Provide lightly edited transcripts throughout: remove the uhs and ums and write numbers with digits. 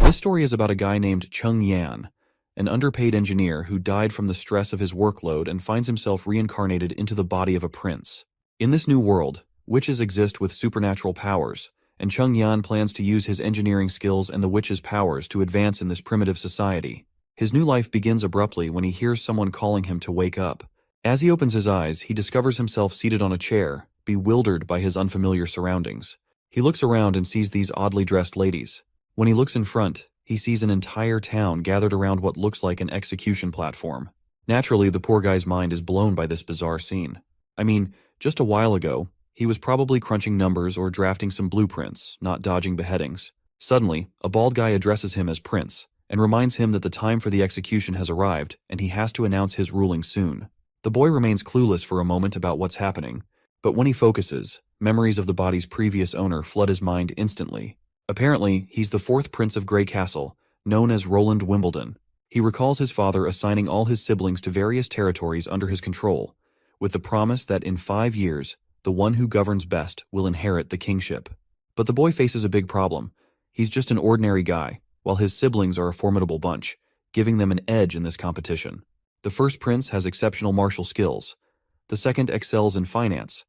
This story is about a guy named Chung Yan, an underpaid engineer who died from the stress of his workload and finds himself reincarnated into the body of a prince. In this new world, witches exist with supernatural powers, and Chung Yan plans to use his engineering skills and the witches' powers to advance in this primitive society. His new life begins abruptly when he hears someone calling him to wake up. As he opens his eyes, he discovers himself seated on a chair, bewildered by his unfamiliar surroundings. He looks around and sees these oddly dressed ladies. When he looks in front, he sees an entire town gathered around what looks like an execution platform. Naturally, the poor guy's mind is blown by this bizarre scene. I mean, just a while ago, he was probably crunching numbers or drafting some blueprints, not dodging beheadings. Suddenly, a bald guy addresses him as Prince, and reminds him that the time for the execution has arrived and he has to announce his ruling soon. The boy remains clueless for a moment about what's happening, but when he focuses, memories of the body's previous owner flood his mind instantly. Apparently, he's the fourth prince of Grey Castle, known as Roland Wimbledon. He recalls his father assigning all his siblings to various territories under his control, with the promise that in 5 years, the one who governs best will inherit the kingship. But the boy faces a big problem. He's just an ordinary guy, while his siblings are a formidable bunch, giving them an edge in this competition. The first prince has exceptional martial skills. The second excels in finance.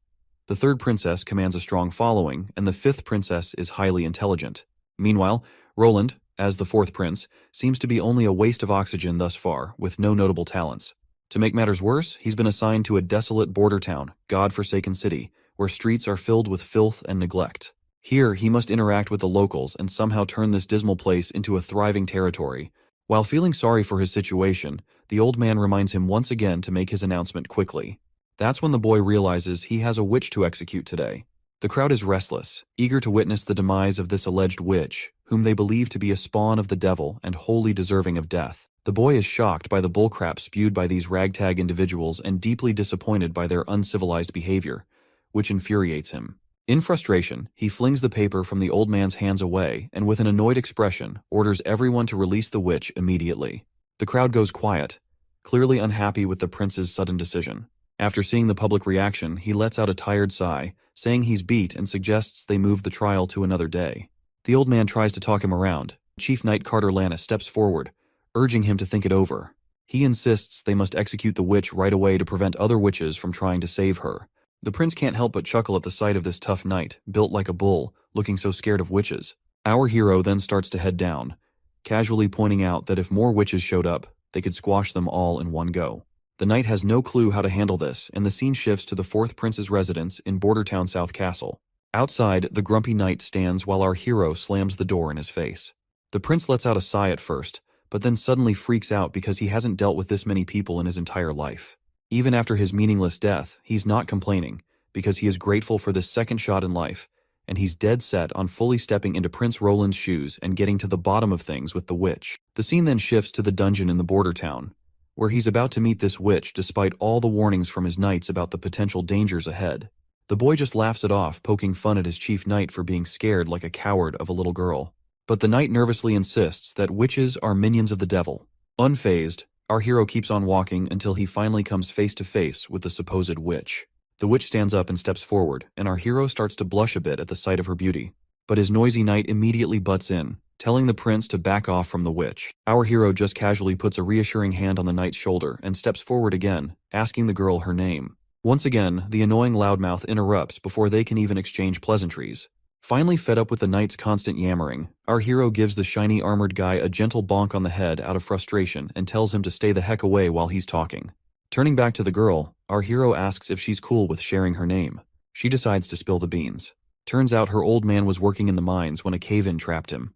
The third princess commands a strong following, and the fifth princess is highly intelligent. Meanwhile, Roland, as the fourth prince, seems to be only a waste of oxygen thus far, with no notable talents. To make matters worse, he's been assigned to a desolate border town, God-forsaken city, where streets are filled with filth and neglect. Here, he must interact with the locals and somehow turn this dismal place into a thriving territory. While feeling sorry for his situation, the old man reminds him once again to make his announcement quickly. That's when the boy realizes he has a witch to execute today. The crowd is restless, eager to witness the demise of this alleged witch, whom they believe to be a spawn of the devil and wholly deserving of death. The boy is shocked by the bullcrap spewed by these ragtag individuals and deeply disappointed by their uncivilized behavior, which infuriates him. In frustration, he flings the paper from the old man's hands away and with an annoyed expression, orders everyone to release the witch immediately. The crowd goes quiet, clearly unhappy with the prince's sudden decision. After seeing the public reaction, he lets out a tired sigh, saying he's beat and suggests they move the trial to another day. The old man tries to talk him around. Chief Knight Carter Lannis steps forward, urging him to think it over. He insists they must execute the witch right away to prevent other witches from trying to save her. The prince can't help but chuckle at the sight of this tough knight, built like a bull, looking so scared of witches. Our hero then starts to head down, casually pointing out that if more witches showed up, they could squash them all in one go. The knight has no clue how to handle this, and the scene shifts to the fourth prince's residence in Bordertown South Castle. Outside, the grumpy knight stands while our hero slams the door in his face. The prince lets out a sigh at first, but then suddenly freaks out because he hasn't dealt with this many people in his entire life. Even after his meaningless death, he's not complaining, because he is grateful for this second shot in life, and he's dead set on fully stepping into Prince Roland's shoes and getting to the bottom of things with the witch. The scene then shifts to the dungeon in the border town, where he's about to meet this witch despite all the warnings from his knights about the potential dangers ahead. The boy just laughs it off, poking fun at his chief knight for being scared like a coward of a little girl. But the knight nervously insists that witches are minions of the devil. Unfazed, our hero keeps on walking until he finally comes face to face with the supposed witch. The witch stands up and steps forward, and our hero starts to blush a bit at the sight of her beauty. But his noisy knight immediately butts in, telling the prince to back off from the witch. Our hero just casually puts a reassuring hand on the knight's shoulder and steps forward again, asking the girl her name. Once again, the annoying loudmouth interrupts before they can even exchange pleasantries. Finally fed up with the knight's constant yammering, our hero gives the shiny armored guy a gentle bonk on the head out of frustration and tells him to stay the heck away while he's talking. Turning back to the girl, our hero asks if she's cool with sharing her name. She decides to spill the beans. Turns out her old man was working in the mines when a cave-in trapped him.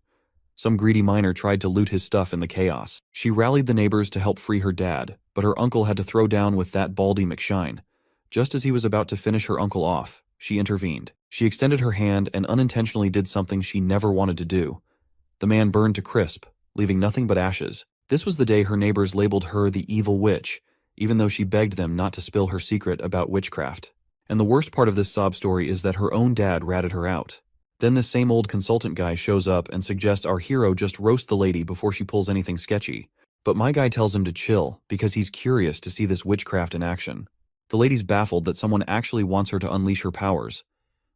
Some greedy miner tried to loot his stuff in the chaos. She rallied the neighbors to help free her dad, but her uncle had to throw down with that Baldy McShine. Just as he was about to finish her uncle off, she intervened. She extended her hand and unintentionally did something she never wanted to do. The man burned to crisp, leaving nothing but ashes. This was the day her neighbors labeled her the evil witch, even though she begged them not to spill her secret about witchcraft. And the worst part of this sob story is that her own dad ratted her out. Then this same old consultant guy shows up and suggests our hero just roast the lady before she pulls anything sketchy. But my guy tells him to chill because he's curious to see this witchcraft in action. The lady's baffled that someone actually wants her to unleash her powers,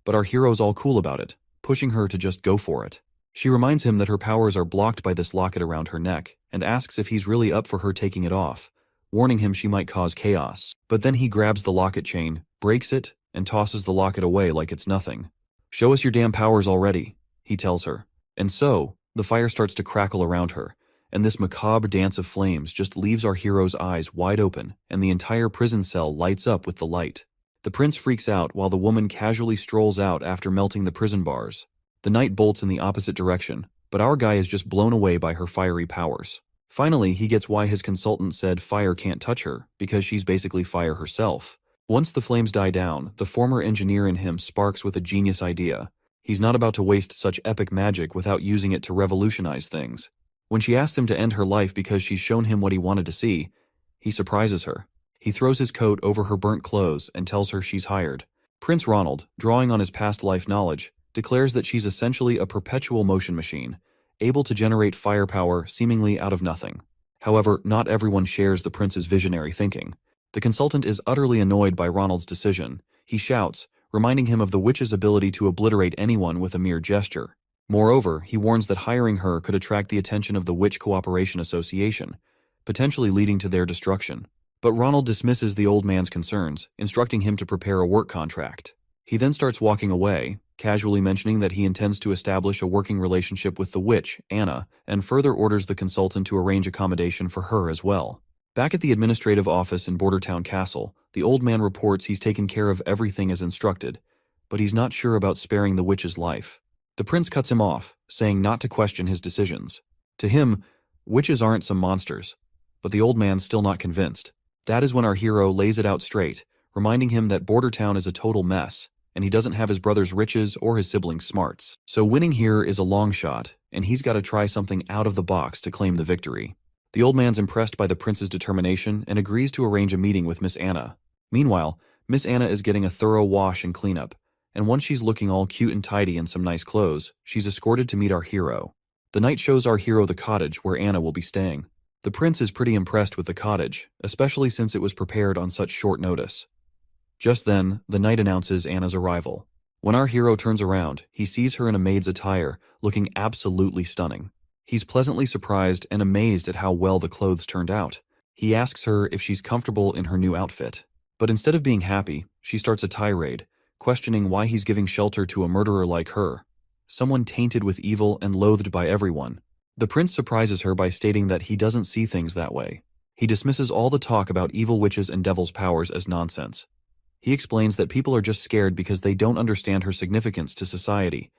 but our hero's all cool about it, pushing her to just go for it. She reminds him that her powers are blocked by this locket around her neck, and asks if he's really up for her taking it off, warning him she might cause chaos. But then he grabs the locket chain, breaks it, and tosses the locket away like it's nothing. "Show us your damn powers already," he tells her. And so, the fire starts to crackle around her, and this macabre dance of flames just leaves our hero's eyes wide open, and the entire prison cell lights up with the light. The prince freaks out while the woman casually strolls out after melting the prison bars. The knight bolts in the opposite direction, but our guy is just blown away by her fiery powers. Finally, he gets why his consultant said fire can't touch her, because she's basically fire herself. Once the flames die down, the former engineer in him sparks with a genius idea. He's not about to waste such epic magic without using it to revolutionize things. When she asks him to end her life because she's shown him what he wanted to see, he surprises her. He throws his coat over her burnt clothes and tells her she's hired. Prince Ronald, drawing on his past life knowledge, declares that she's essentially a perpetual motion machine, able to generate firepower seemingly out of nothing. However, not everyone shares the prince's visionary thinking. The consultant is utterly annoyed by Ronald's decision. He shouts, reminding him of the witch's ability to obliterate anyone with a mere gesture. Moreover, he warns that hiring her could attract the attention of the Witch Cooperation Association, potentially leading to their destruction. But Ronald dismisses the old man's concerns, instructing him to prepare a work contract. He then starts walking away, casually mentioning that he intends to establish a working relationship with the witch, Anna, and further orders the consultant to arrange accommodation for her as well. Back at the administrative office in Bordertown Castle, the old man reports he's taken care of everything as instructed, but he's not sure about sparing the witch's life. The prince cuts him off, saying not to question his decisions. To him, witches aren't some monsters, but the old man's still not convinced. That is when our hero lays it out straight, reminding him that Bordertown is a total mess, and he doesn't have his brother's riches or his siblings' smarts. So winning here is a long shot, and he's got to try something out of the box to claim the victory. The old man's impressed by the prince's determination and agrees to arrange a meeting with Miss Anna. Meanwhile, Miss Anna is getting a thorough wash and cleanup, and once she's looking all cute and tidy in some nice clothes, she's escorted to meet our hero. The knight shows our hero the cottage where Anna will be staying. The prince is pretty impressed with the cottage, especially since it was prepared on such short notice. Just then, the knight announces Anna's arrival. When our hero turns around, he sees her in a maid's attire, looking absolutely stunning. He's pleasantly surprised and amazed at how well the clothes turned out. He asks her if she's comfortable in her new outfit. But instead of being happy, she starts a tirade, questioning why he's giving shelter to a murderer like her, someone tainted with evil and loathed by everyone. The prince surprises her by stating that he doesn't see things that way. He dismisses all the talk about evil witches and devils' powers as nonsense. He explains that people are just scared because they don't understand her significance to society.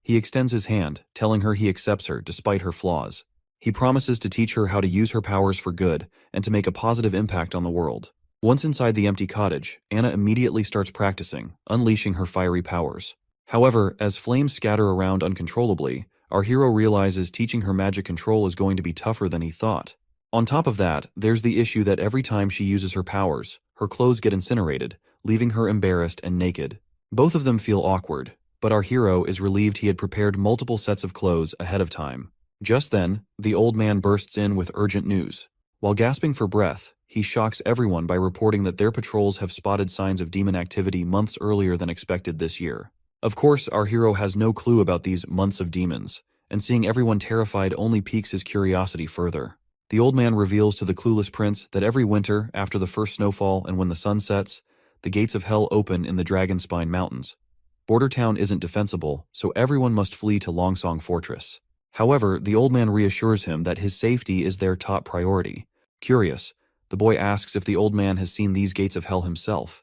He extends his hand, telling her he accepts her despite her flaws. He promises to teach her how to use her powers for good and to make a positive impact on the world. Once inside the empty cottage, Anna immediately starts practicing, unleashing her fiery powers. However, as flames scatter around uncontrollably, our hero realizes teaching her magic control is going to be tougher than he thought. On top of that, there's the issue that every time she uses her powers, her clothes get incinerated, leaving her embarrassed and naked. Both of them feel awkward, but our hero is relieved he had prepared multiple sets of clothes ahead of time. Just then, the old man bursts in with urgent news. While gasping for breath, he shocks everyone by reporting that their patrols have spotted signs of demon activity months earlier than expected this year. Of course, our hero has no clue about these months of demons, and seeing everyone terrified only piques his curiosity further. The old man reveals to the clueless prince that every winter, after the first snowfall and when the sun sets, the gates of hell open in the Dragonspine Mountains. Bordertown isn't defensible, so everyone must flee to Longsong Fortress. However, the old man reassures him that his safety is their top priority. Curious, the boy asks if the old man has seen these gates of hell himself.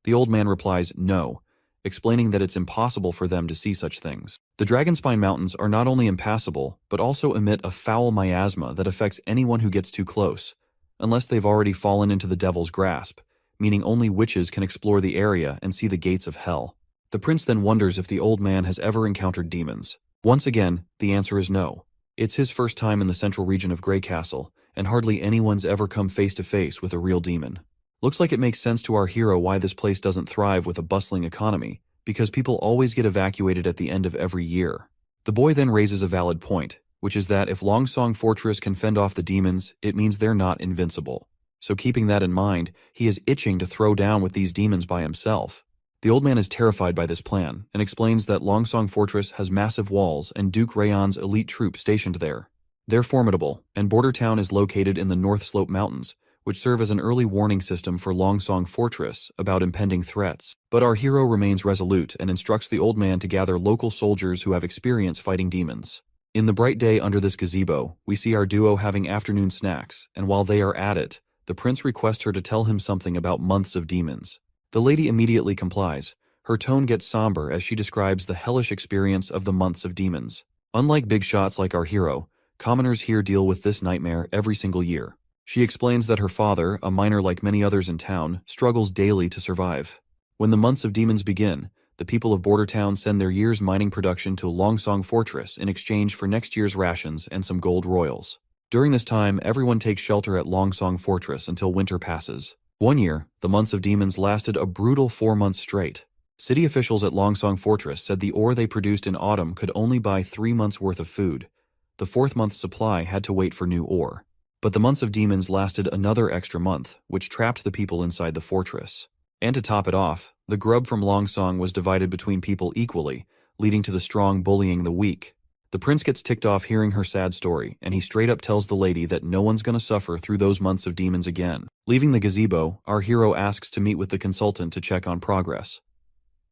The old man replies no, explaining that it's impossible for them to see such things. The Dragonspine Mountains are not only impassable, but also emit a foul miasma that affects anyone who gets too close, unless they've already fallen into the devil's grasp, meaning only witches can explore the area and see the gates of hell. The prince then wonders if the old man has ever encountered demons. Once again, the answer is no. It's his first time in the central region of Grey Castle, and hardly anyone's ever come face to face with a real demon. Looks like it makes sense to our hero why this place doesn't thrive with a bustling economy, because people always get evacuated at the end of every year. The boy then raises a valid point, which is that if Longsong Fortress can fend off the demons, it means they're not invincible. So keeping that in mind, he is itching to throw down with these demons by himself. The old man is terrified by this plan and explains that Longsong Fortress has massive walls and Duke Rayon's elite troops stationed there. They're formidable, and Border Town is located in the North Slope Mountains, which serve as an early warning system for Longsong Fortress about impending threats. But our hero remains resolute and instructs the old man to gather local soldiers who have experience fighting demons. In the bright day under this gazebo, we see our duo having afternoon snacks, and while they are at it, the prince requests her to tell him something about months of demons. The lady immediately complies. Her tone gets somber as she describes the hellish experience of the months of demons. Unlike big shots like our hero, commoners here deal with this nightmare every single year. She explains that her father, a miner like many others in town, struggles daily to survive. When the months of demons begin, the people of Border Town send their year's mining production to Longsong Fortress in exchange for next year's rations and some gold royals. During this time, everyone takes shelter at Longsong Fortress until winter passes. One year, the months of demons lasted a brutal 4 months straight. City officials at Longsong Fortress said the ore they produced in autumn could only buy 3 months' worth of food. The 4th month's supply had to wait for new ore. But the months of demons lasted another extra month, which trapped the people inside the fortress. And to top it off, the grub from Longsong was divided between people equally, leading to the strong bullying the weak. The prince gets ticked off hearing her sad story, and he straight up tells the lady that no one's gonna suffer through those months of demons again. Leaving the gazebo, our hero asks to meet with the consultant to check on progress.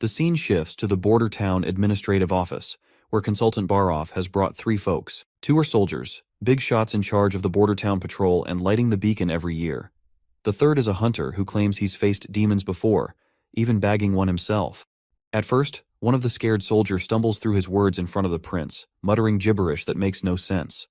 The scene shifts to the Border Town Administrative Office, where Consultant Baroff has brought 3 folks. 2 are soldiers, big shots in charge of the Border Town Patrol and lighting the beacon every year. The 3rd is a hunter who claims he's faced demons before, even bagging one himself. At first, one of the scared soldiers stumbles through his words in front of the prince, muttering gibberish that makes no sense.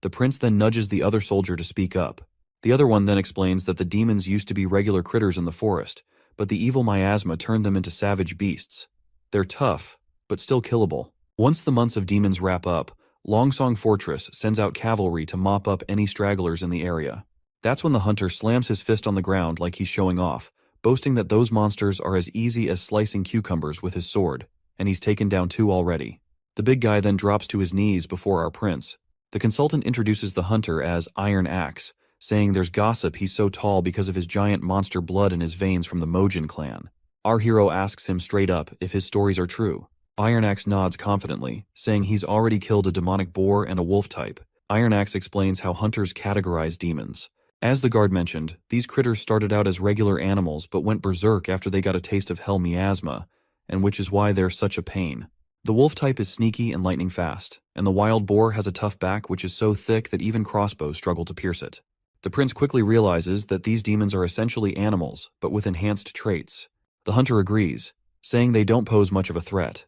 The prince then nudges the other soldier to speak up. The other one then explains that the demons used to be regular critters in the forest, but the evil miasma turned them into savage beasts. They're tough, but still killable. Once the months of demons wrap up, Longsong Fortress sends out cavalry to mop up any stragglers in the area. That's when the hunter slams his fist on the ground like he's showing off, boasting that those monsters are as easy as slicing cucumbers with his sword, and he's taken down 2 already. The big guy then drops to his knees before our prince. The consultant introduces the hunter as Iron Axe, saying there's gossip he's so tall because of his giant monster blood in his veins from the Mojin clan. Our hero asks him straight up if his stories are true. Iron Axe nods confidently, saying he's already killed a demonic boar and a wolf type. Iron Axe explains how hunters categorize demons. As the guard mentioned, these critters started out as regular animals but went berserk after they got a taste of hell miasma, and which is why they're such a pain. The wolf type is sneaky and lightning fast, and the wild boar has a tough back which is so thick that even crossbows struggle to pierce it. The prince quickly realizes that these demons are essentially animals, but with enhanced traits. The hunter agrees, saying they don't pose much of a threat.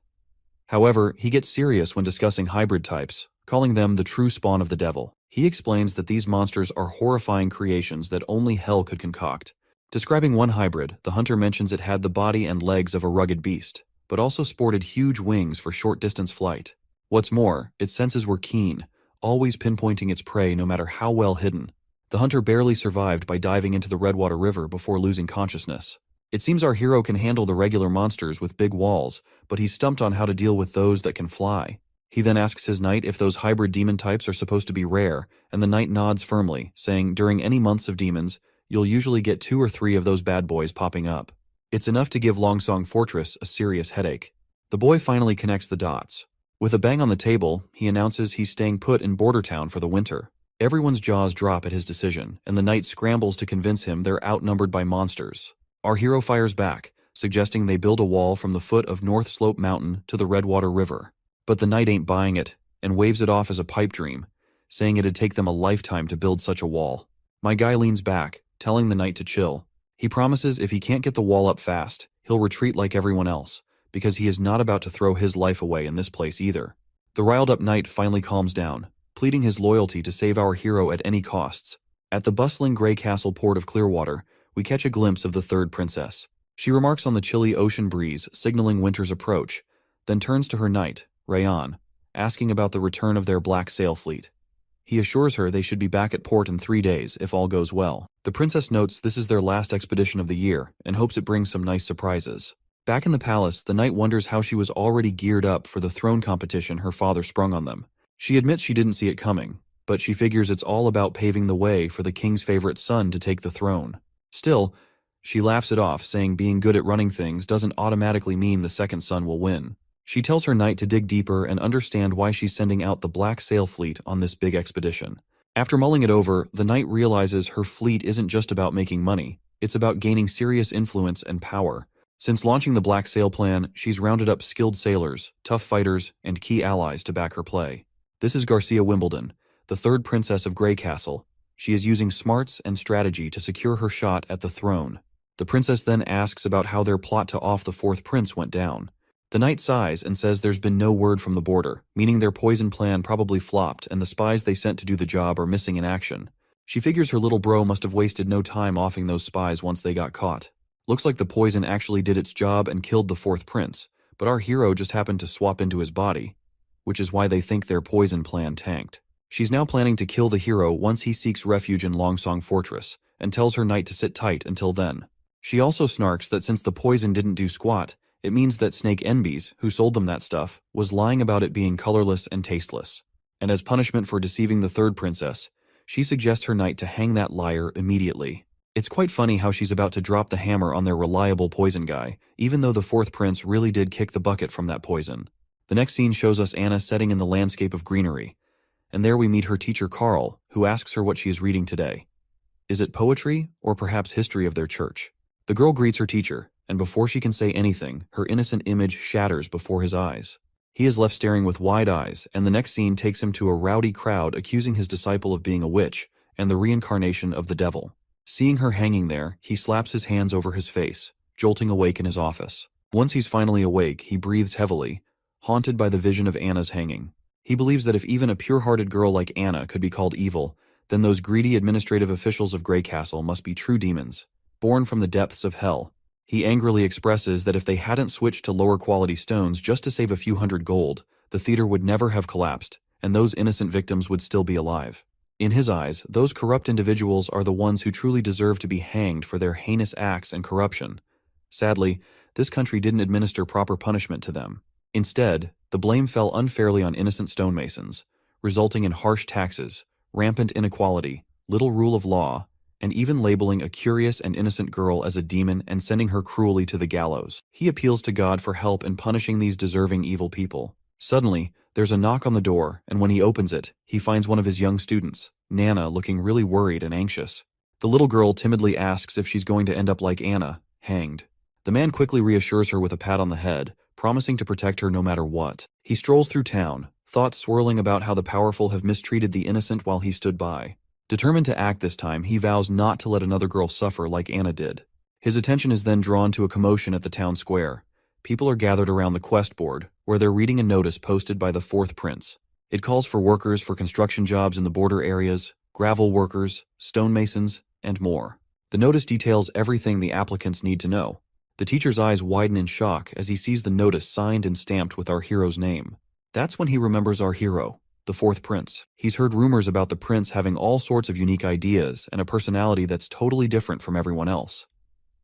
However, he gets serious when discussing hybrid types, calling them the true spawn of the devil. He explains that these monsters are horrifying creations that only hell could concoct. Describing one hybrid, the hunter mentions it had the body and legs of a rugged beast, but also sported huge wings for short-distance flight. What's more, its senses were keen, always pinpointing its prey no matter how well hidden. The hunter barely survived by diving into the Redwater River before losing consciousness. It seems our hero can handle the regular monsters with big walls, but he's stumped on how to deal with those that can fly. He then asks his knight if those hybrid demon types are supposed to be rare, and the knight nods firmly, saying during any months of demons, you'll usually get 2 or 3 of those bad boys popping up. It's enough to give Longsong Fortress a serious headache. The boy finally connects the dots. With a bang on the table, he announces he's staying put in Border Town for the winter. Everyone's jaws drop at his decision, and the knight scrambles to convince him they're outnumbered by monsters. Our hero fires back, suggesting they build a wall from the foot of North Slope Mountain to the Redwater River. But the knight ain't buying it, and waves it off as a pipe dream, saying it'd take them a lifetime to build such a wall. My guy leans back, telling the knight to chill. He promises if he can't get the wall up fast, he'll retreat like everyone else, because he is not about to throw his life away in this place either. The riled-up knight finally calms down, pleading his loyalty to save our hero at any costs. At the bustling gray castle port of Clearwater, we catch a glimpse of the 3rd princess. She remarks on the chilly ocean breeze, signaling winter's approach, then turns to her knight, Rayon, asking about the return of their black sail fleet. He assures her they should be back at port in 3 days if all goes well. The princess notes this is their last expedition of the year and hopes it brings some nice surprises. Back in the palace, the knight wonders how she was already geared up for the throne competition her father sprung on them. She admits she didn't see it coming, but she figures it's all about paving the way for the king's favorite son to take the throne. Still, She laughs it off, saying being good at running things doesn't automatically mean the second son will win. She tells her knight to dig deeper and understand why she's sending out the Black Sail Fleet on this big expedition. After mulling it over, the knight realizes her fleet isn't just about making money, it's about gaining serious influence and power. Since launching the Black Sail plan, she's rounded up skilled sailors, tough fighters, and key allies to back her play. This is Garcia Wimbledon, the third princess of Grey Castle. She is using smarts and strategy to secure her shot at the throne. The princess then asks about how their plot to off the fourth prince went down. The knight sighs and says there's been no word from the border, meaning their poison plan probably flopped and the spies they sent to do the job are missing in action. She figures her little bro must have wasted no time offing those spies once they got caught. Looks like the poison actually did its job and killed the fourth prince, but our hero just happened to swap into his body, which is why they think their poison plan tanked. She's now planning to kill the hero once he seeks refuge in Longsong Fortress, and tells her knight to sit tight until then. She also snarks that since the poison didn't do squat, it means that Snake Enbies, who sold them that stuff, was lying about it being colorless and tasteless. And as punishment for deceiving the third princess, she suggests her knight to hang that liar immediately. It's quite funny how she's about to drop the hammer on their reliable poison guy, even though the fourth prince really did kick the bucket from that poison. The next scene shows us Anna setting in the landscape of greenery, and there we meet her teacher Carl, who asks her what she is reading today. Is it poetry, or perhaps history of their church? The girl greets her teacher, and before she can say anything, her innocent image shatters before his eyes. He is left staring with wide eyes, and the next scene takes him to a rowdy crowd accusing his disciple of being a witch and the reincarnation of the devil. Seeing her hanging there, he slaps his hands over his face, jolting awake in his office. Once he's finally awake, he breathes heavily, haunted by the vision of Anna's hanging. He believes that if even a pure-hearted girl like Anna could be called evil, then those greedy administrative officials of Grey Castle must be true demons, born from the depths of hell. He angrily expresses that if they hadn't switched to lower-quality stones just to save a few hundred gold, the theater would never have collapsed, and those innocent victims would still be alive. In his eyes, those corrupt individuals are the ones who truly deserve to be hanged for their heinous acts and corruption. Sadly, this country didn't administer proper punishment to them. Instead, the blame fell unfairly on innocent stonemasons, resulting in harsh taxes, rampant inequality, little rule of law, and even labeling a curious and innocent girl as a demon and sending her cruelly to the gallows. He appeals to God for help in punishing these deserving evil people. Suddenly, there's a knock on the door, and when he opens it, he finds one of his young students, Nana, looking really worried and anxious. The little girl timidly asks if she's going to end up like Anna, hanged. The man quickly reassures her with a pat on the head, promising to protect her no matter what. He strolls through town, thoughts swirling about how the powerful have mistreated the innocent while he stood by. Determined to act this time, he vows not to let another girl suffer like Anna did. His attention is then drawn to a commotion at the town square. People are gathered around the quest board, where they're reading a notice posted by the fourth prince. It calls for workers for construction jobs in the border areas, gravel workers, stonemasons, and more. The notice details everything the applicants need to know. The teacher's eyes widen in shock as he sees the notice signed and stamped with our hero's name. That's when he remembers our hero, the fourth prince. He's heard rumors about the prince having all sorts of unique ideas and a personality that's totally different from everyone else.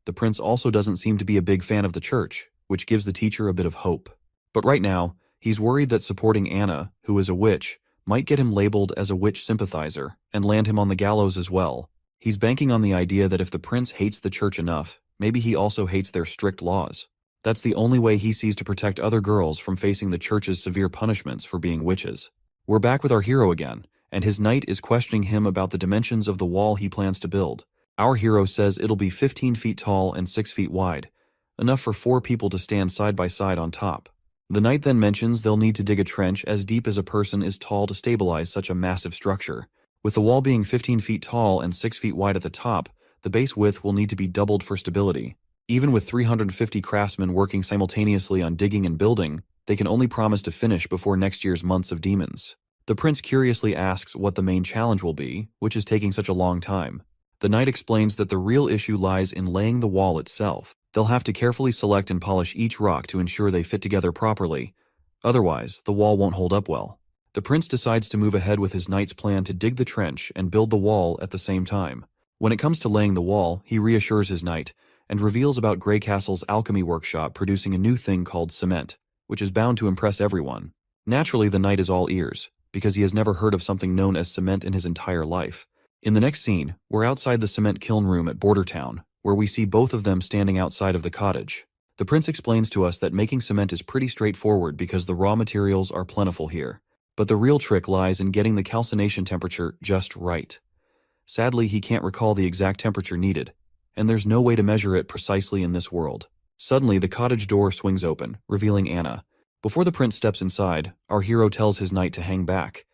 The prince also doesn't seem to be a big fan of the church, which gives the teacher a bit of hope. But right now, he's worried that supporting Anna, who is a witch, might get him labeled as a witch sympathizer and land him on the gallows as well. He's banking on the idea that if the prince hates the church enough, maybe he also hates their strict laws. That's the only way he sees to protect other girls from facing the church's severe punishments for being witches. We're back with our hero again, and his knight is questioning him about the dimensions of the wall he plans to build. Our hero says it'll be 15 feet tall and 6 feet wide, enough for 4 people to stand side by side on top. The knight then mentions they'll need to dig a trench as deep as a person is tall to stabilize such a massive structure. With the wall being 15 feet tall and 6 feet wide at the top, the base width will need to be doubled for stability. Even with 350 craftsmen working simultaneously on digging and building, they can only promise to finish before next year's months of demons. The prince curiously asks what the main challenge will be, which is taking such a long time. The knight explains that the real issue lies in laying the wall itself. They'll have to carefully select and polish each rock to ensure they fit together properly. Otherwise, the wall won't hold up well. The prince decides to move ahead with his knight's plan to dig the trench and build the wall at the same time. When it comes to laying the wall, he reassures his knight and reveals about Grey Castle's alchemy workshop producing a new thing called cement, which is bound to impress everyone. Naturally, the knight is all ears, because he has never heard of something known as cement in his entire life. In the next scene, we're outside the cement kiln room at Border Town, where we see both of them standing outside of the cottage. The prince explains to us that making cement is pretty straightforward because the raw materials are plentiful here. But the real trick lies in getting the calcination temperature just right. Sadly, he can't recall the exact temperature needed, and there's no way to measure it precisely in this world. Suddenly, the cottage door swings open, revealing Anna. Before the prince steps inside, our hero tells his knight to hang back.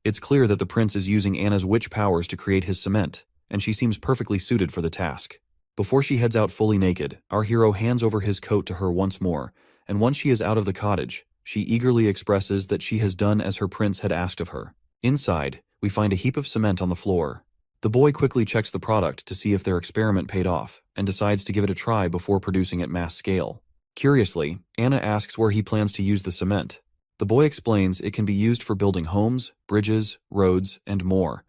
It's clear that the prince is using Anna's witch powers to create his cement, and she seems perfectly suited for the task. Before she heads out fully naked, our hero hands over his coat to her once more, and once she is out of the cottage, she eagerly expresses that she has done as her prince had asked of her. Inside, we find a heap of cement on the floor. The boy quickly checks the product to see if their experiment paid off, and decides to give it a try before producing at mass scale. Curiously, Anna asks where he plans to use the cement. The boy explains it can be used for building homes, bridges, roads, and more.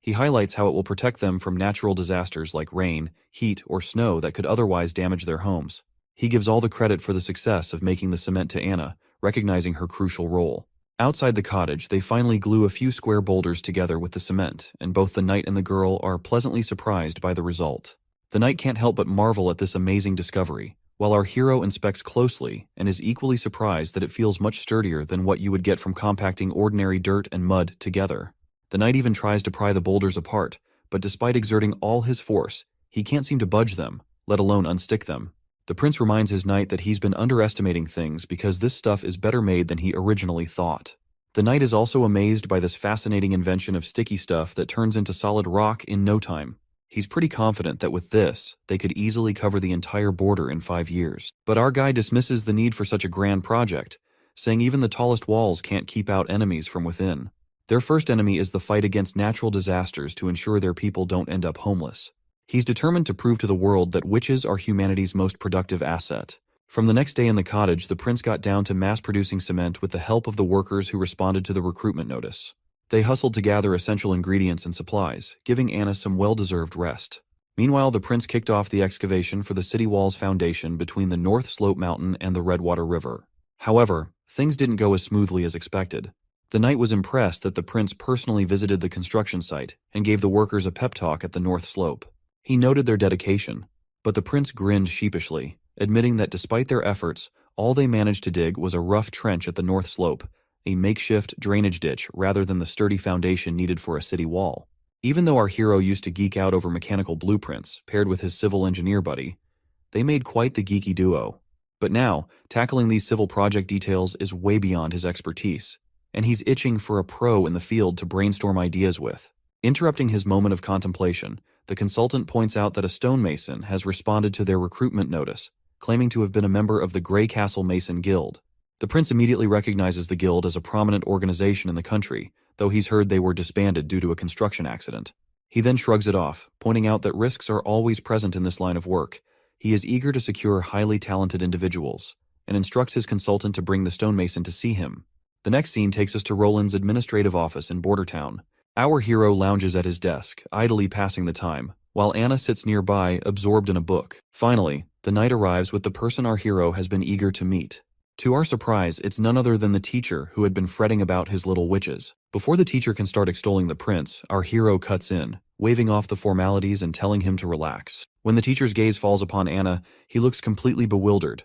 He highlights how it will protect them from natural disasters like rain, heat, or snow that could otherwise damage their homes. He gives all the credit for the success of making the cement to Anna, recognizing her crucial role. Outside the cottage, they finally glue a few square boulders together with the cement, and both the knight and the girl are pleasantly surprised by the result. The knight can't help but marvel at this amazing discovery, while our hero inspects closely and is equally surprised that it feels much sturdier than what you would get from compacting ordinary dirt and mud together. The knight even tries to pry the boulders apart, but despite exerting all his force, he can't seem to budge them, let alone unstick them. The prince reminds his knight that he's been underestimating things because this stuff is better made than he originally thought. The knight is also amazed by this fascinating invention of sticky stuff that turns into solid rock in no time. He's pretty confident that with this, they could easily cover the entire border in 5 years. But our guy dismisses the need for such a grand project, saying even the tallest walls can't keep out enemies from within. Their first enemy is the fight against natural disasters to ensure their people don't end up homeless. He's determined to prove to the world that witches are humanity's most productive asset. From the next day in the cottage, the prince got down to mass-producing cement with the help of the workers who responded to the recruitment notice. They hustled to gather essential ingredients and supplies, giving Anna some well-deserved rest. Meanwhile, the prince kicked off the excavation for the city wall's foundation between the North Slope Mountain and the Redwater River. However, things didn't go as smoothly as expected. The knight was impressed that the prince personally visited the construction site and gave the workers a pep talk at the North Slope. He noted their dedication, but the prince grinned sheepishly, admitting that despite their efforts, all they managed to dig was a rough trench at the North Slope, a makeshift drainage ditch rather than the sturdy foundation needed for a city wall. Even though our hero used to geek out over mechanical blueprints, paired with his civil engineer buddy, they made quite the geeky duo. But now, tackling these civil project details is way beyond his expertise, and he's itching for a pro in the field to brainstorm ideas with. Interrupting his moment of contemplation, the consultant points out that a stonemason has responded to their recruitment notice, claiming to have been a member of the Grey Castle Mason Guild. The prince immediately recognizes the guild as a prominent organization in the country, though he's heard they were disbanded due to a construction accident. He then shrugs it off, pointing out that risks are always present in this line of work. He is eager to secure highly talented individuals, and instructs his consultant to bring the stonemason to see him. The next scene takes us to Roland's administrative office in Bordertown. Our hero lounges at his desk, idly passing the time, while Anna sits nearby, absorbed in a book. Finally, the knight arrives with the person our hero has been eager to meet. To our surprise, it's none other than the teacher who had been fretting about his little witches. Before the teacher can start extolling the prince, our hero cuts in, waving off the formalities and telling him to relax. When the teacher's gaze falls upon Anna, he looks completely bewildered,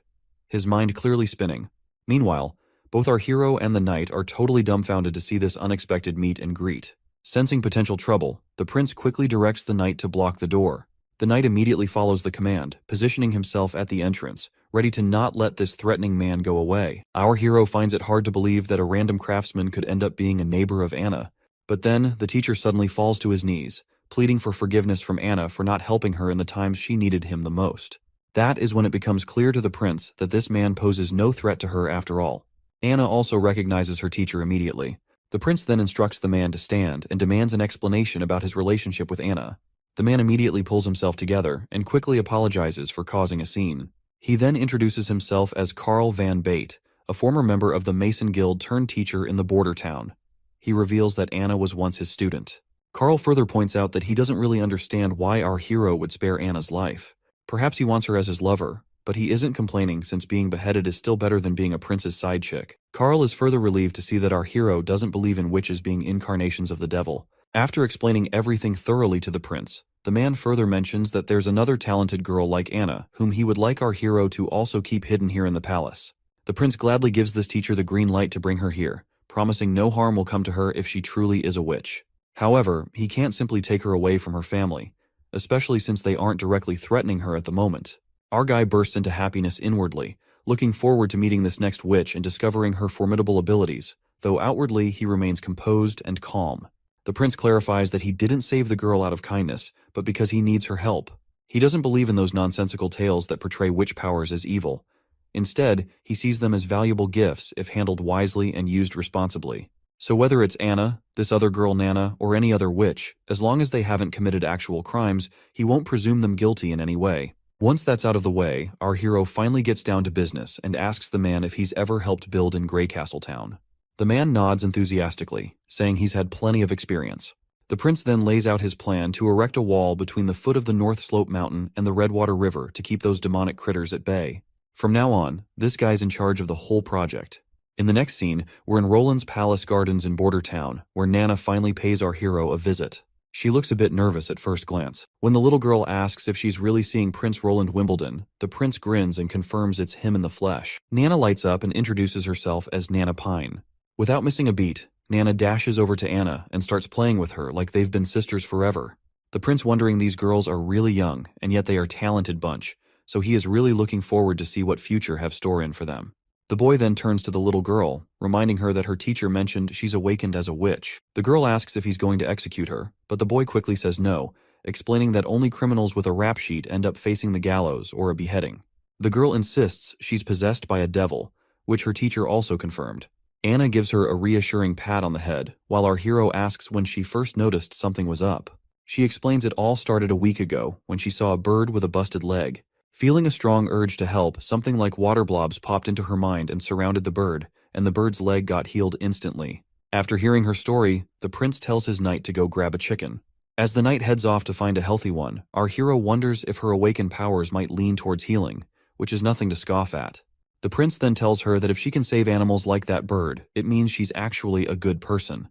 his mind clearly spinning. Meanwhile, both our hero and the knight are totally dumbfounded to see this unexpected meet and greet. Sensing potential trouble, the prince quickly directs the knight to block the door. The knight immediately follows the command, positioning himself at the entrance, ready to not let this threatening man go away. Our hero finds it hard to believe that a random craftsman could end up being a neighbor of Anna. But then, the teacher suddenly falls to his knees, pleading for forgiveness from Anna for not helping her in the times she needed him the most. That is when it becomes clear to the prince that this man poses no threat to her after all. Anna also recognizes her teacher immediately. The prince then instructs the man to stand and demands an explanation about his relationship with Anna. The man immediately pulls himself together and quickly apologizes for causing a scene. He then introduces himself as Carl Van Bate, a former member of the Mason Guild turned teacher in the border town. He reveals that Anna was once his student. Carl further points out that he doesn't really understand why our hero would spare Anna's life. Perhaps he wants her as his lover, but he isn't complaining since being beheaded is still better than being a prince's side chick. Carl is further relieved to see that our hero doesn't believe in witches being incarnations of the devil. After explaining everything thoroughly to the prince, The man further mentions that there's another talented girl like Anna, whom he would like our hero to also keep hidden here in the palace. The prince gladly gives this teacher the green light to bring her here, promising no harm will come to her if she truly is a witch. However, he can't simply take her away from her family, especially since they aren't directly threatening her at the moment. Our guy bursts into happiness inwardly, looking forward to meeting this next witch and discovering her formidable abilities, though outwardly he remains composed and calm. The prince clarifies that he didn't save the girl out of kindness, but because he needs her help. He doesn't believe in those nonsensical tales that portray witch powers as evil. Instead, he sees them as valuable gifts if handled wisely and used responsibly. So whether it's Anna, this other girl Nana, or any other witch, as long as they haven't committed actual crimes, he won't presume them guilty in any way. Once that's out of the way, our hero finally gets down to business and asks the man if he's ever helped build in Grey Castle Town. The man nods enthusiastically, saying he's had plenty of experience. The prince then lays out his plan to erect a wall between the foot of the North Slope Mountain and the Redwater River to keep those demonic critters at bay. From now on, this guy's in charge of the whole project. In the next scene, we're in Roland's Palace Gardens in Border Town, where Nana finally pays our hero a visit. She looks a bit nervous at first glance. When the little girl asks if she's really seeing Prince Roland Wimbledon, the prince grins and confirms it's him in the flesh. Nana lights up and introduces herself as Nana Pine. Without missing a beat, Nana dashes over to Anna and starts playing with her like they've been sisters forever. The prince wondering these girls are really young, and yet they are a talented bunch, so he is really looking forward to see what future have store in for them. The boy then turns to the little girl, reminding her that her teacher mentioned she's awakened as a witch. The girl asks if he's going to execute her, but the boy quickly says no, explaining that only criminals with a rap sheet end up facing the gallows or a beheading. The girl insists she's possessed by a devil, which her teacher also confirmed. Anna gives her a reassuring pat on the head, while our hero asks when she first noticed something was up. She explains it all started a week ago when she saw a bird with a busted leg. Feeling a strong urge to help, something like water blobs popped into her mind and surrounded the bird, and the bird's leg got healed instantly. After hearing her story, the prince tells his knight to go grab a chicken. As the knight heads off to find a healthy one, our hero wonders if her awakened powers might lean towards healing, which is nothing to scoff at. The prince then tells her that if she can save animals like that bird, it means she's actually a good person.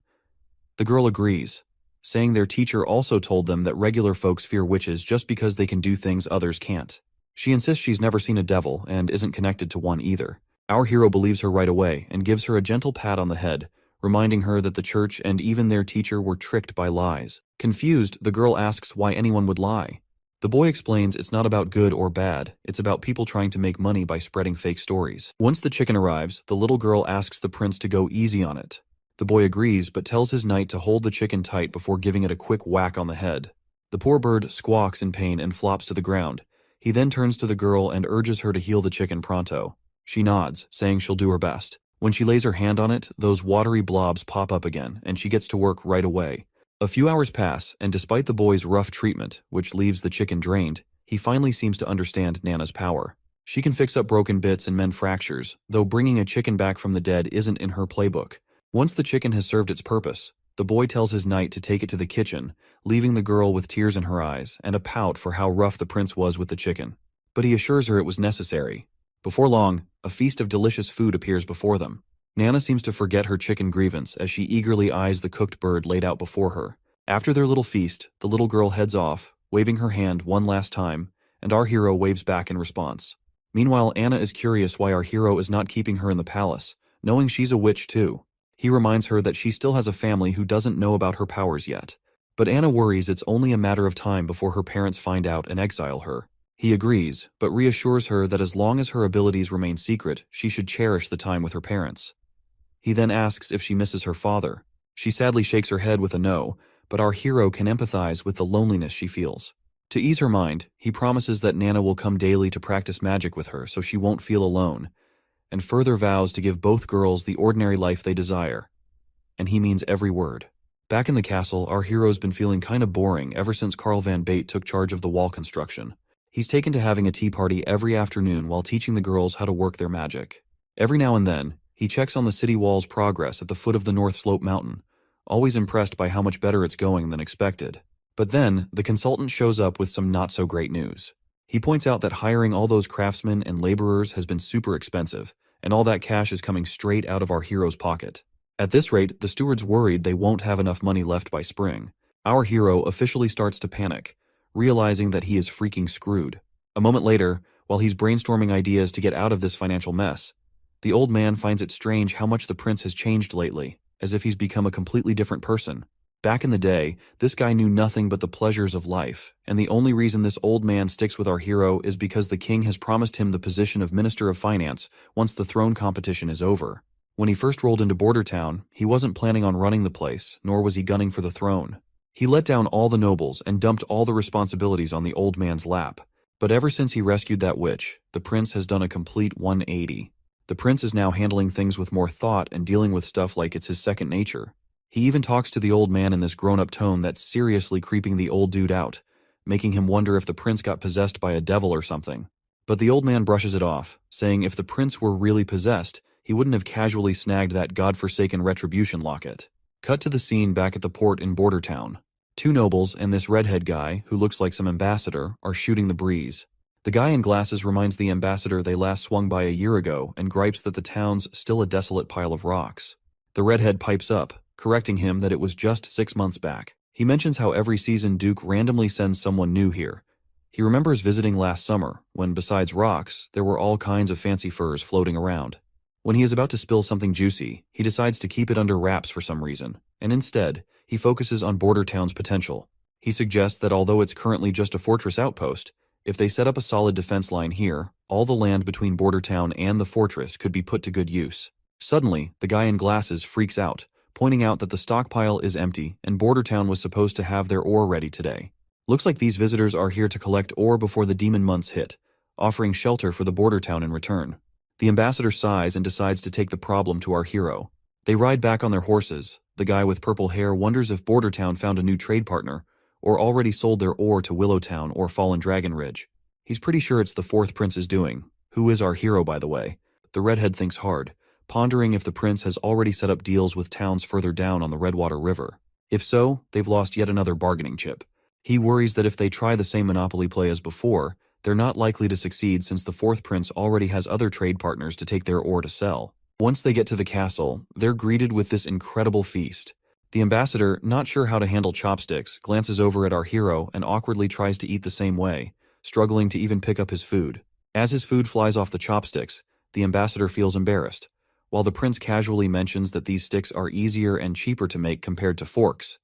The girl agrees, saying their teacher also told them that regular folks fear witches just because they can do things others can't. She insists she's never seen a devil and isn't connected to one either. Our hero believes her right away and gives her a gentle pat on the head, reminding her that the church and even their teacher were tricked by lies. Confused, the girl asks why anyone would lie. The boy explains it's not about good or bad, it's about people trying to make money by spreading fake stories. Once the chicken arrives, the little girl asks the prince to go easy on it. The boy agrees, but tells his knight to hold the chicken tight before giving it a quick whack on the head. The poor bird squawks in pain and flops to the ground. He then turns to the girl and urges her to heal the chicken pronto. She nods, saying she'll do her best. When she lays her hand on it, those watery blobs pop up again, and she gets to work right away. A few hours pass, and despite the boy's rough treatment, which leaves the chicken drained, he finally seems to understand Nana's power. She can fix up broken bits and mend fractures, though bringing a chicken back from the dead isn't in her playbook. Once the chicken has served its purpose, the boy tells his knight to take it to the kitchen, leaving the girl with tears in her eyes and a pout for how rough the prince was with the chicken. But he assures her it was necessary. Before long, a feast of delicious food appears before them. Nana seems to forget her chicken grievance as she eagerly eyes the cooked bird laid out before her. After their little feast, the little girl heads off, waving her hand one last time, and our hero waves back in response. Meanwhile, Anna is curious why our hero is not keeping her in the palace, knowing she's a witch too. He reminds her that she still has a family who doesn't know about her powers yet. But Anna worries it's only a matter of time before her parents find out and exile her. He agrees, but reassures her that as long as her abilities remain secret, she should cherish the time with her parents. He then asks if she misses her father. She sadly shakes her head with a no, but our hero can empathize with the loneliness she feels. To ease her mind, he promises that Nana will come daily to practice magic with her so she won't feel alone, and further vows to give both girls the ordinary life they desire. And he means every word. Back in the castle, our hero's been feeling kinda boring ever since Carl Van Bate took charge of the wall construction. He's taken to having a tea party every afternoon while teaching the girls how to work their magic. Every now and then, he checks on the city wall's progress at the foot of the North Slope Mountain, always impressed by how much better it's going than expected. But then, the consultant shows up with some not-so-great news. He points out that hiring all those craftsmen and laborers has been super expensive, and all that cash is coming straight out of our hero's pocket. At this rate, the steward's worried they won't have enough money left by spring. Our hero officially starts to panic, realizing that he is freaking screwed. A moment later, while he's brainstorming ideas to get out of this financial mess, the old man finds it strange how much the prince has changed lately, as if he's become a completely different person. Back in the day, this guy knew nothing but the pleasures of life, and the only reason this old man sticks with our hero is because the king has promised him the position of Minister of Finance once the throne competition is over. When he first rolled into Border Town, he wasn't planning on running the place, nor was he gunning for the throne. He let down all the nobles and dumped all the responsibilities on the old man's lap. But ever since he rescued that witch, the prince has done a complete 180. The prince is now handling things with more thought and dealing with stuff like it's his second nature. He even talks to the old man in this grown-up tone that's seriously creeping the old dude out, making him wonder if the prince got possessed by a devil or something. But the old man brushes it off, saying if the prince were really possessed, he wouldn't have casually snagged that godforsaken retribution locket. Cut to the scene back at the port in Border Town. Two nobles and this redhead guy, who looks like some ambassador, are shooting the breeze. The guy in glasses reminds the ambassador they last swung by a year ago and gripes that the town's still a desolate pile of rocks. The redhead pipes up, correcting him that it was just 6 months back. He mentions how every season Duke randomly sends someone new here. He remembers visiting last summer, when besides rocks, there were all kinds of fancy furs floating around. When he is about to spill something juicy, he decides to keep it under wraps for some reason, and instead, he focuses on Border Town's potential. He suggests that although it's currently just a fortress outpost, if they set up a solid defense line here, all the land between Border Town and the fortress could be put to good use. Suddenly, the guy in glasses freaks out, pointing out that the stockpile is empty and Border Town was supposed to have their ore ready today. Looks like these visitors are here to collect ore before the demon months hit, offering shelter for the Border Town in return. The ambassador sighs and decides to take the problem to our hero. They ride back on their horses. The guy with purple hair wonders if Border Town found a new trade partner, or already sold their ore to Willowtown or Fallen Dragon Ridge. He's pretty sure it's the fourth prince's doing, who is our hero by the way. The redhead thinks hard, pondering if the prince has already set up deals with towns further down on the Redwater River. If so, they've lost yet another bargaining chip. He worries that if they try the same monopoly play as before, they're not likely to succeed since the fourth prince already has other trade partners to take their ore to sell. Once they get to the castle, they're greeted with this incredible feast. The ambassador, not sure how to handle chopsticks, glances over at our hero and awkwardly tries to eat the same way, struggling to even pick up his food. As his food flies off the chopsticks, the ambassador feels embarrassed, while the prince casually mentions that these sticks are easier and cheaper to make compared to forks,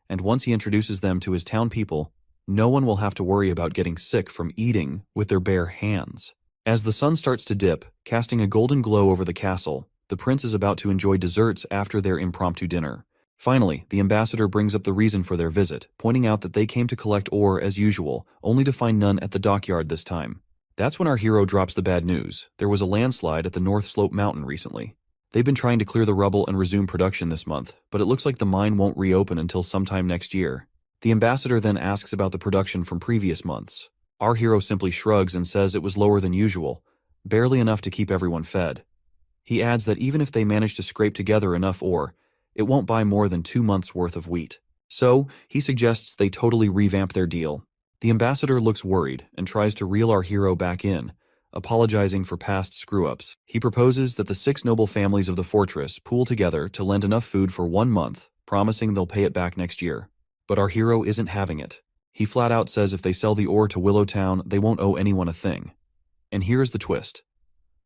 and once he introduces them to his town people, no one will have to worry about getting sick from eating with their bare hands. As the sun starts to dip, casting a golden glow over the castle, the prince is about to enjoy desserts after their impromptu dinner. Finally, the ambassador brings up the reason for their visit, pointing out that they came to collect ore as usual, only to find none at the dockyard this time. That's when our hero drops the bad news. There was a landslide at the North Slope Mountain recently. They've been trying to clear the rubble and resume production this month, but it looks like the mine won't reopen until sometime next year. The ambassador then asks about the production from previous months. Our hero simply shrugs and says it was lower than usual, barely enough to keep everyone fed. He adds that even if they manage to scrape together enough ore, it won't buy more than 2 months' worth of wheat. So, he suggests they totally revamp their deal. The ambassador looks worried and tries to reel our hero back in, apologizing for past screw-ups. He proposes that the 6 noble families of the fortress pool together to lend enough food for 1 month, promising they'll pay it back next year. But our hero isn't having it. He flat out says if they sell the ore to Willowtown, they won't owe anyone a thing. And here's the twist.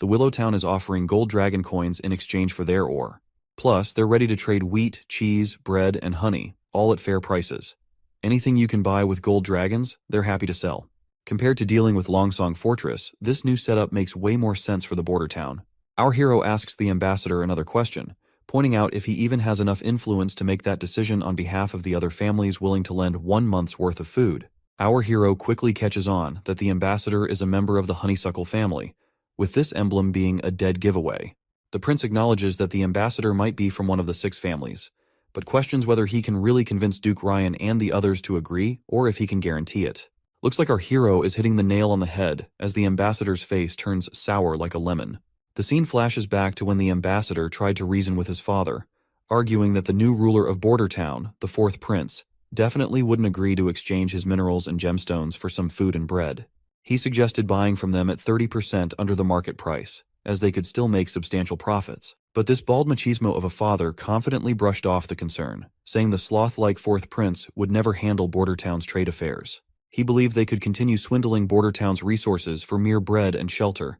The Willowtown is offering gold dragon coins in exchange for their ore. Plus, they're ready to trade wheat, cheese, bread, and honey, all at fair prices. Anything you can buy with gold dragons, they're happy to sell. Compared to dealing with Longsong Fortress, this new setup makes way more sense for the border town. Our hero asks the ambassador another question, pointing out if he even has enough influence to make that decision on behalf of the other families willing to lend 1 month's worth of food. Our hero quickly catches on that the ambassador is a member of the honeysuckle family, with this emblem being a dead giveaway. The prince acknowledges that the ambassador might be from one of the 6 families, but questions whether he can really convince Duke Ryan and the others to agree, or if he can guarantee it. Looks like our hero is hitting the nail on the head as the ambassador's face turns sour like a lemon. The scene flashes back to when the ambassador tried to reason with his father, arguing that the new ruler of Border Town, the 4th prince, definitely wouldn't agree to exchange his minerals and gemstones for some food and bread. He suggested buying from them at 30% under the market price, as they could still make substantial profits. But this bald machismo of a father confidently brushed off the concern, saying the sloth-like 4th prince would never handle Border Town's trade affairs. He believed they could continue swindling border towns' resources for mere bread and shelter.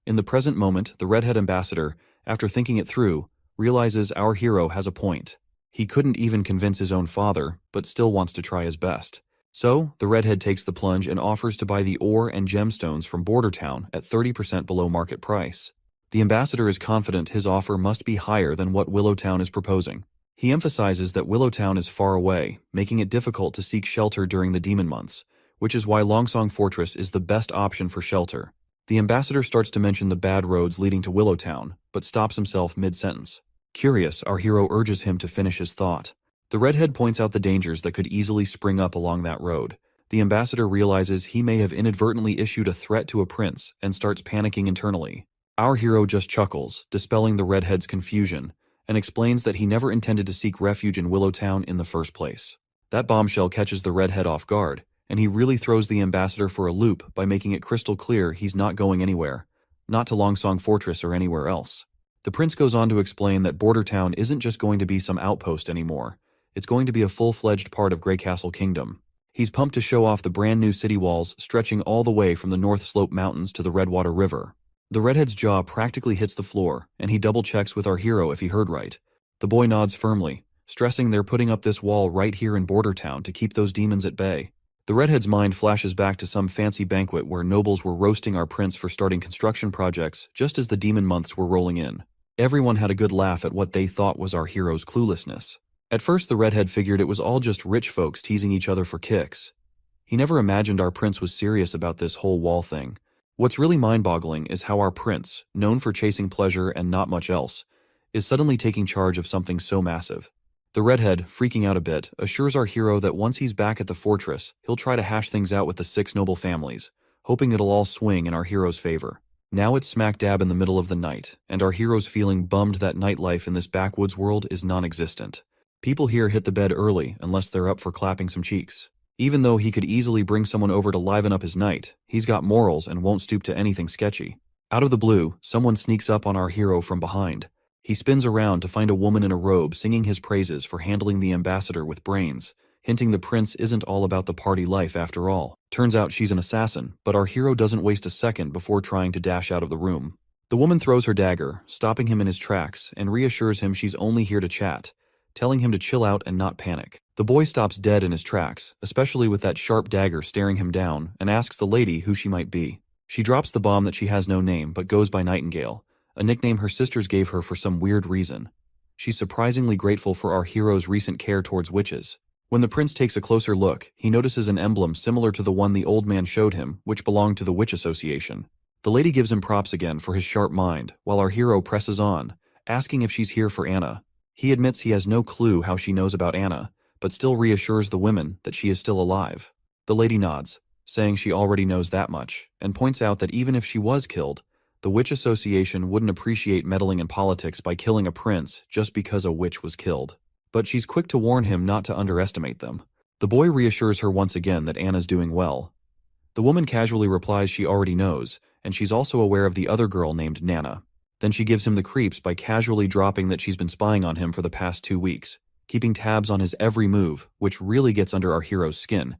In the present moment, the redhead ambassador, after thinking it through, realizes our hero has a point. He couldn't even convince his own father, but still wants to try his best. So, the redhead takes the plunge and offers to buy the ore and gemstones from Border Town at 30% below market price. The ambassador is confident his offer must be higher than what Willowtown is proposing. He emphasizes that Willowtown is far away, making it difficult to seek shelter during the demon months, which is why Longsong Fortress is the best option for shelter. The ambassador starts to mention the bad roads leading to Willowtown, but stops himself mid-sentence. Curious, our hero urges him to finish his thought. The redhead points out the dangers that could easily spring up along that road. The ambassador realizes he may have inadvertently issued a threat to a prince and starts panicking internally. Our hero just chuckles, dispelling the redhead's confusion, and explains that he never intended to seek refuge in Willowtown in the first place. That bombshell catches the redhead off guard, and he really throws the ambassador for a loop by making it crystal clear he's not going anywhere, not to Longsong Fortress or anywhere else. The prince goes on to explain that Border Town isn't just going to be some outpost anymore. It's going to be a full-fledged part of Grey Castle Kingdom. He's pumped to show off the brand new city walls stretching all the way from the North Slope Mountains to the Redwater River. The redhead's jaw practically hits the floor, and he double-checks with our hero if he heard right. The boy nods firmly, stressing they're putting up this wall right here in Border Town to keep those demons at bay. The redhead's mind flashes back to some fancy banquet where nobles were roasting our prince for starting construction projects just as the demon months were rolling in. Everyone had a good laugh at what they thought was our hero's cluelessness. At first, the redhead figured it was all just rich folks teasing each other for kicks. He never imagined our prince was serious about this whole wall thing. What's really mind-boggling is how our prince, known for chasing pleasure and not much else, is suddenly taking charge of something so massive. The redhead, freaking out a bit, assures our hero that once he's back at the fortress, he'll try to hash things out with the 6 noble families, hoping it'll all swing in our hero's favor. Now it's smack dab in the middle of the night, and our hero's feeling bummed that nightlife in this backwoods world is non-existent. People here hit the bed early unless they're up for clapping some cheeks. Even though he could easily bring someone over to liven up his night, he's got morals and won't stoop to anything sketchy. Out of the blue, someone sneaks up on our hero from behind. He spins around to find a woman in a robe singing his praises for handling the ambassador with brains, hinting the prince isn't all about the party life after all. Turns out she's an assassin, but our hero doesn't waste a second before trying to dash out of the room. The woman throws her dagger, stopping him in his tracks, and reassures him she's only here to chat, telling him to chill out and not panic. The boy stops dead in his tracks, especially with that sharp dagger staring him down, and asks the lady who she might be. She drops the bomb that she has no name but goes by Nightingale, a nickname her sisters gave her for some weird reason. She's surprisingly grateful for our hero's recent care towards witches. When the prince takes a closer look, he notices an emblem similar to the one the old man showed him, which belonged to the Witch Association. The lady gives him props again for his sharp mind, while our hero presses on, asking if she's here for Anna. He admits he has no clue how she knows about Anna, but still reassures the women that she is still alive. The lady nods, saying she already knows that much, and points out that even if she was killed, the Witch Association wouldn't appreciate meddling in politics by killing a prince just because a witch was killed. But she's quick to warn him not to underestimate them. The boy reassures her once again that Anna's doing well. The woman casually replies she already knows, and she's also aware of the other girl named Nana. Then she gives him the creeps by casually dropping that she's been spying on him for the past 2 weeks, keeping tabs on his every move, which really gets under our hero's skin.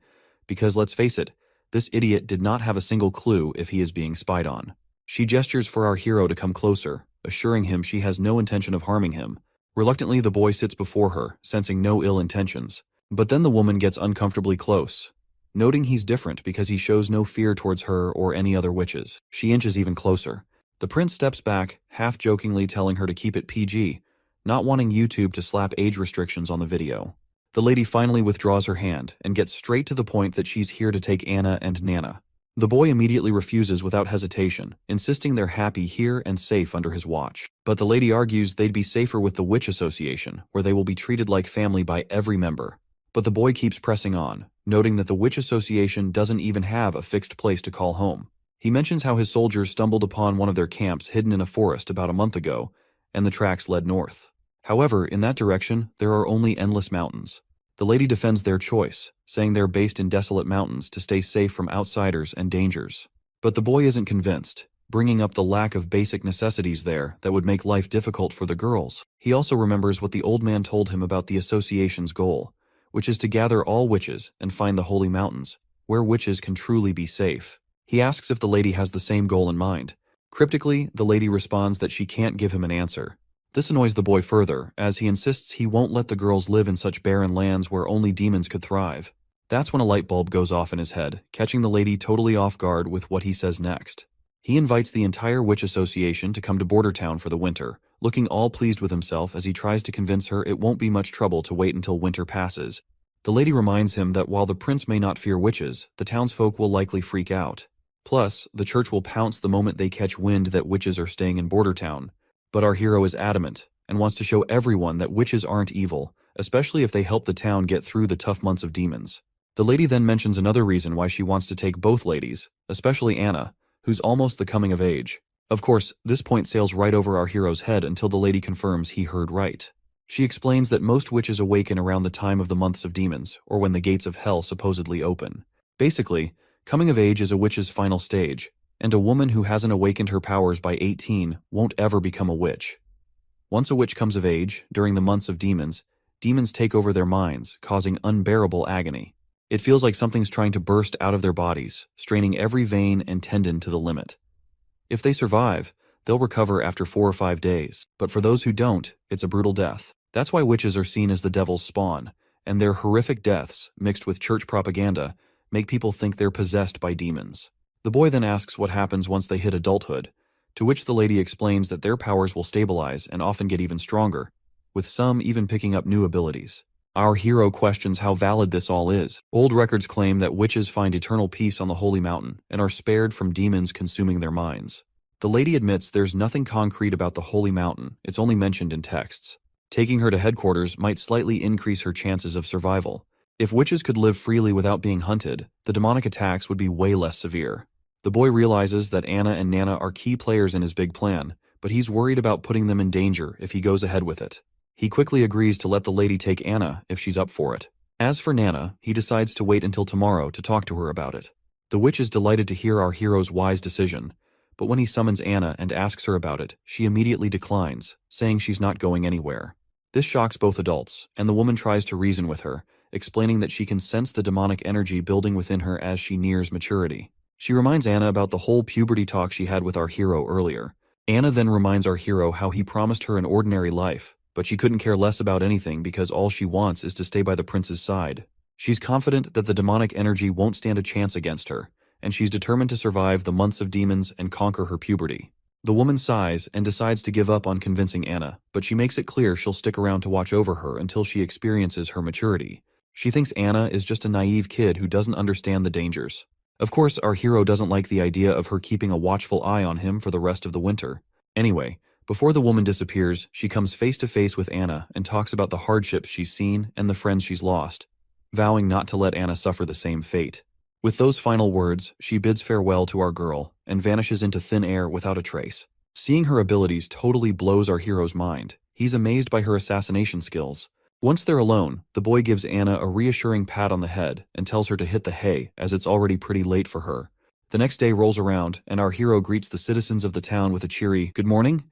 Because let's face it, this idiot did not have a single clue if he is being spied on. She gestures for our hero to come closer, assuring him she has no intention of harming him. Reluctantly, the boy sits before her, sensing no ill intentions. But then the woman gets uncomfortably close. Noting he's different because he shows no fear towards her or any other witches, she inches even closer. The prince steps back, half-jokingly telling her to keep it PG, not wanting YouTube to slap age restrictions on the video. The lady finally withdraws her hand and gets straight to the point that she's here to take Anna and Nana. The boy immediately refuses without hesitation, insisting they're happy here and safe under his watch. But the lady argues they'd be safer with the Witch Association, where they will be treated like family by every member. But the boy keeps pressing on, noting that the Witch Association doesn't even have a fixed place to call home. He mentions how his soldiers stumbled upon one of their camps hidden in a forest about a month ago, and the tracks led north. However, in that direction, there are only endless mountains. The lady defends their choice, saying they're based in desolate mountains to stay safe from outsiders and dangers. But the boy isn't convinced, bringing up the lack of basic necessities there that would make life difficult for the girls. He also remembers what the old man told him about the association's goal, which is to gather all witches and find the holy mountains, where witches can truly be safe. He asks if the lady has the same goal in mind. Cryptically, the lady responds that she can't give him an answer. This annoys the boy further, as he insists he won't let the girls live in such barren lands where only demons could thrive. That's when a light bulb goes off in his head, catching the lady totally off guard with what he says next. He invites the entire witch association to come to Border Town for the winter, looking all pleased with himself as he tries to convince her it won't be much trouble to wait until winter passes. The lady reminds him that while the prince may not fear witches, the townsfolk will likely freak out. Plus, the church will pounce the moment they catch wind that witches are staying in Border Town. But our hero is adamant, and wants to show everyone that witches aren't evil, especially if they help the town get through the tough months of demons. The lady then mentions another reason why she wants to take both ladies, especially Anna, who's almost the coming of age. Of course, this point sails right over our hero's head until the lady confirms he heard right. She explains that most witches awaken around the time of the months of demons, or when the gates of hell supposedly open. Basically, coming of age is a witch's final stage, and a woman who hasn't awakened her powers by 18 won't ever become a witch. Once a witch comes of age, during the months of demons, demons take over their minds, causing unbearable agony. It feels like something's trying to burst out of their bodies, straining every vein and tendon to the limit. If they survive, they'll recover after 4 or 5 days, but for those who don't, it's a brutal death. That's why witches are seen as the devil's spawn, and their horrific deaths, mixed with church propaganda, make people think they're possessed by demons. The boy then asks what happens once they hit adulthood, to which the lady explains that their powers will stabilize and often get even stronger, with some even picking up new abilities. Our hero questions how valid this all is. Old records claim that witches find eternal peace on the holy mountain and are spared from demons consuming their minds. The lady admits there's nothing concrete about the holy mountain, it's only mentioned in texts. Taking her to headquarters might slightly increase her chances of survival. If witches could live freely without being hunted, the demonic attacks would be way less severe. The boy realizes that Anna and Nana are key players in his big plan, but he's worried about putting them in danger if he goes ahead with it. He quickly agrees to let the lady take Anna if she's up for it. As for Nana, he decides to wait until tomorrow to talk to her about it. The witch is delighted to hear our hero's wise decision, but when he summons Anna and asks her about it, she immediately declines, saying she's not going anywhere. This shocks both adults, and the woman tries to reason with her, explaining that she can sense the demonic energy building within her as she nears maturity. She reminds Anna about the whole puberty talk she had with our hero earlier. Anna then reminds our hero how he promised her an ordinary life, but she couldn't care less about anything because all she wants is to stay by the prince's side. She's confident that the demonic energy won't stand a chance against her, and she's determined to survive the months of demons and conquer her puberty. The woman sighs and decides to give up on convincing Anna, but she makes it clear she'll stick around to watch over her until she experiences her maturity. She thinks Anna is just a naive kid who doesn't understand the dangers. Of course, our hero doesn't like the idea of her keeping a watchful eye on him for the rest of the winter. Anyway, before the woman disappears, she comes face to face with Anna and talks about the hardships she's seen and the friends she's lost, vowing not to let Anna suffer the same fate. With those final words, she bids farewell to our girl and vanishes into thin air without a trace. Seeing her abilities totally blows our hero's mind. He's amazed by her assassination skills. Once they're alone, the boy gives Anna a reassuring pat on the head and tells her to hit the hay as it's already pretty late for her. The next day rolls around and our hero greets the citizens of the town with a cheery, "Good morning."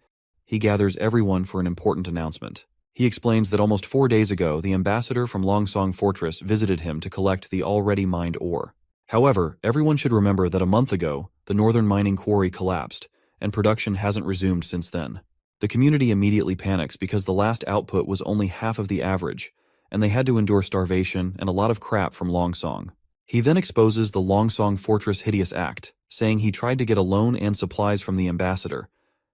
He gathers everyone for an important announcement. He explains that almost 4 days ago, the ambassador from Longsong Fortress visited him to collect the already mined ore. However, everyone should remember that a month ago, the northern mining quarry collapsed, and production hasn't resumed since then. The community immediately panics because the last output was only half of the average, and they had to endure starvation and a lot of crap from Longsong. He then exposes the Longsong Fortress hideous act, saying he tried to get a loan and supplies from the ambassador,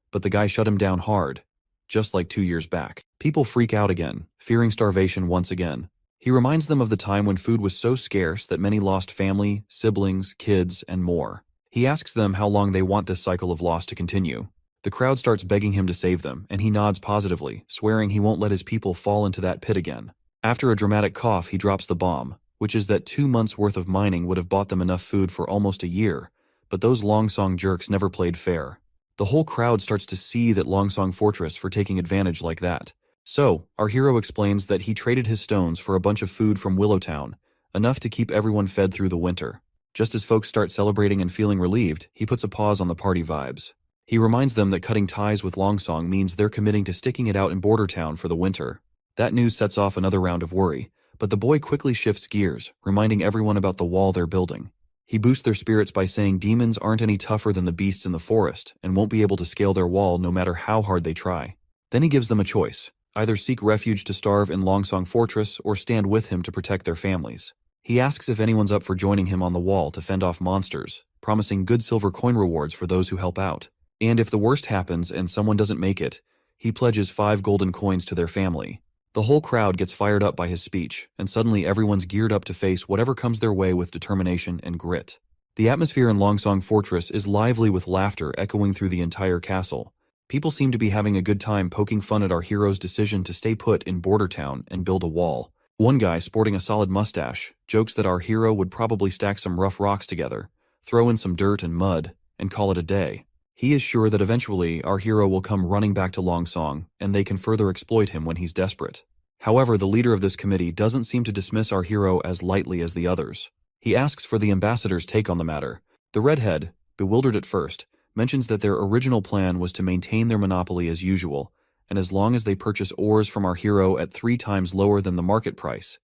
but the guy shut him down hard, just like 2 years back. People freak out again, fearing starvation once again. He reminds them of the time when food was so scarce that many lost family, siblings, kids, and more. He asks them how long they want this cycle of loss to continue. The crowd starts begging him to save them, and he nods positively, swearing he won't let his people fall into that pit again. After a dramatic cough, he drops the bomb, which is that 2 months' worth of mining would have bought them enough food for almost a year, but those Longsong jerks never played fair. The whole crowd starts to seethe at Longsong Fortress for taking advantage like that. So, our hero explains that he traded his stones for a bunch of food from Willowtown, enough to keep everyone fed through the winter. Just as folks start celebrating and feeling relieved, he puts a pause on the party vibes. He reminds them that cutting ties with Longsong means they're committing to sticking it out in Border Town for the winter. That news sets off another round of worry, but the boy quickly shifts gears, reminding everyone about the wall they're building. He boosts their spirits by saying demons aren't any tougher than the beasts in the forest and won't be able to scale their wall no matter how hard they try. Then he gives them a choice: either seek refuge to starve in Longsong Fortress or stand with him to protect their families. He asks if anyone's up for joining him on the wall to fend off monsters, promising good silver coin rewards for those who help out. And if the worst happens and someone doesn't make it, he pledges 5 golden coins to their family. The whole crowd gets fired up by his speech, and suddenly everyone's geared up to face whatever comes their way with determination and grit. The atmosphere in Longsong Fortress is lively with laughter echoing through the entire castle. People seem to be having a good time poking fun at our hero's decision to stay put in Border Town and build a wall. One guy, sporting a solid mustache, jokes that our hero would probably stack some rough rocks together, throw in some dirt and mud, and call it a day. He is sure that eventually our hero will come running back to Longsong, and they can further exploit him when he's desperate. However, the leader of this committee doesn't seem to dismiss our hero as lightly as the others. He asks for the ambassador's take on the matter. The redhead, bewildered at first, mentions that their original plan was to maintain their monopoly as usual, and as long as they purchase ores from our hero at 3 times lower than the market price,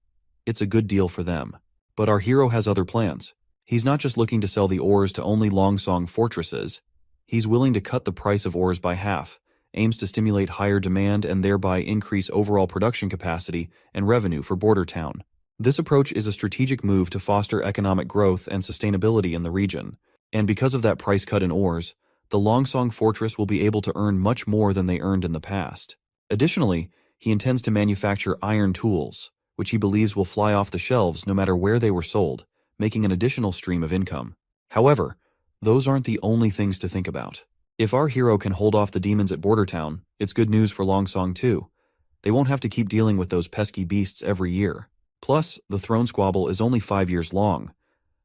it's a good deal for them. But our hero has other plans. He's not just looking to sell the ores to only Longsong Fortresses. He's willing to cut the price of ores by half, aims to stimulate higher demand and thereby increase overall production capacity and revenue for Border Town. This approach is a strategic move to foster economic growth and sustainability in the region, and because of that price cut in ores, the Longsong Fortress will be able to earn much more than they earned in the past. Additionally, he intends to manufacture iron tools, which he believes will fly off the shelves no matter where they were sold, making an additional stream of income. However, those aren't the only things to think about. If our hero can hold off the demons at Border Town, it's good news for Longsong too. They won't have to keep dealing with those pesky beasts every year. Plus, the throne squabble is only 5 years long,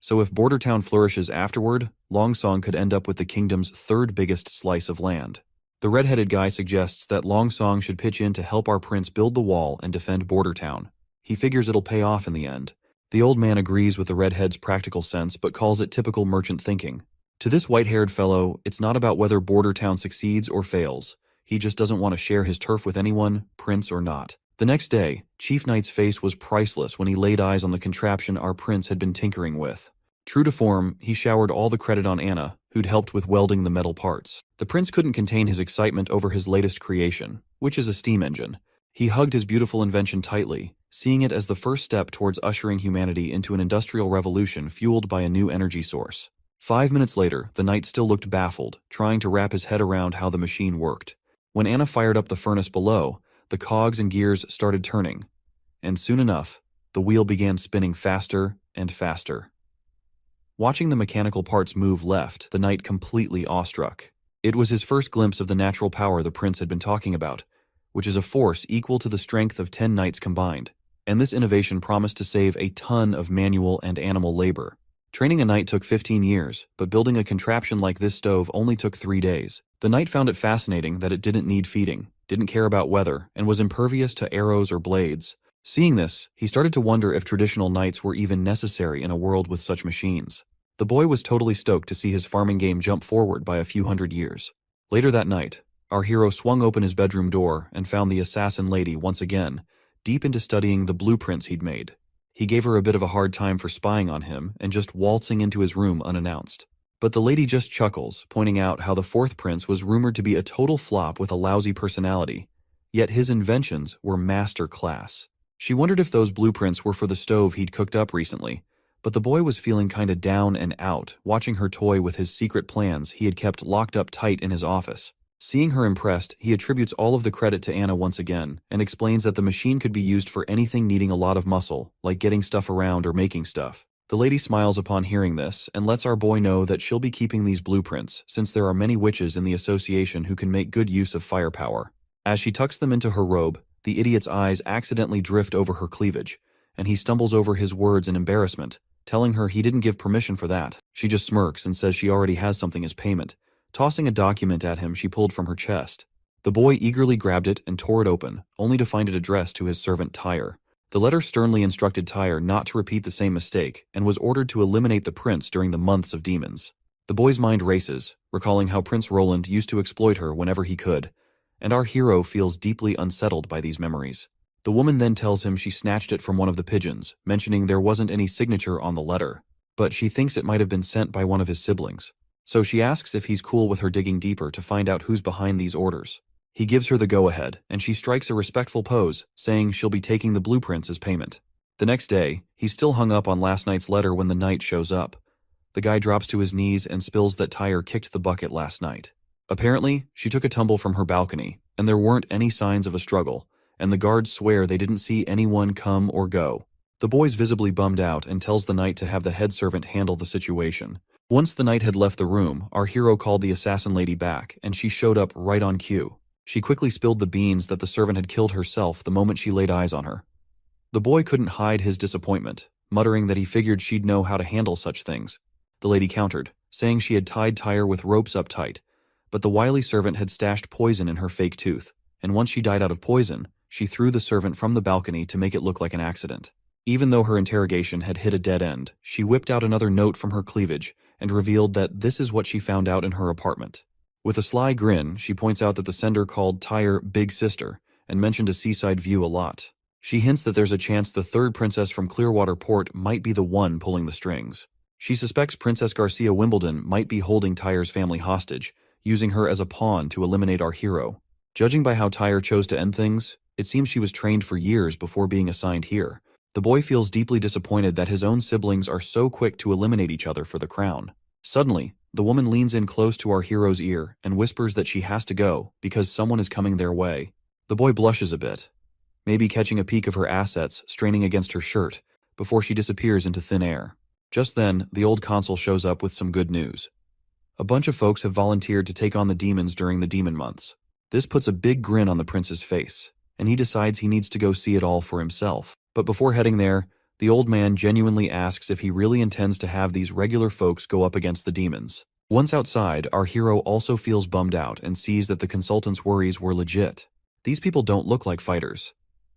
so if Border Town flourishes afterward, Longsong could end up with the kingdom's 3rd biggest slice of land. The red-headed guy suggests that Longsong should pitch in to help our prince build the wall and defend Border Town. He figures it'll pay off in the end. The old man agrees with the redhead's practical sense but calls it typical merchant thinking. To this white-haired fellow, it's not about whether Border Town succeeds or fails. He just doesn't want to share his turf with anyone, prince or not. The next day, Chief Knight's face was priceless when he laid eyes on the contraption our prince had been tinkering with. True to form, he showered all the credit on Anna, who'd helped with welding the metal parts. The prince couldn't contain his excitement over his latest creation, which is a steam engine. He hugged his beautiful invention tightly, seeing it as the first step towards ushering humanity into an industrial revolution fueled by a new energy source. 5 minutes later, the knight still looked baffled, trying to wrap his head around how the machine worked. When Anna fired up the furnace below, the cogs and gears started turning, and soon enough, the wheel began spinning faster and faster. Watching the mechanical parts move left the knight completely awestruck. It was his first glimpse of the natural power the prince had been talking about, which is a force equal to the strength of 10 knights combined, and this innovation promised to save a ton of manual and animal labor. Training a knight took 15 years, but building a contraption like this stove only took 3 days. The knight found it fascinating that it didn't need feeding, didn't care about weather, and was impervious to arrows or blades. Seeing this, he started to wonder if traditional knights were even necessary in a world with such machines. The boy was totally stoked to see his farming game jump forward by a few hundred years. Later that night, our hero swung open his bedroom door and found the assassin lady once again, deep into studying the blueprints he'd made. He gave her a bit of a hard time for spying on him and just waltzing into his room unannounced. But the lady just chuckles, pointing out how the 4th prince was rumored to be a total flop with a lousy personality, yet his inventions were master class. She wondered if those blueprints were for the stove he'd cooked up recently, but the boy was feeling kinda down and out, watching her toy with his secret plans he had kept locked up tight in his office. Seeing her impressed, he attributes all of the credit to Anna once again, and explains that the machine could be used for anything needing a lot of muscle, like getting stuff around or making stuff. The lady smiles upon hearing this, and lets our boy know that she'll be keeping these blueprints, since there are many witches in the association who can make good use of firepower. As she tucks them into her robe, the idiot's eyes accidentally drift over her cleavage, and he stumbles over his words in embarrassment, telling her he didn't give permission for that. She just smirks and says she already has something as payment, tossing a document at him she pulled from her chest. The boy eagerly grabbed it and tore it open, only to find it addressed to his servant Tyre. The letter sternly instructed Tyre not to repeat the same mistake and was ordered to eliminate the prince during the months of demons. The boy's mind races, recalling how Prince Roland used to exploit her whenever he could, and our hero feels deeply unsettled by these memories. The woman then tells him she snatched it from one of the pigeons, mentioning there wasn't any signature on the letter, but she thinks it might have been sent by one of his siblings. So she asks if he's cool with her digging deeper to find out who's behind these orders. He gives her the go-ahead, and she strikes a respectful pose, saying she'll be taking the blueprints as payment. The next day, he's still hung up on last night's letter when the knight shows up. The guy drops to his knees and spills that Tyre kicked the bucket last night. Apparently, she took a tumble from her balcony, and there weren't any signs of a struggle, and the guards swear they didn't see anyone come or go. The boy's visibly bummed out and tells the knight to have the head servant handle the situation. Once the knight had left the room, our hero called the assassin lady back, and she showed up right on cue. She quickly spilled the beans that the servant had killed herself the moment she laid eyes on her. The boy couldn't hide his disappointment, muttering that he figured she'd know how to handle such things. The lady countered, saying she had tied Tyre with ropes up tight, but the wily servant had stashed poison in her fake tooth, and once she died out of poison, she threw the servant from the balcony to make it look like an accident. Even though her interrogation had hit a dead end, she whipped out another note from her cleavage and revealed that this is what she found out in her apartment. With a sly grin, she points out that the sender called Tyre Big Sister and mentioned a seaside view a lot. She hints that there's a chance the third princess from Clearwater Port might be the one pulling the strings. She suspects Princess Garcia Wimbledon might be holding Tyre's family hostage, using her as a pawn to eliminate our hero. Judging by how Tyre chose to end things, it seems she was trained for years before being assigned here. The boy feels deeply disappointed that his own siblings are so quick to eliminate each other for the crown. Suddenly, the woman leans in close to our hero's ear and whispers that she has to go because someone is coming their way. The boy blushes a bit, maybe catching a peek of her assets straining against her shirt, before she disappears into thin air. Just then, the old consul shows up with some good news. A bunch of folks have volunteered to take on the demons during the demon months. This puts a big grin on the prince's face, and he decides he needs to go see it all for himself. But before heading there, the old man genuinely asks if he really intends to have these regular folks go up against the demons. Once outside, our hero also feels bummed out and sees that the consultant's worries were legit. These people don't look like fighters.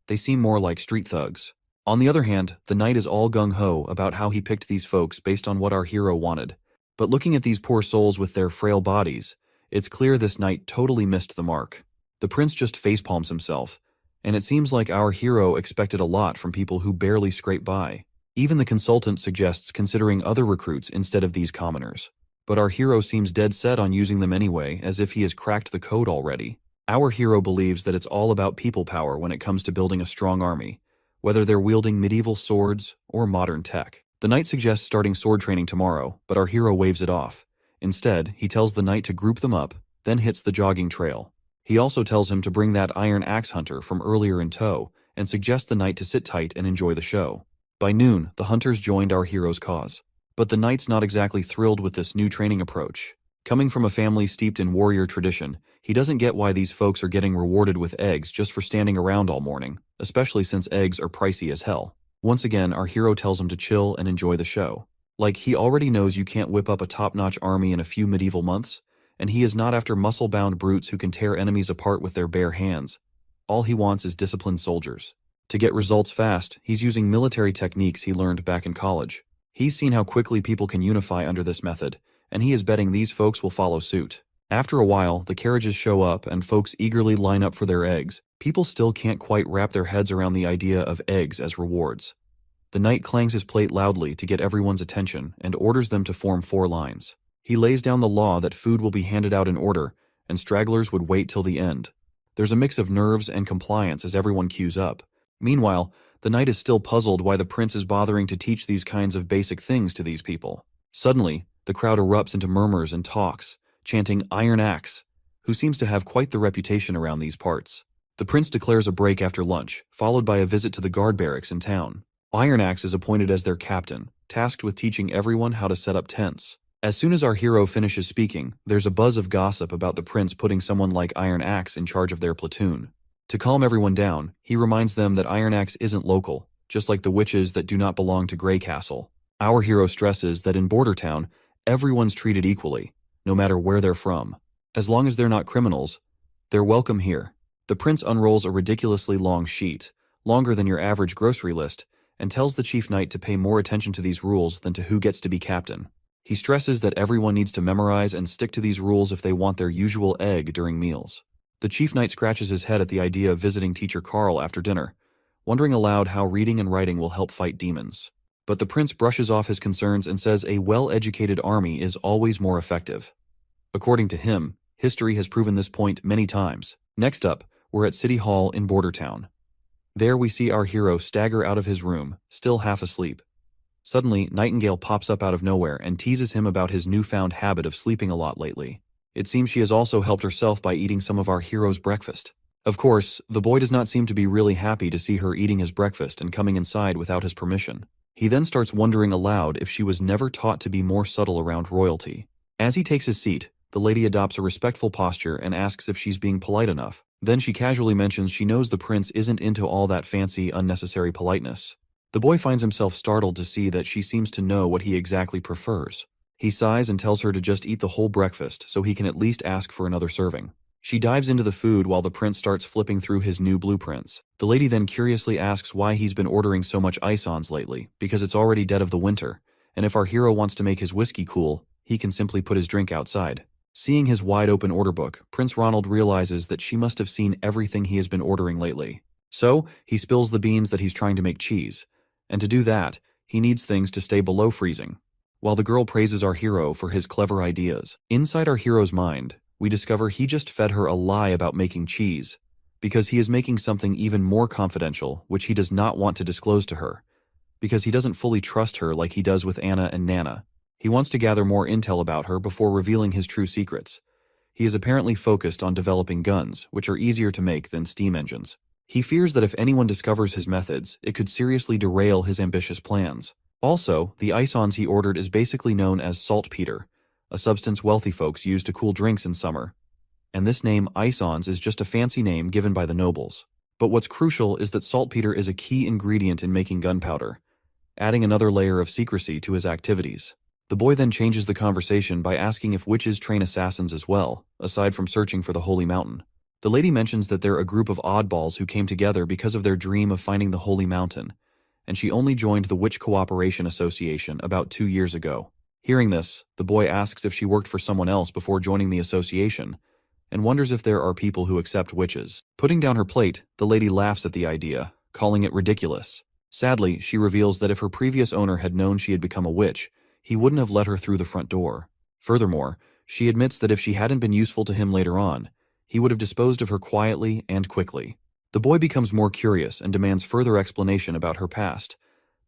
They seem more like street thugs. On the other hand, the knight is all gung-ho about how he picked these folks based on what our hero wanted. But looking at these poor souls with their frail bodies, it's clear this knight totally missed the mark. The prince just facepalms himself, and it seems like our hero expected a lot from people who barely scrape by. Even the consultant suggests considering other recruits instead of these commoners. But our hero seems dead set on using them anyway, as if he has cracked the code already. Our hero believes that it's all about people power when it comes to building a strong army, whether they're wielding medieval swords or modern tech. The knight suggests starting sword training tomorrow, but our hero waves it off. Instead, he tells the knight to group them up, then hits the jogging trail. He also tells him to bring that iron axe hunter from earlier in tow, and suggests the knight to sit tight and enjoy the show. By noon, the hunters joined our hero's cause. But the knight's not exactly thrilled with this new training approach. Coming from a family steeped in warrior tradition, he doesn't get why these folks are getting rewarded with eggs just for standing around all morning, especially since eggs are pricey as hell. Once again, our hero tells him to chill and enjoy the show. Like, he already knows you can't whip up a top-notch army in a few medieval months, and he is not after muscle-bound brutes who can tear enemies apart with their bare hands. All he wants is disciplined soldiers. To get results fast, he's using military techniques he learned back in college. He's seen how quickly people can unify under this method, and he is betting these folks will follow suit. After a while, the carriages show up and folks eagerly line up for their eggs. People still can't quite wrap their heads around the idea of eggs as rewards. The knight clangs his plate loudly to get everyone's attention and orders them to form 4 lines. He lays down the law that food will be handed out in order, and stragglers would wait till the end. There's a mix of nerves and compliance as everyone queues up. Meanwhile, the knight is still puzzled why the prince is bothering to teach these kinds of basic things to these people. Suddenly, the crowd erupts into murmurs and talks, chanting Iron Axe, who seems to have quite the reputation around these parts. The prince declares a break after lunch, followed by a visit to the guard barracks in town. Iron Axe is appointed as their captain, tasked with teaching everyone how to set up tents. As soon as our hero finishes speaking, there's a buzz of gossip about the prince putting someone like Iron Axe in charge of their platoon. To calm everyone down, he reminds them that Iron Axe isn't local, just like the witches that do not belong to Grey Castle. Our hero stresses that in Border Town, everyone's treated equally, no matter where they're from. As long as they're not criminals, they're welcome here. The prince unrolls a ridiculously long sheet, longer than your average grocery list, and tells the chief knight to pay more attention to these rules than to who gets to be captain. He stresses that everyone needs to memorize and stick to these rules if they want their usual egg during meals. The chief knight scratches his head at the idea of visiting Teacher Carl after dinner, wondering aloud how reading and writing will help fight demons. But the prince brushes off his concerns and says a well-educated army is always more effective. According to him, history has proven this point many times. Next up, we're at City Hall in Bordertown. There we see our hero stagger out of his room, still half asleep. Suddenly, Nightingale pops up out of nowhere and teases him about his newfound habit of sleeping a lot lately. It seems she has also helped herself by eating some of our hero's breakfast. Of course, the boy does not seem to be really happy to see her eating his breakfast and coming inside without his permission. He then starts wondering aloud if she was never taught to be more subtle around royalty. As he takes his seat, the lady adopts a respectful posture and asks if she's being polite enough. Then she casually mentions she knows the prince isn't into all that fancy, unnecessary politeness. The boy finds himself startled to see that she seems to know what he exactly prefers. He sighs and tells her to just eat the whole breakfast so he can at least ask for another serving. She dives into the food while the prince starts flipping through his new blueprints. The lady then curiously asks why he's been ordering so much ice-ons lately, because it's already dead of the winter, and if our hero wants to make his whiskey cool, he can simply put his drink outside. Seeing his wide-open order book, Prince Ronald realizes that she must have seen everything he has been ordering lately. So, he spills the beans that he's trying to make cheese, and to do that, he needs things to stay below freezing. While the girl praises our hero for his clever ideas, inside our hero's mind, we discover he just fed her a lie about making cheese, because he is making something even more confidential, which he does not want to disclose to her, because he doesn't fully trust her like he does with Anna and Nana. He wants to gather more intel about her before revealing his true secrets. He is apparently focused on developing guns, which are easier to make than steam engines. He fears that if anyone discovers his methods, it could seriously derail his ambitious plans. Also, the ice-ons he ordered is basically known as saltpeter, a substance wealthy folks use to cool drinks in summer. And this name, ice-ons, is just a fancy name given by the nobles. But what's crucial is that saltpeter is a key ingredient in making gunpowder, adding another layer of secrecy to his activities. The boy then changes the conversation by asking if witches train assassins as well, aside from searching for the Holy Mountain. The lady mentions that they're a group of oddballs who came together because of their dream of finding the Holy Mountain, and she only joined the Witch Cooperation Association about 2 years ago. Hearing this, the boy asks if she worked for someone else before joining the association, and wonders if there are people who accept witches. Putting down her plate, the lady laughs at the idea, calling it ridiculous. Sadly, she reveals that if her previous owner had known she had become a witch, he wouldn't have let her through the front door. Furthermore, she admits that if she hadn't been useful to him later on, he would have disposed of her quietly and quickly. The boy becomes more curious and demands further explanation about her past,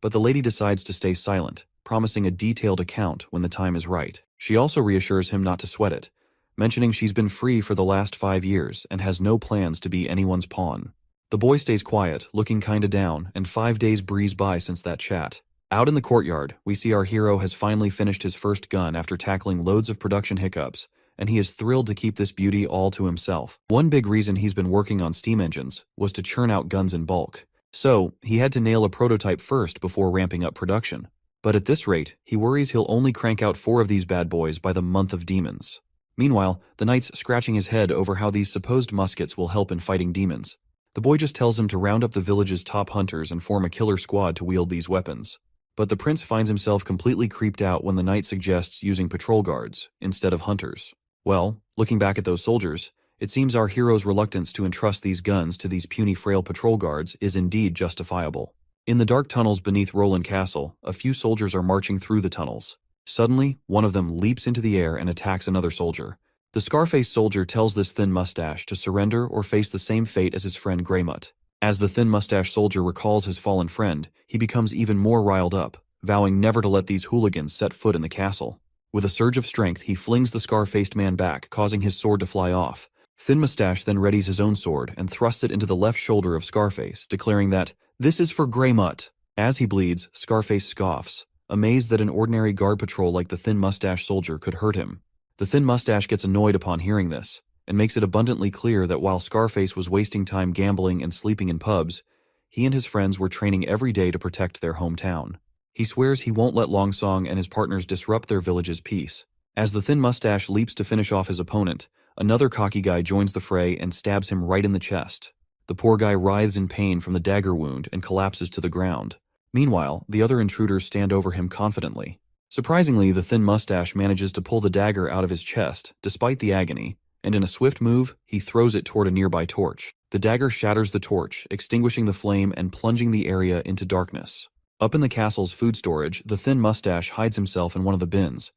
but the lady decides to stay silent, promising a detailed account when the time is right. She also reassures him not to sweat it, mentioning she's been free for the last 5 years and has no plans to be anyone's pawn. The boy stays quiet, looking kinda down, and 5 days breeze by since that chat. Out in the courtyard, we see our hero has finally finished his first gun after tackling loads of production hiccups, and he is thrilled to keep this beauty all to himself. One big reason he's been working on steam engines was to churn out guns in bulk, so he had to nail a prototype first before ramping up production. But at this rate, he worries he'll only crank out 4 of these bad boys by the month of demons. Meanwhile, the knight's scratching his head over how these supposed muskets will help in fighting demons. The boy just tells him to round up the village's top hunters and form a killer squad to wield these weapons. But the prince finds himself completely creeped out when the knight suggests using patrol guards instead of hunters. Well, looking back at those soldiers, it seems our hero's reluctance to entrust these guns to these puny frail patrol guards is indeed justifiable. In the dark tunnels beneath Roland Castle, a few soldiers are marching through the tunnels. Suddenly, one of them leaps into the air and attacks another soldier. The scar-faced soldier tells this thin mustache to surrender or face the same fate as his friend Greymutt. As the thin mustache soldier recalls his fallen friend, he becomes even more riled up, vowing never to let these hooligans set foot in the castle. With a surge of strength, he flings the scar-faced man back, causing his sword to fly off. Thin Mustache then readies his own sword and thrusts it into the left shoulder of Scarface, declaring that, "This is for Greymutt." As he bleeds, Scarface scoffs, amazed that an ordinary guard patrol like the Thin Mustache soldier could hurt him. The Thin Mustache gets annoyed upon hearing this, and makes it abundantly clear that while Scarface was wasting time gambling and sleeping in pubs, he and his friends were training every day to protect their hometown. He swears he won't let Longsong and his partners disrupt their village's peace. As the Thin Mustache leaps to finish off his opponent, another cocky guy joins the fray and stabs him right in the chest. The poor guy writhes in pain from the dagger wound and collapses to the ground. Meanwhile, the other intruders stand over him confidently. Surprisingly, the Thin Mustache manages to pull the dagger out of his chest, despite the agony, and in a swift move, he throws it toward a nearby torch. The dagger shatters the torch, extinguishing the flame and plunging the area into darkness. Up in the castle's food storage, the thin mustache hides himself in one of the bins.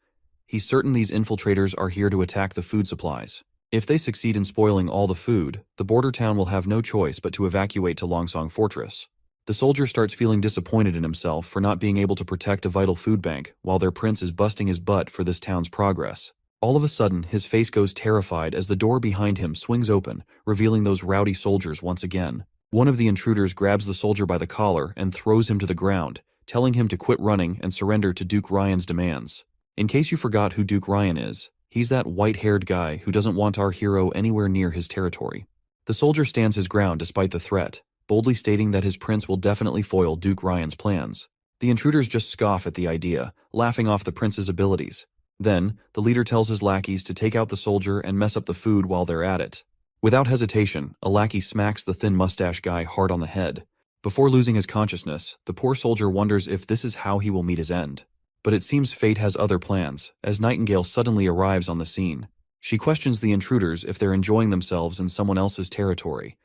He's certain these infiltrators are here to attack the food supplies. If they succeed in spoiling all the food, the border town will have no choice but to evacuate to Longsong Fortress. The soldier starts feeling disappointed in himself for not being able to protect a vital food bank while their prince is busting his butt for this town's progress. All of a sudden, his face goes terrified as the door behind him swings open, revealing those rowdy soldiers once again. One of the intruders grabs the soldier by the collar and throws him to the ground, telling him to quit running and surrender to Duke Ryan's demands. In case you forgot who Duke Ryan is, he's that white-haired guy who doesn't want our hero anywhere near his territory. The soldier stands his ground despite the threat, boldly stating that his prince will definitely foil Duke Ryan's plans. The intruders just scoff at the idea, laughing off the prince's abilities. Then, the leader tells his lackeys to take out the soldier and mess up the food while they're at it. Without hesitation, a lackey smacks the thin mustache guy hard on the head. Before losing his consciousness, the poor soldier wonders if this is how he will meet his end. But it seems fate has other plans, as Nightingale suddenly arrives on the scene. She questions the intruders if they're enjoying themselves in someone else's territory,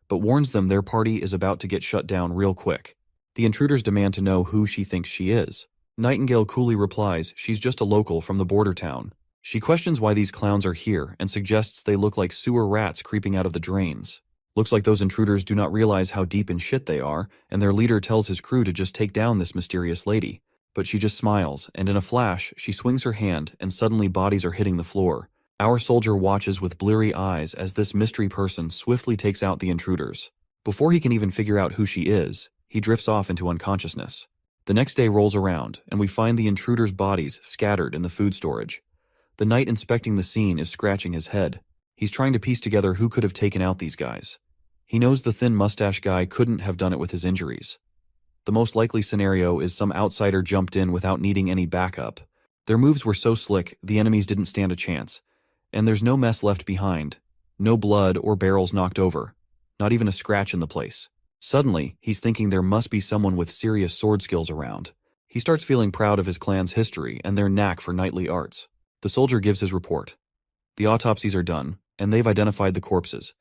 but warns them their party is about to get shut down real quick. The intruders demand to know who she thinks she is. Nightingale coolly replies she's just a local from the border town. She questions why these clowns are here and suggests they look like sewer rats creeping out of the drains. Looks like those intruders do not realize how deep in shit they are, and their leader tells his crew to just take down this mysterious lady. But she just smiles, and in a flash, she swings her hand, and suddenly bodies are hitting the floor. Our soldier watches with bleary eyes as this mystery person swiftly takes out the intruders. Before he can even figure out who she is, he drifts off into unconsciousness. The next day rolls around, and we find the intruders' bodies scattered in the food storage. The knight inspecting the scene is scratching his head. He's trying to piece together who could have taken out these guys. He knows the thin mustache guy couldn't have done it with his injuries. The most likely scenario is some outsider jumped in without needing any backup. Their moves were so slick, the enemies didn't stand a chance. And there's no mess left behind. No blood or barrels knocked over. Not even a scratch in the place. Suddenly, he's thinking there must be someone with serious sword skills around. He starts feeling proud of his clan's history and their knack for knightly arts. The soldier gives his report. The autopsies are done, and they've identified the corpses.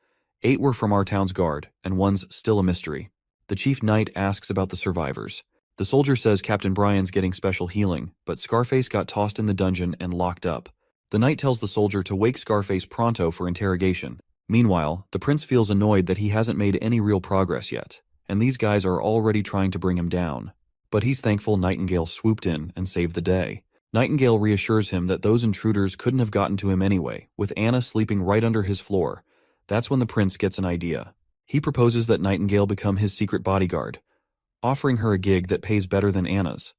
8 were from our town's guard, and 1's still a mystery. The chief knight asks about the survivors. The soldier says Captain Brian's getting special healing, but Scarface got tossed in the dungeon and locked up. The knight tells the soldier to wake Scarface pronto for interrogation. Meanwhile, the prince feels annoyed that he hasn't made any real progress yet, and these guys are already trying to bring him down. But he's thankful Nightingale swooped in and saved the day. Nightingale reassures him that those intruders couldn't have gotten to him anyway, with Anna sleeping right under his floor. That's when the prince gets an idea. He proposes that Nightingale become his secret bodyguard, offering her a gig that pays better than Anna's.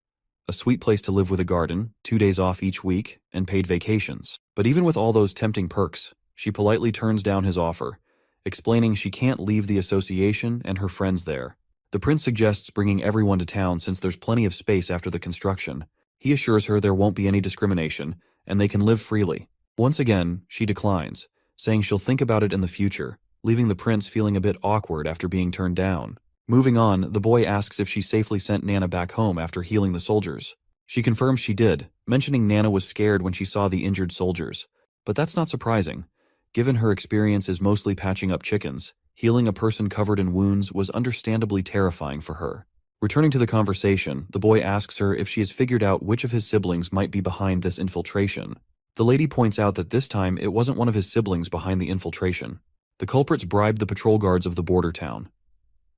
A sweet place to live with a garden, 2 days off each week, and paid vacations. But even with all those tempting perks, she politely turns down his offer, explaining she can't leave the association and her friends there. The prince suggests bringing everyone to town since there's plenty of space after the construction. He assures her there won't be any discrimination, and they can live freely. Once again, she declines, saying she'll think about it in the future, leaving the prince feeling a bit awkward after being turned down. Moving on, the boy asks if she safely sent Nana back home after healing the soldiers. She confirms she did, mentioning Nana was scared when she saw the injured soldiers. But that's not surprising. Given her experience is mostly patching up chickens, healing a person covered in wounds was understandably terrifying for her. Returning to the conversation, the boy asks her if she has figured out which of his siblings might be behind this infiltration. The lady points out that this time it wasn't one of his siblings behind the infiltration. The culprits bribed the patrol guards of the border town.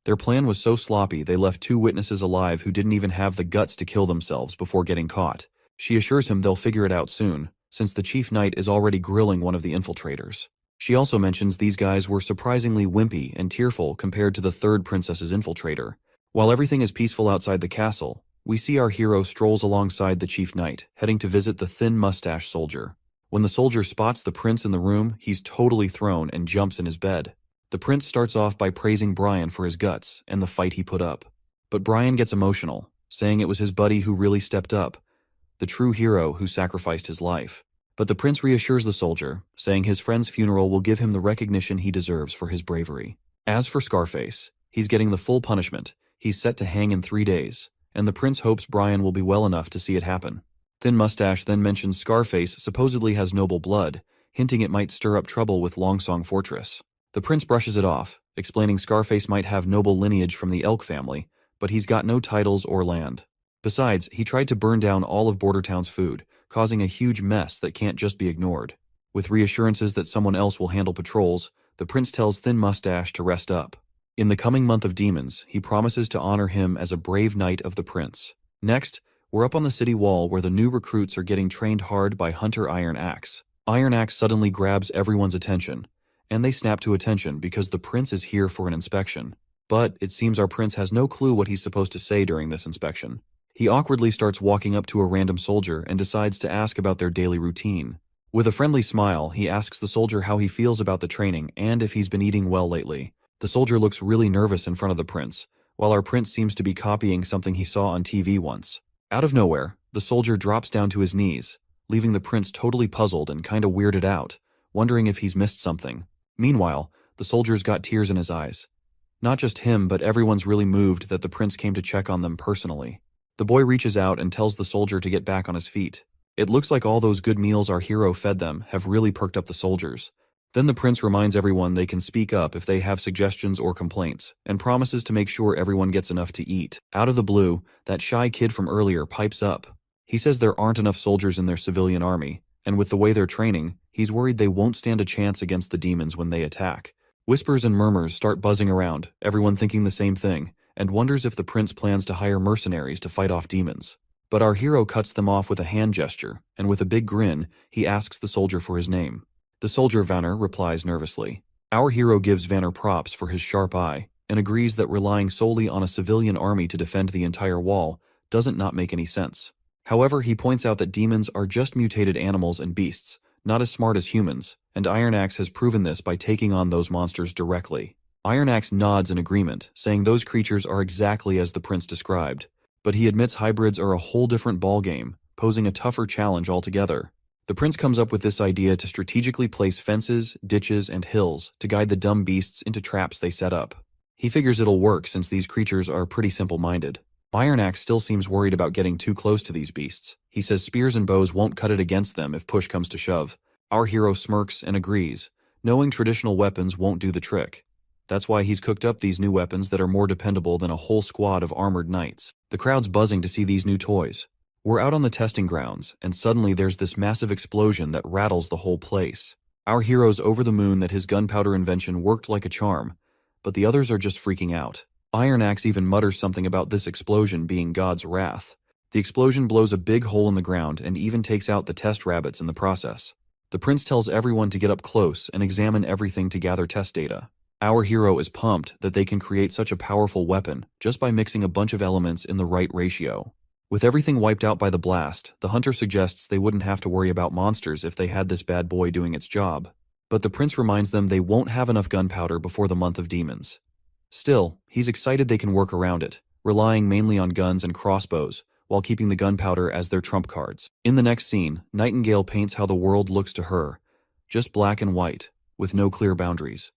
Their plan was so sloppy they left 2 witnesses alive who didn't even have the guts to kill themselves before getting caught. She assures him they'll figure it out soon, since the chief knight is already grilling one of the infiltrators. She also mentions these guys were surprisingly wimpy and tearful compared to the 3rd princess's infiltrator. While everything is peaceful outside the castle, we see our hero strolls alongside the chief knight, heading to visit the thin mustache soldier. When the soldier spots the prince in the room, he's totally thrown and jumps in his bed. The prince starts off by praising Brian for his guts and the fight he put up. But Brian gets emotional, saying it was his buddy who really stepped up, the true hero who sacrificed his life. But the prince reassures the soldier, saying his friend's funeral will give him the recognition he deserves for his bravery. As for Scarface, he's getting the full punishment. He's set to hang in 3 days, and the prince hopes Brian will be well enough to see it happen. Thin Mustache then mentions Scarface supposedly has noble blood, hinting it might stir up trouble with Longsong Fortress. The prince brushes it off, explaining Scarface might have noble lineage from the Elk family, but he's got no titles or land. Besides, he tried to burn down all of Bordertown's food, causing a huge mess that can't just be ignored. With reassurances that someone else will handle patrols, the prince tells Thin Mustache to rest up. In the coming month of demons, he promises to honor him as a brave knight of the prince. Next, we're up on the city wall where the new recruits are getting trained hard by Hunter Iron Axe. Iron Axe suddenly grabs everyone's attention, and they snap to attention because the prince is here for an inspection. But it seems our prince has no clue what he's supposed to say during this inspection. He awkwardly starts walking up to a random soldier and decides to ask about their daily routine. With a friendly smile, he asks the soldier how he feels about the training and if he's been eating well lately. The soldier looks really nervous in front of the prince, while our prince seems to be copying something he saw on TV once. Out of nowhere, the soldier drops down to his knees, leaving the prince totally puzzled and kinda weirded out, wondering if he's missed something. Meanwhile, the soldier's got tears in his eyes. Not just him, but everyone's really moved that the prince came to check on them personally. The boy reaches out and tells the soldier to get back on his feet. It looks like all those good meals our hero fed them have really perked up the soldiers. Then the prince reminds everyone they can speak up if they have suggestions or complaints, and promises to make sure everyone gets enough to eat. Out of the blue, that shy kid from earlier pipes up. He says there aren't enough soldiers in their civilian army, and with the way they're training, he's worried they won't stand a chance against the demons when they attack. Whispers and murmurs start buzzing around, everyone thinking the same thing, and wonders if the prince plans to hire mercenaries to fight off demons. But our hero cuts them off with a hand gesture, and with a big grin, he asks the soldier for his name. The soldier Vanner replies nervously. Our hero gives Vanner props for his sharp eye, and agrees that relying solely on a civilian army to defend the entire wall doesn't not make any sense. However, he points out that demons are just mutated animals and beasts, not as smart as humans, and Iron Axe has proven this by taking on those monsters directly. Iron Axe nods in agreement, saying those creatures are exactly as the prince described, but he admits hybrids are a whole different ballgame, posing a tougher challenge altogether. The prince comes up with this idea to strategically place fences, ditches, and hills to guide the dumb beasts into traps they set up. He figures it'll work since these creatures are pretty simple-minded. Iron Axe still seems worried about getting too close to these beasts. He says spears and bows won't cut it against them if push comes to shove. Our hero smirks and agrees, knowing traditional weapons won't do the trick. That's why he's cooked up these new weapons that are more dependable than a whole squad of armored knights. The crowd's buzzing to see these new toys. We're out on the testing grounds, and suddenly there's this massive explosion that rattles the whole place. Our hero's over the moon that his gunpowder invention worked like a charm, but the others are just freaking out. Iron Axe even mutters something about this explosion being God's wrath. The explosion blows a big hole in the ground and even takes out the test rabbits in the process. The prince tells everyone to get up close and examine everything to gather test data. Our hero is pumped that they can create such a powerful weapon just by mixing a bunch of elements in the right ratio. With everything wiped out by the blast, the hunter suggests they wouldn't have to worry about monsters if they had this bad boy doing its job. But the prince reminds them they won't have enough gunpowder before the month of demons. Still, he's excited they can work around it, relying mainly on guns and crossbows, while keeping the gunpowder as their trump cards. In the next scene, Nightingale paints how the world looks to her, just black and white, with no clear boundaries.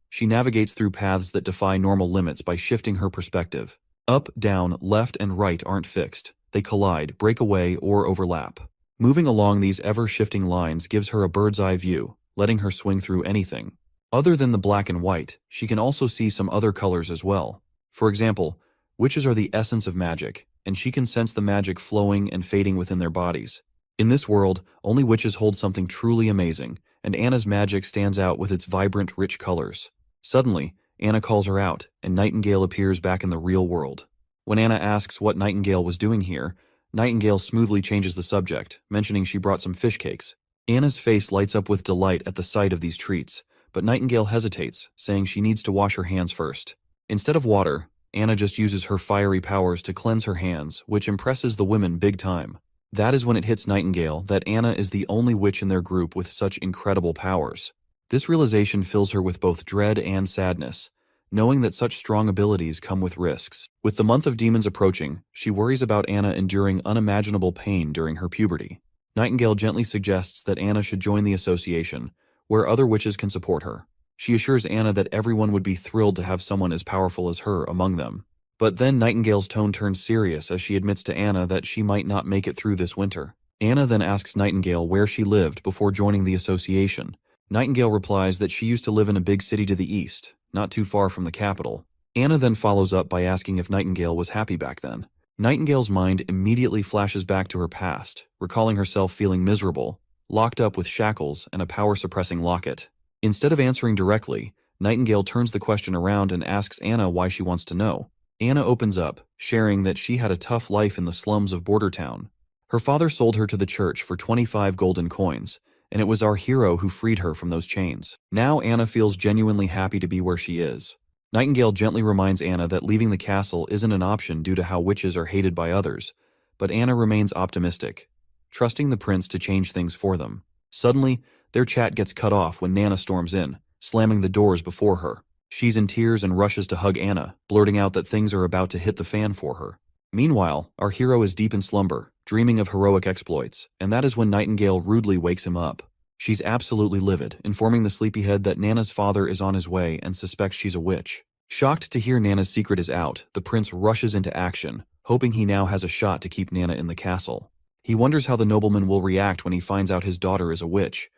She navigates through paths that defy normal limits by shifting her perspective. Up, down, left, and right aren't fixed. They collide, break away, or overlap. Moving along these ever-shifting lines gives her a bird's-eye view, letting her swing through anything. Other than the black and white, she can also see some other colors as well. For example, witches are the essence of magic, and she can sense the magic flowing and fading within their bodies. In this world, only witches hold something truly amazing, and Anna's magic stands out with its vibrant, rich colors. Suddenly, Anna calls her out, and Nightingale appears back in the real world. When Anna asks what Nightingale was doing here, Nightingale smoothly changes the subject, mentioning she brought some fish cakes. Anna's face lights up with delight at the sight of these treats, but Nightingale hesitates, saying she needs to wash her hands first. Instead of water, Anna just uses her fiery powers to cleanse her hands, which impresses the women big time. That is when it hits Nightingale that Anna is the only witch in their group with such incredible powers. This realization fills her with both dread and sadness, knowing that such strong abilities come with risks. With the month of demons approaching, she worries about Anna enduring unimaginable pain during her puberty. Nightingale gently suggests that Anna should join the association, where other witches can support her. She assures Anna that everyone would be thrilled to have someone as powerful as her among them. But then Nightingale's tone turns serious as she admits to Anna that she might not make it through this winter. Anna then asks Nightingale where she lived before joining the association. Nightingale replies that she used to live in a big city to the east, not too far from the capital. Anna then follows up by asking if Nightingale was happy back then. Nightingale's mind immediately flashes back to her past, recalling herself feeling miserable, locked up with shackles and a power-suppressing locket. Instead of answering directly, Nightingale turns the question around and asks Anna why she wants to know. Anna opens up, sharing that she had a tough life in the slums of Border Town. Her father sold her to the church for 25 golden coins, and it was our hero who freed her from those chains. Now Anna feels genuinely happy to be where she is. Nightingale gently reminds Anna that leaving the castle isn't an option due to how witches are hated by others, but Anna remains optimistic, trusting the prince to change things for them. Suddenly, their chat gets cut off when Nana storms in, slamming the doors before her. She's in tears and rushes to hug Anna, blurting out that things are about to hit the fan for her. Meanwhile, our hero is deep in slumber, dreaming of heroic exploits, and that is when Nightingale rudely wakes him up. She's absolutely livid, informing the sleepyhead that Nana's father is on his way and suspects she's a witch. Shocked to hear Nana's secret is out, the prince rushes into action, hoping he now has a shot to keep Nana in the castle. He wonders how the nobleman will react when he finds out his daughter is a witch.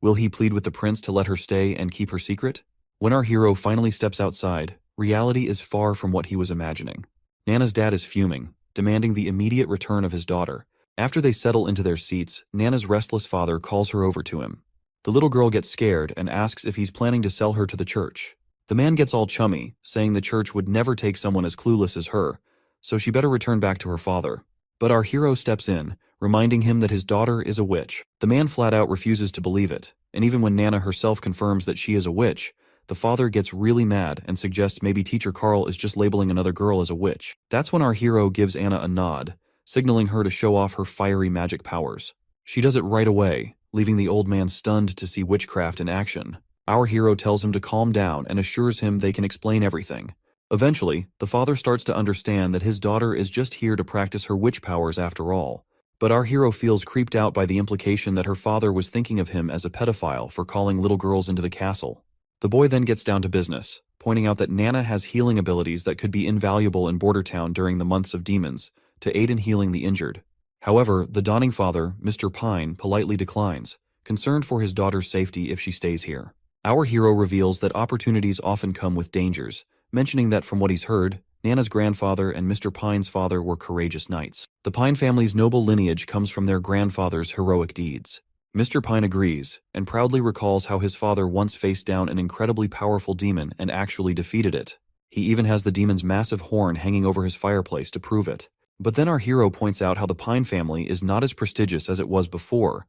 Will he plead with the prince to let her stay and keep her secret? When our hero finally steps outside, reality is far from what he was imagining. Nana's dad is fuming, demanding the immediate return of his daughter. After they settle into their seats, Nana's restless father calls her over to him. The little girl gets scared and asks if he's planning to sell her to the church. The man gets all chummy, saying the church would never take someone as clueless as her, so she better return back to her father. But our hero steps in, reminding him that his daughter is a witch. The man flat out refuses to believe it, and even when Nana herself confirms that she is a witch, the father gets really mad and suggests maybe Teacher Carl is just labeling another girl as a witch. That's when our hero gives Anna a nod, signaling her to show off her fiery magic powers. She does it right away, leaving the old man stunned to see witchcraft in action. Our hero tells him to calm down and assures him they can explain everything. Eventually, the father starts to understand that his daughter is just here to practice her witch powers after all. But our hero feels creeped out by the implication that her father was thinking of him as a pedophile for calling little girls into the castle. The boy then gets down to business, pointing out that Nana has healing abilities that could be invaluable in Border Town during the months of demons, to aid in healing the injured. However, the dawning father, Mr. Pine, politely declines, concerned for his daughter's safety if she stays here. Our hero reveals that opportunities often come with dangers, mentioning that from what he's heard, Nana's grandfather and Mr. Pine's father were courageous knights. The Pine family's noble lineage comes from their grandfather's heroic deeds. Mr. Pine agrees, and proudly recalls how his father once faced down an incredibly powerful demon and actually defeated it. He even has the demon's massive horn hanging over his fireplace to prove it. But then our hero points out how the Pine family is not as prestigious as it was before.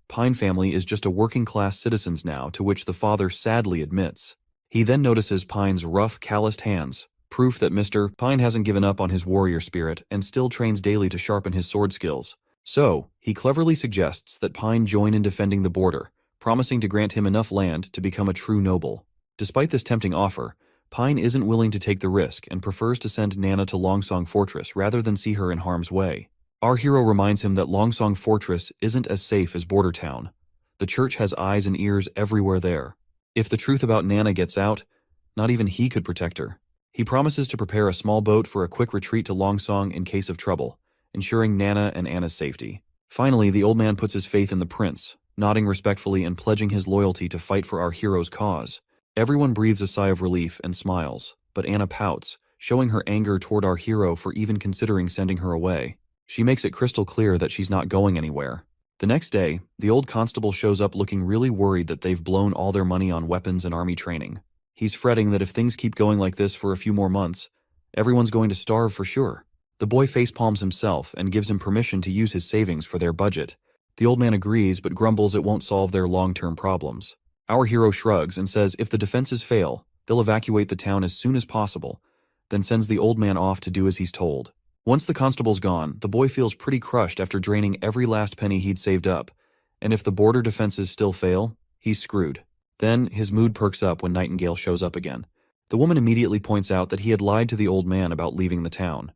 Pine family is just a working-class citizens now, to which the father sadly admits. He then notices Pine's rough, calloused hands, proof that Mr. Pine hasn't given up on his warrior spirit and still trains daily to sharpen his sword skills. So, he cleverly suggests that Pine join in defending the border, promising to grant him enough land to become a true noble. Despite this tempting offer, Pine isn't willing to take the risk and prefers to send Nana to Longsong Fortress rather than see her in harm's way. Our hero reminds him that Longsong Fortress isn't as safe as Border Town. The church has eyes and ears everywhere there. If the truth about Nana gets out, not even he could protect her. He promises to prepare a small boat for a quick retreat to Longsong in case of trouble, ensuring Nana and Anna's safety. Finally, the old man puts his faith in the prince, nodding respectfully and pledging his loyalty to fight for our hero's cause. Everyone breathes a sigh of relief and smiles, but Anna pouts, showing her anger toward our hero for even considering sending her away. She makes it crystal clear that she's not going anywhere. The next day, the old constable shows up looking really worried that they've blown all their money on weapons and army training. He's fretting that if things keep going like this for a few more months, everyone's going to starve for sure. The boy facepalms himself and gives him permission to use his savings for their budget. The old man agrees but grumbles it won't solve their long-term problems. Our hero shrugs and says if the defenses fail, they'll evacuate the town as soon as possible, then sends the old man off to do as he's told. Once the constable's gone, the boy feels pretty crushed after draining every last penny he'd saved up, and if the border defenses still fail, he's screwed. Then, his mood perks up when Nightingale shows up again. The woman immediately points out that he had lied to the old man about leaving the town.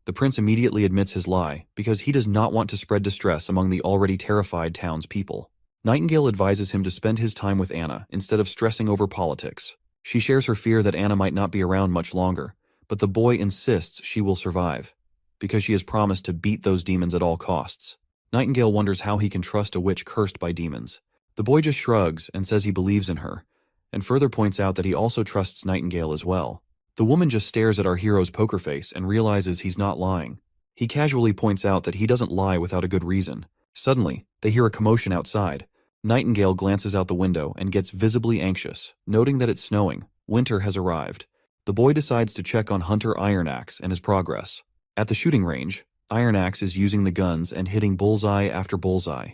The prince immediately admits his lie, because he does not want to spread distress among the already terrified townspeople. Nightingale advises him to spend his time with Anna, instead of stressing over politics. She shares her fear that Anna might not be around much longer, but the boy insists she will survive, because she has promised to beat those demons at all costs. Nightingale wonders how he can trust a witch cursed by demons. The boy just shrugs and says he believes in her, and further points out that he also trusts Nightingale as well. The woman just stares at our hero's poker face and realizes he's not lying. He casually points out that he doesn't lie without a good reason. Suddenly, they hear a commotion outside. Nightingale glances out the window and gets visibly anxious, noting that it's snowing. Winter has arrived. The boy decides to check on Hunter Ironaxe and his progress. At the shooting range, Ironaxe is using the guns and hitting bullseye after bullseye.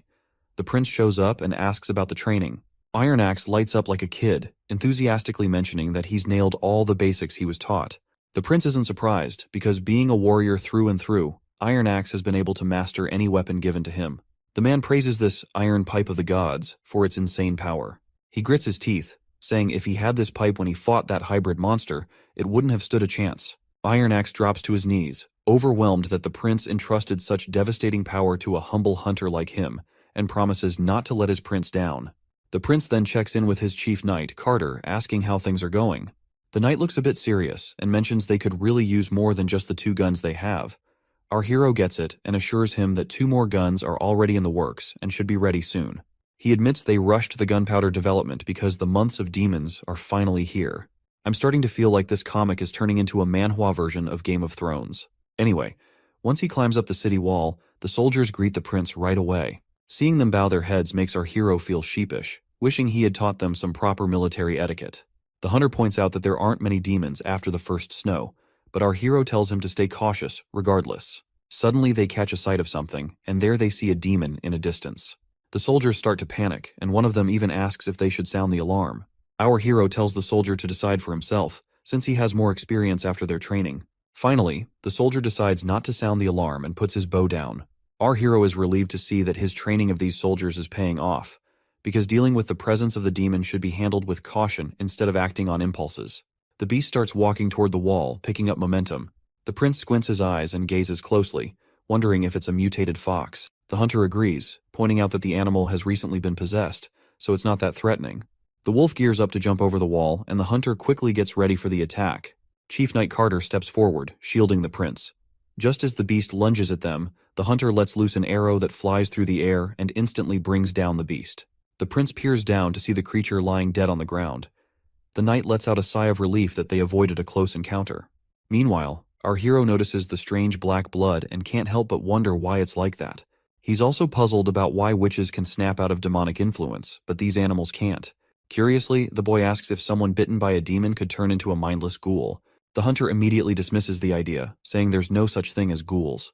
The prince shows up and asks about the training. Ironaxe lights up like a kid, enthusiastically mentioning that he's nailed all the basics he was taught. The prince isn't surprised, because being a warrior through and through, Ironaxe has been able to master any weapon given to him. The man praises this iron pipe of the gods for its insane power. He grits his teeth, saying if he had this pipe when he fought that hybrid monster, it wouldn't have stood a chance. Ironaxe drops to his knees, overwhelmed that the prince entrusted such devastating power to a humble hunter like him, and promises not to let his prince down. The prince then checks in with his chief knight, Carter, asking how things are going. The knight looks a bit serious and mentions they could really use more than just the 2 guns they have. Our hero gets it and assures him that 2 more guns are already in the works and should be ready soon. He admits they rushed the gunpowder development because the months of demons are finally here. I'm starting to feel like this comic is turning into a manhwa version of Game of Thrones. Anyway, once he climbs up the city wall, the soldiers greet the prince right away. Seeing them bow their heads makes our hero feel sheepish, wishing he had taught them some proper military etiquette. The hunter points out that there aren't many demons after the first snow, but our hero tells him to stay cautious regardless. Suddenly they catch a sight of something, and there they see a demon in a distance. The soldiers start to panic, and one of them even asks if they should sound the alarm. Our hero tells the soldier to decide for himself, since he has more experience after their training. Finally, the soldier decides not to sound the alarm and puts his bow down. Our hero is relieved to see that his training of these soldiers is paying off, because dealing with the presence of the demon should be handled with caution instead of acting on impulses. The beast starts walking toward the wall, picking up momentum. The prince squints his eyes and gazes closely, wondering if it's a mutated fox. The hunter agrees, pointing out that the animal has recently been possessed, so it's not that threatening. The wolf gears up to jump over the wall, and the hunter quickly gets ready for the attack. Chief Knight Carter steps forward, shielding the prince. Just as the beast lunges at them, the hunter lets loose an arrow that flies through the air and instantly brings down the beast. The prince peers down to see the creature lying dead on the ground. The knight lets out a sigh of relief that they avoided a close encounter. Meanwhile, our hero notices the strange black blood and can't help but wonder why it's like that. He's also puzzled about why witches can snap out of demonic influence, but these animals can't. Curiously, the boy asks if someone bitten by a demon could turn into a mindless ghoul. The hunter immediately dismisses the idea, saying there's no such thing as ghouls.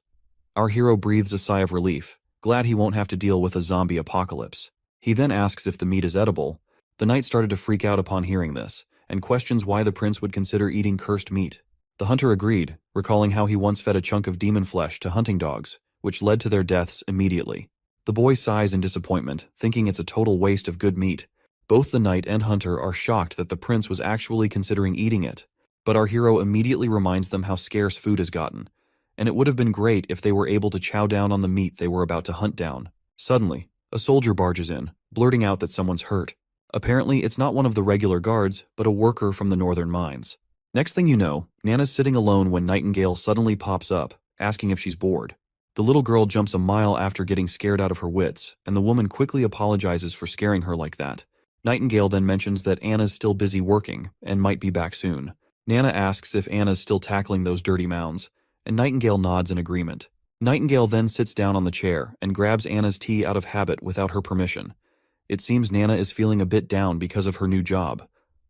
Our hero breathes a sigh of relief, glad he won't have to deal with a zombie apocalypse. He then asks if the meat is edible. The knight started to freak out upon hearing this, and questions why the prince would consider eating cursed meat. The hunter agreed, recalling how he once fed a chunk of demon flesh to hunting dogs, which led to their deaths immediately. The boy sighs in disappointment, thinking it's a total waste of good meat. Both the knight and hunter are shocked that the prince was actually considering eating it. But our hero immediately reminds them how scarce food has gotten, and it would have been great if they were able to chow down on the meat they were about to hunt down. Suddenly, a soldier barges in, blurting out that someone's hurt. Apparently, it's not one of the regular guards, but a worker from the northern mines. Next thing you know, Nana's sitting alone when Nightingale suddenly pops up, asking if she's bored. The little girl jumps a mile after getting scared out of her wits, and the woman quickly apologizes for scaring her like that. Nightingale then mentions that Anna's still busy working, and might be back soon. Nana asks if Anna's still tackling those dirty mounds, and Nightingale nods in agreement. Nightingale then sits down on the chair and grabs Anna's tea out of habit without her permission. It seems Nana is feeling a bit down because of her new job.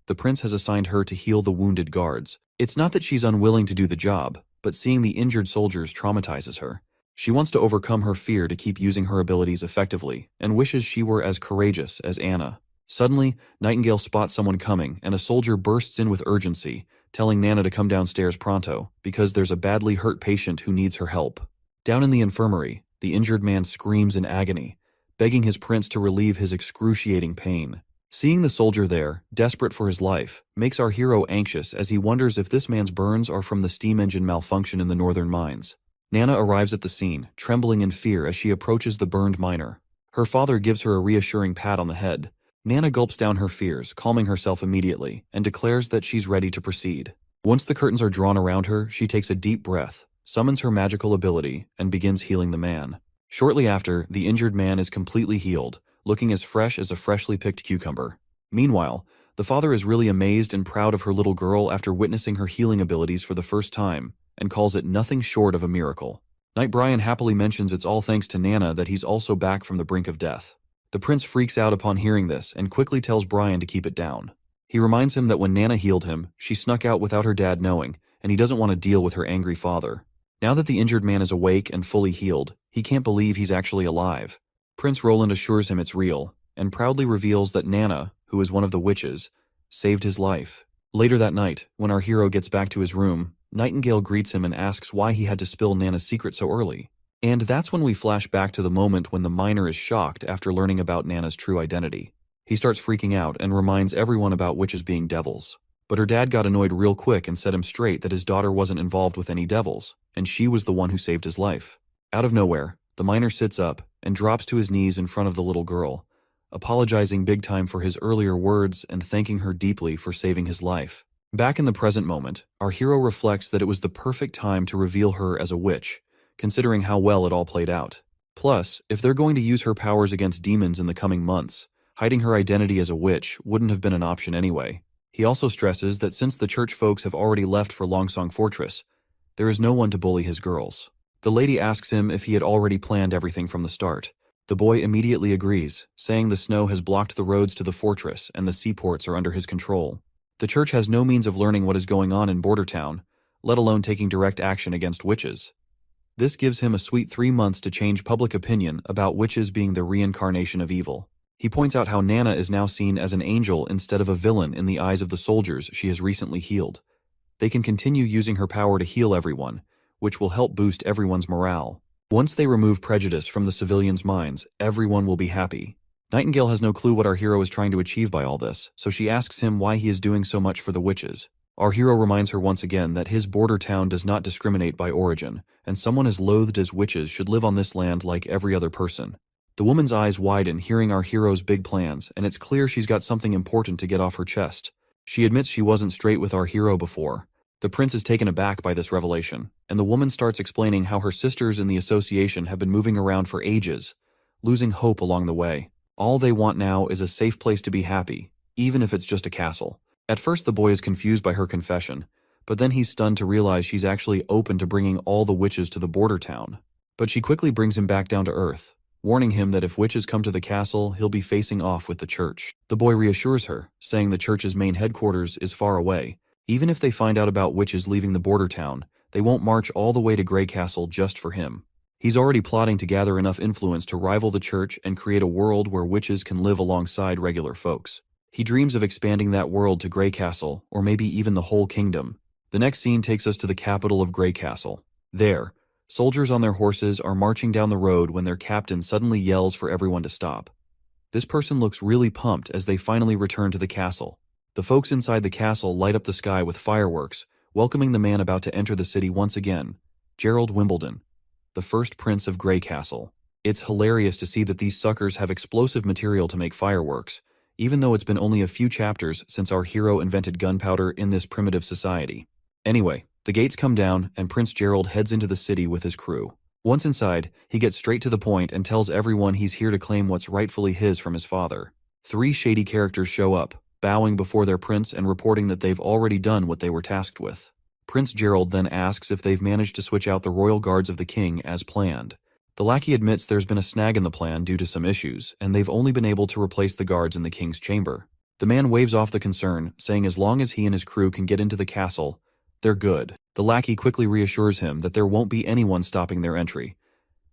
The prince has assigned her to heal the wounded guards. It's not that she's unwilling to do the job, but seeing the injured soldiers traumatizes her. She wants to overcome her fear to keep using her abilities effectively, and wishes she were as courageous as Anna. Suddenly, Nightingale spots someone coming, and a soldier bursts in with urgency, telling Nana to come downstairs pronto, because there's a badly hurt patient who needs her help. Down in the infirmary, the injured man screams in agony, begging his prince to relieve his excruciating pain. Seeing the soldier there, desperate for his life, makes our hero anxious as he wonders if this man's burns are from the steam engine malfunction in the northern mines. Nana arrives at the scene, trembling in fear as she approaches the burned miner. Her father gives her a reassuring pat on the head. Nana gulps down her fears, calming herself immediately, and declares that she's ready to proceed. Once the curtains are drawn around her, she takes a deep breath, summons her magical ability, and begins healing the man. Shortly after, the injured man is completely healed, looking as fresh as a freshly picked cucumber. Meanwhile, The father is really amazed and proud of her little girl after witnessing her healing abilities for the first time, and calls it nothing short of a miracle. Knight Brian happily mentions it's all thanks to Nana that he's also back from the brink of death. The prince freaks out upon hearing this and quickly tells Brian to keep it down. He reminds him that when Nana healed him, she snuck out without her dad knowing, and he doesn't want to deal with her angry father. Now that the injured man is awake and fully healed, he can't believe he's actually alive. Prince Roland assures him it's real, and proudly reveals that Nana, who is one of the witches, saved his life. Later that night, when our hero gets back to his room, Nightingale greets him and asks why he had to spill Nana's secret so early. And that's when we flash back to the moment when the miner is shocked after learning about Nana's true identity. He starts freaking out and reminds everyone about witches being devils. But her dad got annoyed real quick and set him straight that his daughter wasn't involved with any devils, and she was the one who saved his life. Out of nowhere, the miner sits up and drops to his knees in front of the little girl, apologizing big time for his earlier words and thanking her deeply for saving his life. Back in the present moment, our hero reflects that it was the perfect time to reveal her as a witch, considering how well it all played out. Plus, if they're going to use her powers against demons in the coming months, hiding her identity as a witch wouldn't have been an option anyway. He also stresses that since the church folks have already left for Longsong Fortress, there is no one to bully his girls. The lady asks him if he had already planned everything from the start. The boy immediately agrees, saying the snow has blocked the roads to the fortress and the seaports are under his control. The church has no means of learning what is going on in Border Town, let alone taking direct action against witches. This gives him a sweet 3 months to change public opinion about witches being the reincarnation of evil. He points out how Nana is now seen as an angel instead of a villain in the eyes of the soldiers she has recently healed. They can continue using her power to heal everyone, which will help boost everyone's morale. Once they remove prejudice from the civilians' minds, everyone will be happy. Nightingale has no clue what our hero is trying to achieve by all this, so she asks him why he is doing so much for the witches. Our hero reminds her once again that his border town does not discriminate by origin, and someone as loathed as witches should live on this land like every other person. The woman's eyes widen hearing our hero's big plans, and it's clear she's got something important to get off her chest. She admits she wasn't straight with our hero before. The prince is taken aback by this revelation, and the woman starts explaining how her sisters in the association have been moving around for ages, losing hope along the way. All they want now is a safe place to be happy, even if it's just a castle. At first the boy is confused by her confession, but then he's stunned to realize she's actually open to bringing all the witches to the border town. But she quickly brings him back down to earth, warning him that if witches come to the castle, he'll be facing off with the church. The boy reassures her, saying the church's main headquarters is far away. Even if they find out about witches leaving the border town, they won't march all the way to Grey Castle just for him. He's already plotting to gather enough influence to rival the church and create a world where witches can live alongside regular folks. He dreams of expanding that world to Grey Castle, or maybe even the whole kingdom. The next scene takes us to the capital of Grey Castle. There, soldiers on their horses are marching down the road when their captain suddenly yells for everyone to stop. This person looks really pumped as they finally return to the castle. The folks inside the castle light up the sky with fireworks, welcoming the man about to enter the city once again, Gerald Wimbledon, the first prince of Grey Castle. It's hilarious to see that these suckers have explosive material to make fireworks, even though it's been only a few chapters since our hero invented gunpowder in this primitive society. Anyway, the gates come down and Prince Gerald heads into the city with his crew. Once inside, he gets straight to the point and tells everyone he's here to claim what's rightfully his from his father. 3 shady characters show up, bowing before their prince and reporting that they've already done what they were tasked with. Prince Gerald then asks if they've managed to switch out the royal guards of the king as planned. The lackey admits there's been a snag in the plan due to some issues, and they've only been able to replace the guards in the king's chamber. The man waves off the concern, saying as long as he and his crew can get into the castle, they're good. The lackey quickly reassures him that there won't be anyone stopping their entry.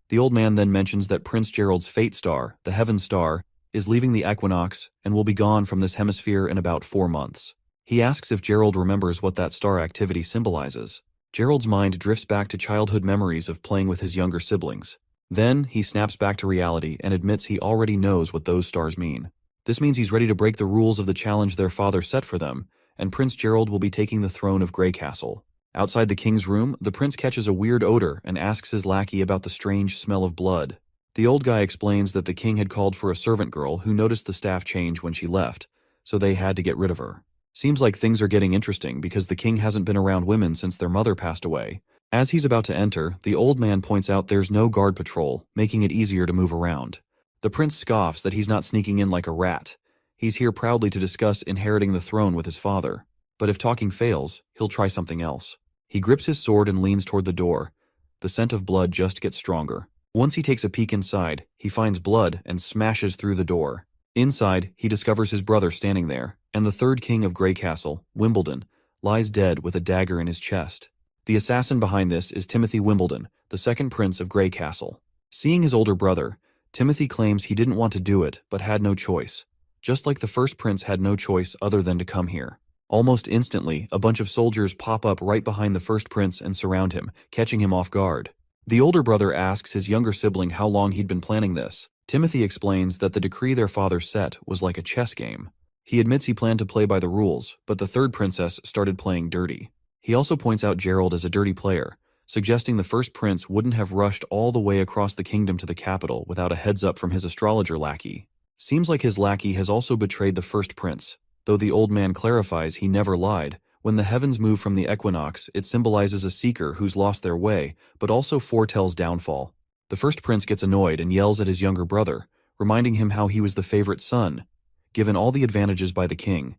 The old man then mentions that Prince Gerald's fate star, the Heaven Star, is leaving the equinox and will be gone from this hemisphere in about 4 months. He asks if Gerald remembers what that star activity symbolizes. Gerald's mind drifts back to childhood memories of playing with his younger siblings. Then, he snaps back to reality and admits he already knows what those stars mean. This means he's ready to break the rules of the challenge their father set for them, and Prince Gerald will be taking the throne of Grey Castle. Outside the king's room, the prince catches a weird odor and asks his lackey about the strange smell of blood. The old guy explains that the king had called for a servant girl who noticed the staff change when she left, so they had to get rid of her. Seems like things are getting interesting because the king hasn't been around women since their mother passed away. As he's about to enter, the old man points out there's no guard patrol, making it easier to move around. The prince scoffs that he's not sneaking in like a rat. He's here proudly to discuss inheriting the throne with his father. But if talking fails, he'll try something else. He grips his sword and leans toward the door. The scent of blood just gets stronger. Once he takes a peek inside, he finds blood and smashes through the door. Inside, he discovers his brother standing there, and the third king of Grey Castle, Wimbledon, lies dead with a dagger in his chest. The assassin behind this is Timothy Wimbledon, the second prince of Grey Castle. Seeing his older brother, Timothy claims he didn't want to do it, but had no choice. Just like the first prince had no choice other than to come here. Almost instantly, a bunch of soldiers pop up right behind the first prince and surround him, catching him off guard. The older brother asks his younger sibling how long he'd been planning this. Timothy explains that the decree their father set was like a chess game. He admits he planned to play by the rules, but the third princess started playing dirty. He also points out Gerald as a dirty player, suggesting the first prince wouldn't have rushed all the way across the kingdom to the capital without a heads up from his astrologer lackey. Seems like his lackey has also betrayed the first prince, though the old man clarifies he never lied. When the heavens move from the equinox, it symbolizes a seeker who's lost their way, but also foretells downfall. The first prince gets annoyed and yells at his younger brother, reminding him how he was the favorite son, given all the advantages by the king.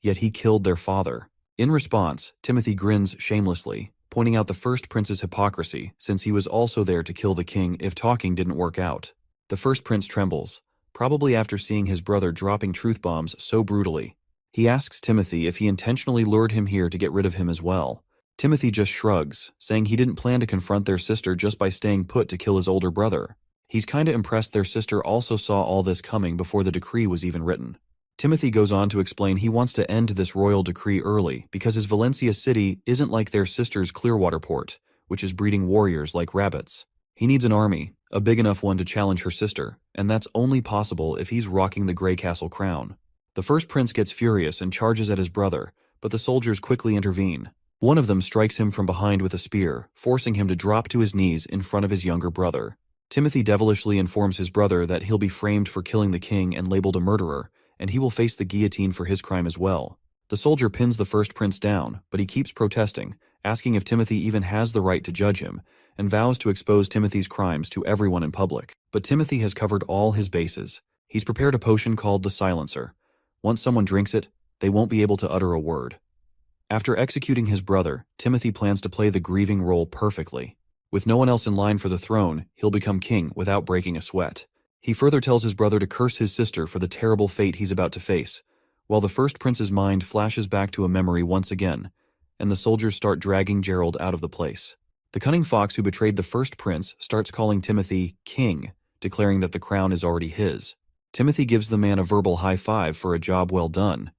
Yet he killed their father. In response, Timothy grins shamelessly, pointing out the first prince's hypocrisy, since he was also there to kill the king if talking didn't work out. The first prince trembles, probably after seeing his brother dropping truth bombs so brutally. He asks Timothy if he intentionally lured him here to get rid of him as well. Timothy just shrugs, saying he didn't plan to confront their sister just by staying put to kill his older brother. He's kinda impressed their sister also saw all this coming before the decree was even written. Timothy goes on to explain he wants to end this royal decree early because his Valencia city isn't like their sister's Clearwater port, which is breeding warriors like rabbits. He needs an army, a big enough one to challenge her sister, and that's only possible if he's rocking the Grey Castle crown. The first prince gets furious and charges at his brother, but the soldiers quickly intervene. One of them strikes him from behind with a spear, forcing him to drop to his knees in front of his younger brother. Timothy devilishly informs his brother that he'll be framed for killing the king and labeled a murderer, and he will face the guillotine for his crime as well. The soldier pins the first prince down, but he keeps protesting, asking if Timothy even has the right to judge him, and vows to expose Timothy's crimes to everyone in public. But Timothy has covered all his bases. He's prepared a potion called the Silencer. Once someone drinks it, they won't be able to utter a word. After executing his brother, Timothy plans to play the grieving role perfectly. With no one else in line for the throne, he'll become king without breaking a sweat. He further tells his brother to curse his sister for the terrible fate he's about to face, while the first prince's mind flashes back to a memory once again, and the soldiers start dragging Gerald out of the place. The cunning fox who betrayed the first prince starts calling Timothy king, declaring that the crown is already his. Timothy gives the man a verbal high five for a job well done,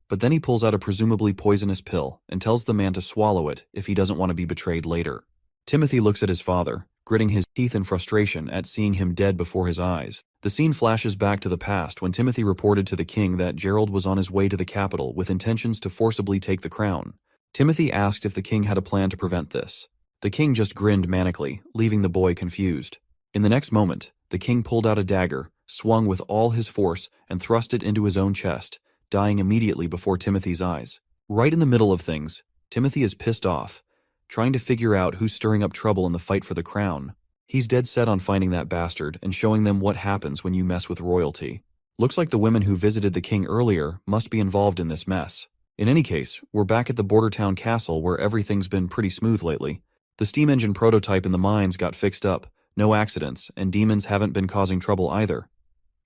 but then he pulls out a presumably poisonous pill and tells the man to swallow it if he doesn't want to be betrayed later. Timothy looks at his father, gritting his teeth in frustration at seeing him dead before his eyes. The scene flashes back to the past when Timothy reported to the king that Gerald was on his way to the capital with intentions to forcibly take the crown. Timothy asked if the king had a plan to prevent this. The king just grinned manically, leaving the boy confused. In the next moment, the king pulled out a dagger, swung with all his force, and thrust it into his own chest, dying immediately before Timothy's eyes. Right in the middle of things, Timothy is pissed off, trying to figure out who's stirring up trouble in the fight for the crown. He's dead set on finding that bastard and showing them what happens when you mess with royalty. Looks like the women who visited the king earlier must be involved in this mess. In any case, we're back at the border town castle where everything's been pretty smooth lately. The steam engine prototype in the mines got fixed up, no accidents, and demons haven't been causing trouble either.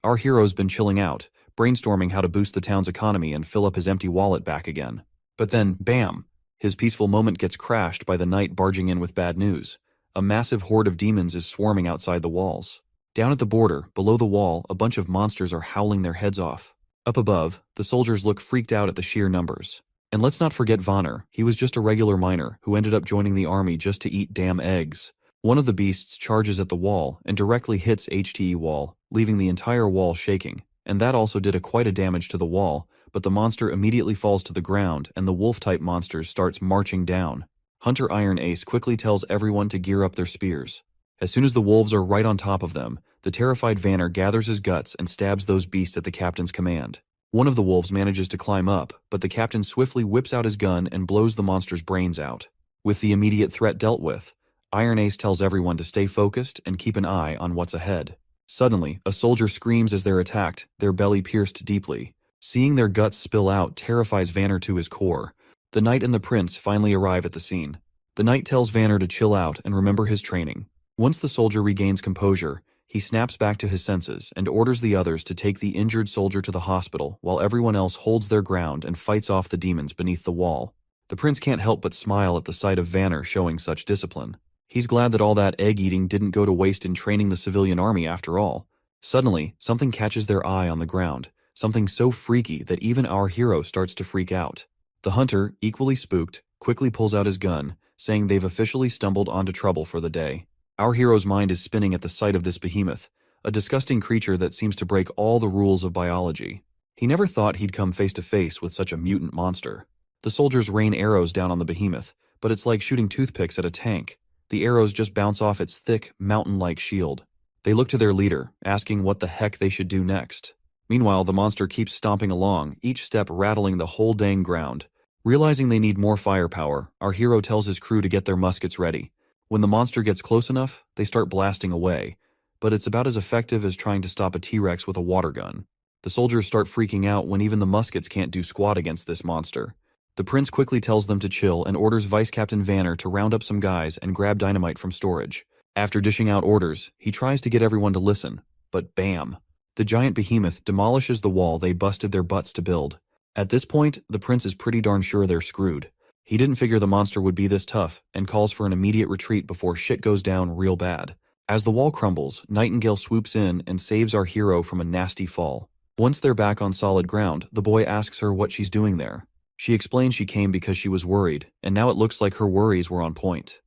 Our hero's been chilling out, brainstorming how to boost the town's economy and fill up his empty wallet back again. But then, bam! His peaceful moment gets crashed by the knight barging in with bad news. A massive horde of demons is swarming outside the walls. Down at the border, below the wall, a bunch of monsters are howling their heads off. Up above, the soldiers look freaked out at the sheer numbers. And let's not forget Vonner. He was just a regular miner who ended up joining the army just to eat damn eggs. One of the beasts charges at the wall and directly hits HTE wall, leaving the entire wall shaking. And that also did quite a damage to the wall, but the monster immediately falls to the ground and the wolf-type monster starts marching down. Hunter Iron Ace quickly tells everyone to gear up their spears. As soon as the wolves are right on top of them, the terrified Vanner gathers his guts and stabs those beasts at the captain's command. One of the wolves manages to climb up, but the captain swiftly whips out his gun and blows the monster's brains out. With the immediate threat dealt with, Iron Ace tells everyone to stay focused and keep an eye on what's ahead. Suddenly, a soldier screams as they're attacked, their belly pierced deeply. Seeing their guts spill out terrifies Vanner to his core. The knight and the prince finally arrive at the scene. The knight tells Vanner to chill out and remember his training. Once the soldier regains composure, he snaps back to his senses and orders the others to take the injured soldier to the hospital while everyone else holds their ground and fights off the demons beneath the wall. The prince can't help but smile at the sight of Vanner showing such discipline. He's glad that all that egg-eating didn't go to waste in training the civilian army after all. Suddenly, something catches their eye on the ground, something so freaky that even our hero starts to freak out. The hunter, equally spooked, quickly pulls out his gun, saying they've officially stumbled onto trouble for the day. Our hero's mind is spinning at the sight of this behemoth, a disgusting creature that seems to break all the rules of biology. He never thought he'd come face to face with such a mutant monster. The soldiers rain arrows down on the behemoth, but it's like shooting toothpicks at a tank. The arrows just bounce off its thick, mountain-like shield. They look to their leader, asking what the heck they should do next. Meanwhile, the monster keeps stomping along, each step rattling the whole dang ground. Realizing they need more firepower, our hero tells his crew to get their muskets ready. When the monster gets close enough, they start blasting away, but it's about as effective as trying to stop a T-Rex with a water gun. The soldiers start freaking out when even the muskets can't do squat against this monster. The prince quickly tells them to chill and orders Vice Captain Vanner to round up some guys and grab dynamite from storage. After dishing out orders, he tries to get everyone to listen, but bam! The giant behemoth demolishes the wall they busted their butts to build. At this point, the prince is pretty darn sure they're screwed. He didn't figure the monster would be this tough and calls for an immediate retreat before shit goes down real bad. As the wall crumbles, Nightingale swoops in and saves our hero from a nasty fall. Once they're back on solid ground, the boy asks her what she's doing there. She explains she came because she was worried, and now it looks like her worries were on point.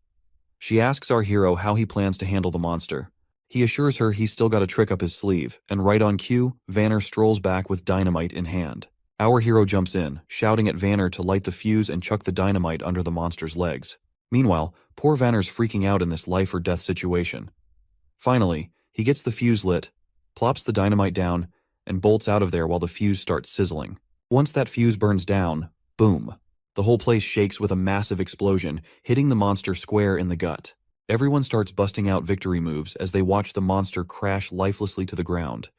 She asks our hero how he plans to handle the monster. He assures her he's still got a trick up his sleeve, and right on cue, Vanner strolls back with dynamite in hand. Our hero jumps in, shouting at Vanner to light the fuse and chuck the dynamite under the monster's legs. Meanwhile, poor Vanner's freaking out in this life-or-death situation. Finally, he gets the fuse lit, plops the dynamite down, and bolts out of there while the fuse starts sizzling. Once that fuse burns down, boom! The whole place shakes with a massive explosion, hitting the monster square in the gut. Everyone starts busting out victory moves as they watch the monster crash lifelessly to the ground.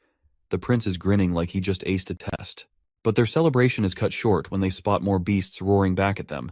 The prince is grinning like he just aced a test. But their celebration is cut short when they spot more beasts roaring back at them,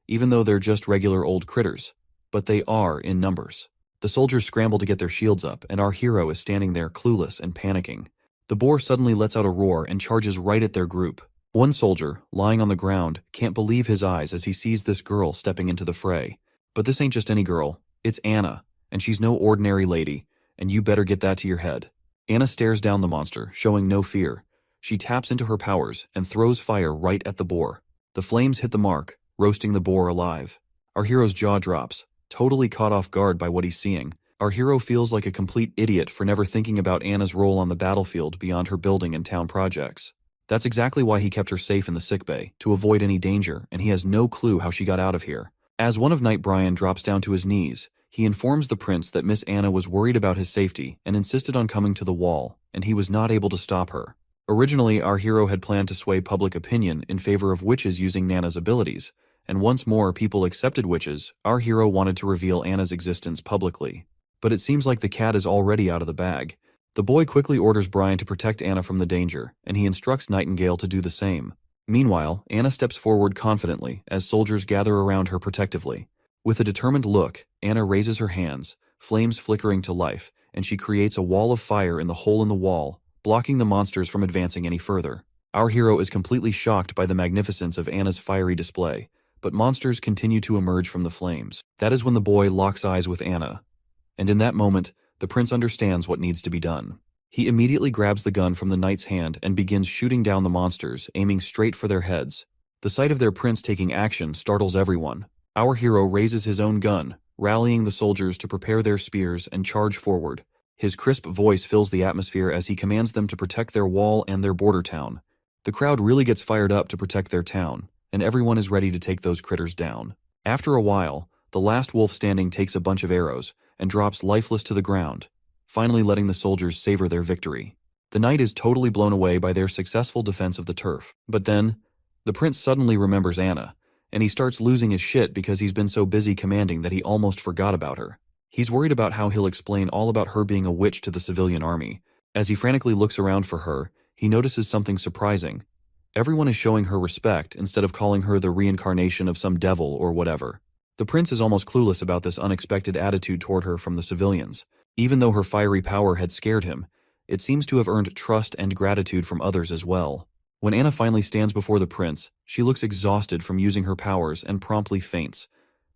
even though they're just regular old critters. But they are in numbers. The soldiers scramble to get their shields up, and our hero is standing there clueless and panicking. The boar suddenly lets out a roar and charges right at their group. One soldier, lying on the ground, can't believe his eyes as he sees this girl stepping into the fray. But this ain't just any girl, it's Anna, and she's no ordinary lady, and you better get that to your head. Anna stares down the monster, showing no fear. She taps into her powers and throws fire right at the boar. The flames hit the mark, roasting the boar alive. Our hero's jaw drops, totally caught off guard by what he's seeing. Our hero feels like a complete idiot for never thinking about Anna's role on the battlefield beyond her building and town projects. That's exactly why he kept her safe in the sickbay, to avoid any danger, and he has no clue how she got out of here. As one of Knight Brian drops down to his knees, he informs the prince that Miss Anna was worried about his safety and insisted on coming to the wall, and he was not able to stop her. Originally, our hero had planned to sway public opinion in favor of witches using Nana's abilities, and once more people accepted witches, our hero wanted to reveal Anna's existence publicly. But it seems like the cat is already out of the bag. The boy quickly orders Brian to protect Anna from the danger, and he instructs Nightingale to do the same. Meanwhile, Anna steps forward confidently as soldiers gather around her protectively. With a determined look, Anna raises her hands, flames flickering to life, and she creates a wall of fire in the hole in the wall, blocking the monsters from advancing any further. Our hero is completely shocked by the magnificence of Anna's fiery display, but monsters continue to emerge from the flames. That is when the boy locks eyes with Anna. And in that moment, the prince understands what needs to be done. He immediately grabs the gun from the knight's hand and begins shooting down the monsters, aiming straight for their heads. The sight of their prince taking action startles everyone. Our hero raises his own gun, rallying the soldiers to prepare their spears and charge forward. His crisp voice fills the atmosphere as he commands them to protect their wall and their border town. The crowd really gets fired up to protect their town, and everyone is ready to take those critters down. After a while, the last wolf standing takes a bunch of arrows and drops lifeless to the ground, finally letting the soldiers savor their victory. The knight is totally blown away by their successful defense of the turf. But then, the prince suddenly remembers Anna, and he starts losing his shit because he's been so busy commanding that he almost forgot about her. He's worried about how he'll explain all about her being a witch to the civilian army. As he frantically looks around for her, he notices something surprising. Everyone is showing her respect instead of calling her the reincarnation of some devil or whatever. The prince is almost clueless about this unexpected attitude toward her from the civilians. Even though her fiery power had scared him, it seems to have earned trust and gratitude from others as well. When Anna finally stands before the prince, she looks exhausted from using her powers and promptly faints,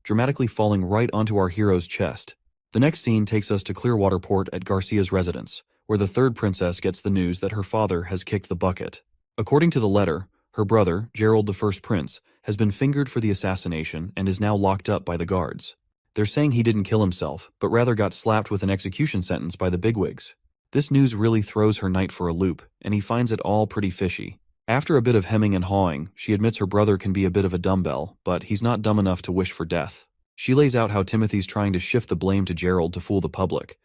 dramatically falling right onto our hero's chest. The next scene takes us to Clearwater Port at Garcia's residence, where the third princess gets the news that her father has kicked the bucket. According to the letter, her brother, Gerald the First Prince, has been fingered for the assassination and is now locked up by the guards. They're saying he didn't kill himself, but rather got slapped with an execution sentence by the bigwigs. This news really throws her knight for a loop, and he finds it all pretty fishy. After a bit of hemming and hawing, she admits her brother can be a bit of a dumbbell, but he's not dumb enough to wish for death. She lays out how Timothy's trying to shift the blame to Gerald to fool the public,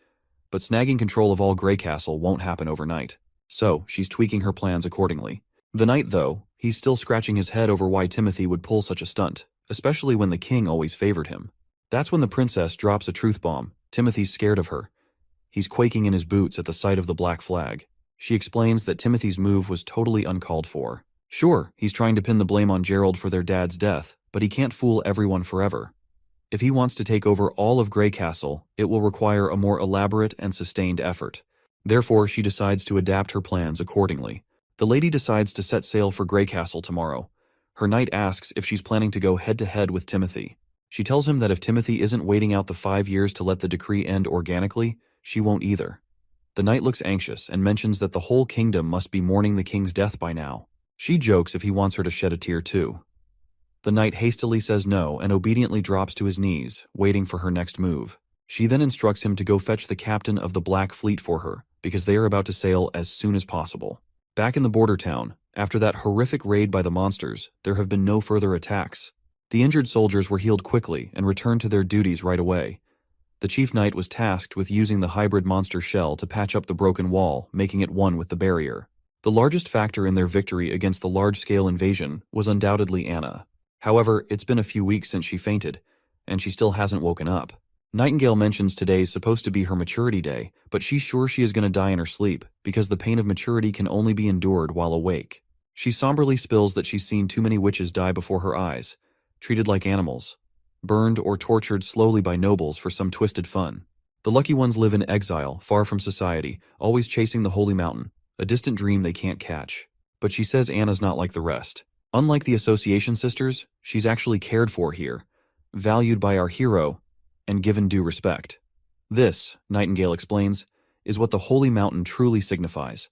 but snagging control of all Grey Castle won't happen overnight. So, she's tweaking her plans accordingly. The knight, though, he's still scratching his head over why Timothy would pull such a stunt, especially when the king always favored him. That's when the princess drops a truth bomb. Timothy's scared of her. He's quaking in his boots at the sight of the black flag. She explains that Timothy's move was totally uncalled for. Sure, he's trying to pin the blame on Gerald for their dad's death, but he can't fool everyone forever. If he wants to take over all of Grey Castle, it will require a more elaborate and sustained effort. Therefore, she decides to adapt her plans accordingly. The lady decides to set sail for Grey Castle tomorrow. Her knight asks if she's planning to go head-to-head with Timothy. She tells him that if Timothy isn't waiting out the 5 years to let the decree end organically, she won't either. The knight looks anxious and mentions that the whole kingdom must be mourning the king's death by now. She jokes if he wants her to shed a tear too. The knight hastily says no and obediently drops to his knees, waiting for her next move. She then instructs him to go fetch the captain of the Black Fleet for her, because they are about to sail as soon as possible. Back in the border town, after that horrific raid by the monsters, there have been no further attacks. The injured soldiers were healed quickly and returned to their duties right away. The chief knight was tasked with using the hybrid monster shell to patch up the broken wall, making it one with the barrier. The largest factor in their victory against the large-scale invasion was undoubtedly Anna. However, it's been a few weeks since she fainted, and she still hasn't woken up. Nightingale mentions today's supposed to be her maturity day, but she's sure she is going to die in her sleep, because the pain of maturity can only be endured while awake. She somberly spills that she's seen too many witches die before her eyes, treated like animals, burned or tortured slowly by nobles for some twisted fun. The lucky ones live in exile, far from society, always chasing the holy mountain, a distant dream they can't catch. But she says Anna's not like the rest. Unlike the Association sisters, she's actually cared for here, valued by our hero, and given due respect. This, Nightingale explains, is what the holy mountain truly signifies: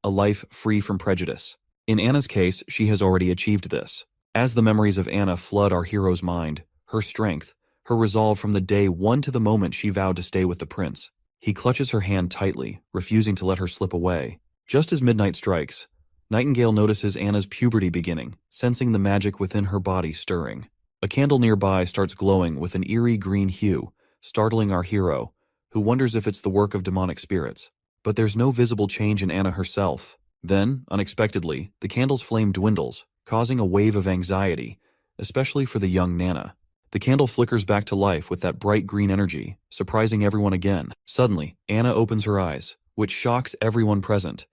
a life free from prejudice. In Anna's case, she has already achieved this. As the memories of Anna flood our hero's mind, her strength, her resolve from the day one to the moment she vowed to stay with the prince, he clutches her hand tightly, refusing to let her slip away. Just as midnight strikes, Nightingale notices Anna's puberty beginning, sensing the magic within her body stirring. A candle nearby starts glowing with an eerie green hue, startling our hero, who wonders if it's the work of demonic spirits. But there's no visible change in Anna herself. Then, unexpectedly, the candle's flame dwindles, causing a wave of anxiety, especially for the young Nana. The candle flickers back to life with that bright green energy, surprising everyone again. Suddenly, Anna opens her eyes, which shocks everyone present.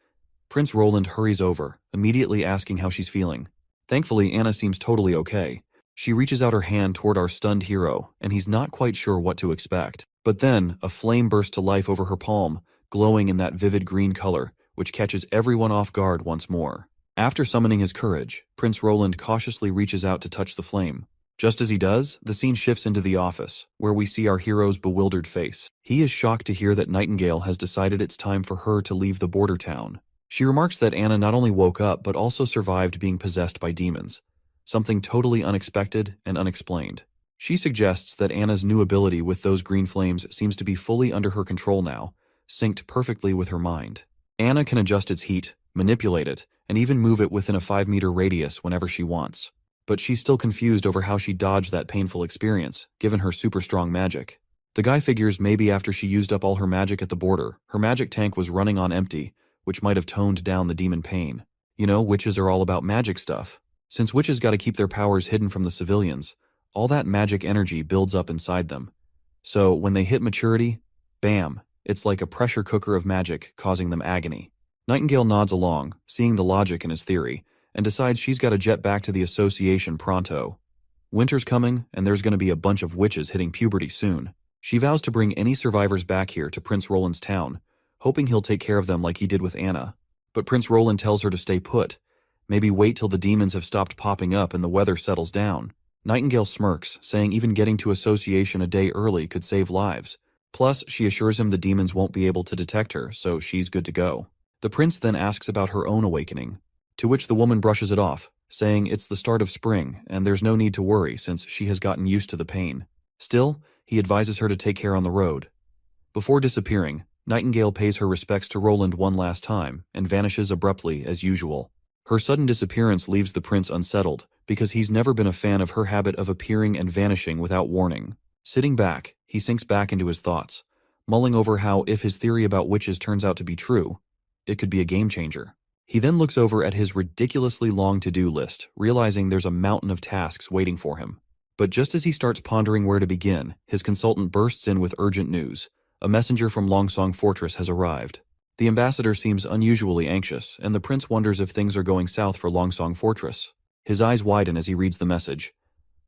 Prince Roland hurries over, immediately asking how she's feeling. Thankfully, Anna seems totally okay. She reaches out her hand toward our stunned hero, and he's not quite sure what to expect. But then, a flame bursts to life over her palm, glowing in that vivid green color, which catches everyone off guard once more. After summoning his courage, Prince Roland cautiously reaches out to touch the flame. Just as he does, the scene shifts into the office, where we see our hero's bewildered face. He is shocked to hear that Nightingale has decided it's time for her to leave the border town. She remarks that Anna not only woke up but also survived being possessed by demons, something totally unexpected and unexplained. She suggests that Anna's new ability with those green flames seems to be fully under her control now, synced perfectly with her mind. Anna can adjust its heat, manipulate it, and even move it within a 5-meter radius whenever she wants. But she's still confused over how she dodged that painful experience, given her super strong magic. The guy figures maybe after she used up all her magic at the border, her magic tank was running on empty, which might have toned down the demon pain. You know, witches are all about magic stuff. Since witches gotta keep their powers hidden from the civilians, all that magic energy builds up inside them. So when they hit maturity, bam, it's like a pressure cooker of magic causing them agony. Nightingale nods along, seeing the logic in his theory, and decides she's got to jet back to the association pronto. Winter's coming, and there's going to be a bunch of witches hitting puberty soon. She vows to bring any survivors back here to Prince Roland's town, hoping he'll take care of them like he did with Anna. But Prince Roland tells her to stay put, maybe wait till the demons have stopped popping up and the weather settles down. Nightingale smirks, saying even getting to association a day early could save lives. Plus, she assures him the demons won't be able to detect her, so she's good to go. The prince then asks about her own awakening, to which the woman brushes it off, saying it's the start of spring and there's no need to worry since she has gotten used to the pain. Still, he advises her to take care on the road. Before disappearing, Nightingale pays her respects to Roland one last time and vanishes abruptly as usual. Her sudden disappearance leaves the prince unsettled because he's never been a fan of her habit of appearing and vanishing without warning. Sitting back, he sinks back into his thoughts, mulling over how if his theory about witches turns out to be true, it could be a game changer. He then looks over at his ridiculously long to-do list, realizing there's a mountain of tasks waiting for him. But just as he starts pondering where to begin, his consultant bursts in with urgent news. A messenger from Longsong Fortress has arrived. The ambassador seems unusually anxious, and the prince wonders if things are going south for Longsong Fortress. His eyes widen as he reads the message.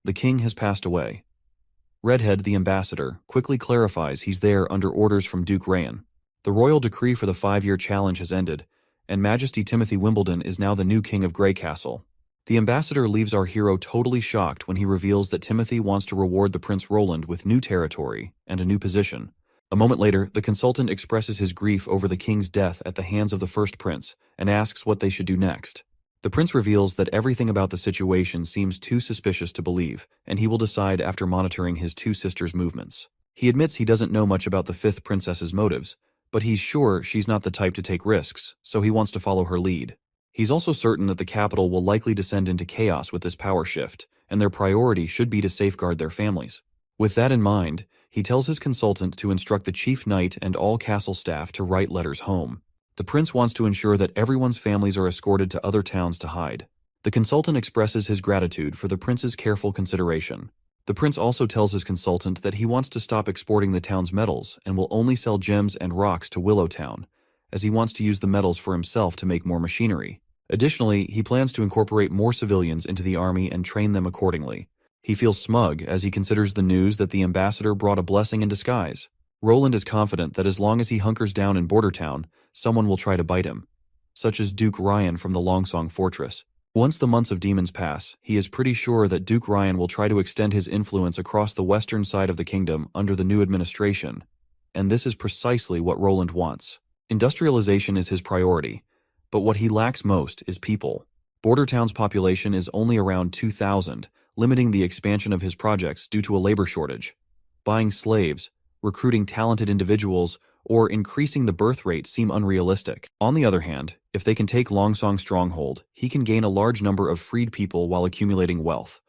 The king has passed away. Redhead, the ambassador, quickly clarifies he's there under orders from Duke Rayan. The royal decree for the 5-year challenge has ended, and Majesty Timothy Wimbledon is now the new king of Grey Castle. The ambassador leaves our hero totally shocked when he reveals that Timothy wants to reward the Prince Roland with new territory and a new position. A moment later, the consultant expresses his grief over the king's death at the hands of the first prince and asks what they should do next. The prince reveals that everything about the situation seems too suspicious to believe, and he will decide after monitoring his two sisters' movements. He admits he doesn't know much about the fifth princess's motives, but he's sure she's not the type to take risks, so he wants to follow her lead. He's also certain that the capital will likely descend into chaos with this power shift, and their priority should be to safeguard their families. With that in mind, he tells his consultant to instruct the chief knight and all castle staff to write letters home. The prince wants to ensure that everyone's families are escorted to other towns to hide. The consultant expresses his gratitude for the prince's careful consideration. The prince also tells his consultant that he wants to stop exporting the town's metals and will only sell gems and rocks to Willowtown, as he wants to use the metals for himself to make more machinery. Additionally, he plans to incorporate more civilians into the army and train them accordingly. He feels smug as he considers the news that the ambassador brought a blessing in disguise. Roland is confident that as long as he hunkers down in Bordertown, someone will try to bite him, such as Duke Rayan from the Longsong Fortress. Once the months of demons pass, he is pretty sure that Duke Rayan will try to extend his influence across the western side of the kingdom under the new administration, and this is precisely what Roland wants. Industrialization is his priority, but what he lacks most is people. Bordertown's population is only around 2,000, limiting the expansion of his projects due to a labor shortage. Buying slaves, recruiting talented individuals, or increasing the birth rate seem unrealistic. On the other hand, if they can take Longsong's stronghold, he can gain a large number of freed people while accumulating wealth.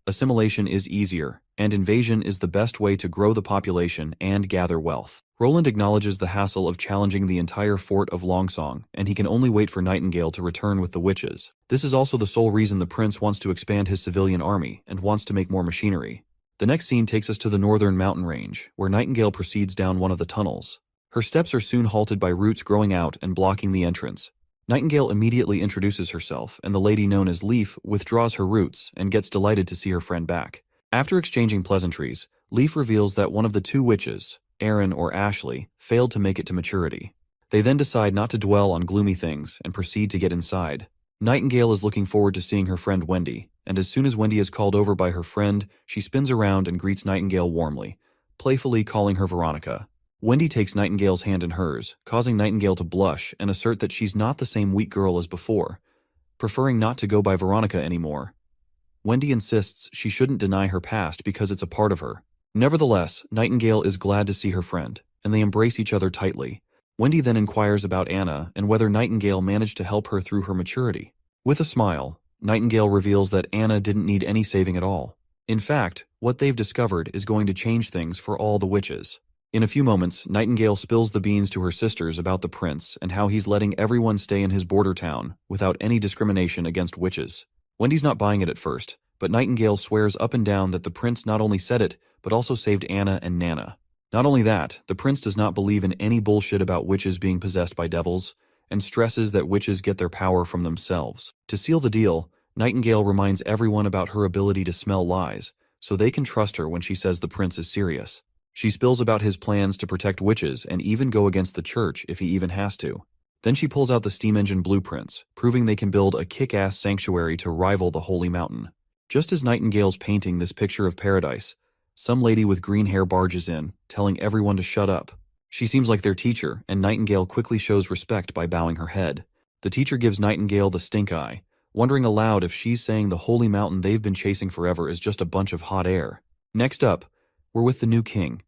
Assimilation is easier, and invasion is the best way to grow the population and gather wealth. Roland acknowledges the hassle of challenging the entire fort of Longsong, and he can only wait for Nightingale to return with the witches. This is also the sole reason the prince wants to expand his civilian army and wants to make more machinery. The next scene takes us to the northern mountain range, where Nightingale proceeds down one of the tunnels. Her steps are soon halted by roots growing out and blocking the entrance. Nightingale immediately introduces herself, and the lady known as Leaf withdraws her roots and gets delighted to see her friend back. After exchanging pleasantries, Leaf reveals that one of the two witches, Erin or Ashley, failed to make it to maturity. They then decide not to dwell on gloomy things and proceed to get inside. Nightingale is looking forward to seeing her friend Wendy, and as soon as Wendy is called over by her friend, she spins around and greets Nightingale warmly, playfully calling her Veronica. Wendy takes Nightingale's hand in hers, causing Nightingale to blush and assert that she's not the same weak girl as before, preferring not to go by Veronica anymore. Wendy insists she shouldn't deny her past because it's a part of her. Nevertheless, Nightingale is glad to see her friend, and they embrace each other tightly. Wendy then inquires about Anna and whether Nightingale managed to help her through her maturity. With a smile, Nightingale reveals that Anna didn't need any saving at all. In fact, what they've discovered is going to change things for all the witches. In a few moments, Nightingale spills the beans to her sisters about the prince and how he's letting everyone stay in his border town without any discrimination against witches. Wendy's not buying it at first, but Nightingale swears up and down that the prince not only said it, but also saved Anna and Nana. Not only that, the prince does not believe in any bullshit about witches being possessed by devils, and stresses that witches get their power from themselves. To seal the deal, Nightingale reminds everyone about her ability to smell lies, so they can trust her when she says the prince is serious. She spills about his plans to protect witches and even go against the church if he even has to. Then she pulls out the steam engine blueprints, proving they can build a kick-ass sanctuary to rival the Holy Mountain. Just as Nightingale's painting this picture of paradise, some lady with green hair barges in, telling everyone to shut up. She seems like their teacher, and Nightingale quickly shows respect by bowing her head. The teacher gives Nightingale the stink eye, wondering aloud if she's saying the Holy Mountain they've been chasing forever is just a bunch of hot air. Next up, we're with the new king,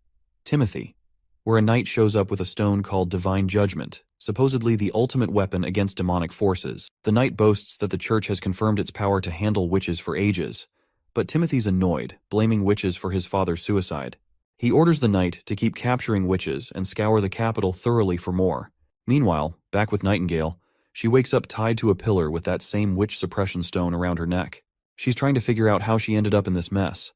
Timothy, where a knight shows up with a stone called Divine Judgment, supposedly the ultimate weapon against demonic forces. The knight boasts that the church has confirmed its power to handle witches for ages, but Timothy's annoyed, blaming witches for his father's suicide. He orders the knight to keep capturing witches and scour the capital thoroughly for more. Meanwhile, back with Nightingale, she wakes up tied to a pillar with that same witch suppression stone around her neck. She's trying to figure out how she ended up in this mess.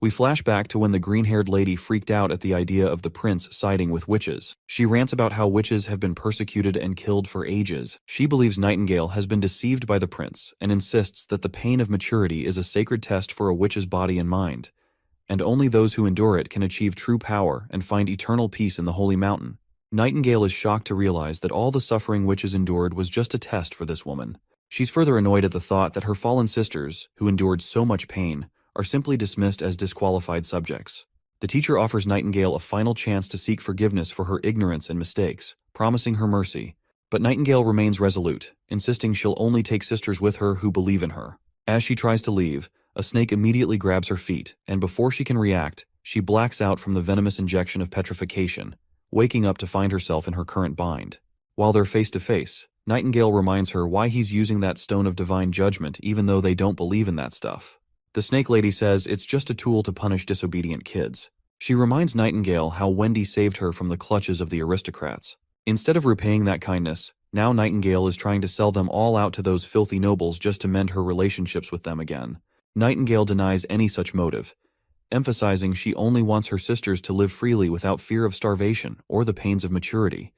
We flash back to when the green-haired lady freaked out at the idea of the prince siding with witches. She rants about how witches have been persecuted and killed for ages. She believes Nightingale has been deceived by the prince and insists that the pain of maturity is a sacred test for a witch's body and mind, and only those who endure it can achieve true power and find eternal peace in the Holy Mountain. Nightingale is shocked to realize that all the suffering witches endured was just a test for this woman. She's further annoyed at the thought that her fallen sisters, who endured so much pain, are simply dismissed as disqualified subjects. The teacher offers Nightingale a final chance to seek forgiveness for her ignorance and mistakes, promising her mercy. But Nightingale remains resolute, insisting she'll only take sisters with her who believe in her. As she tries to leave, a snake immediately grabs her feet, and before she can react, she blacks out from the venomous injection of petrification, waking up to find herself in her current bind. While they're face to face, Nightingale reminds her why he's using that stone of divine judgment even though they don't believe in that stuff. The snake lady says it's just a tool to punish disobedient kids. She reminds Nightingale how Wendy saved her from the clutches of the aristocrats. Instead of repaying that kindness, now Nightingale is trying to sell them all out to those filthy nobles just to mend her relationships with them again. Nightingale denies any such motive, emphasizing she only wants her sisters to live freely without fear of starvation or the pains of maturity,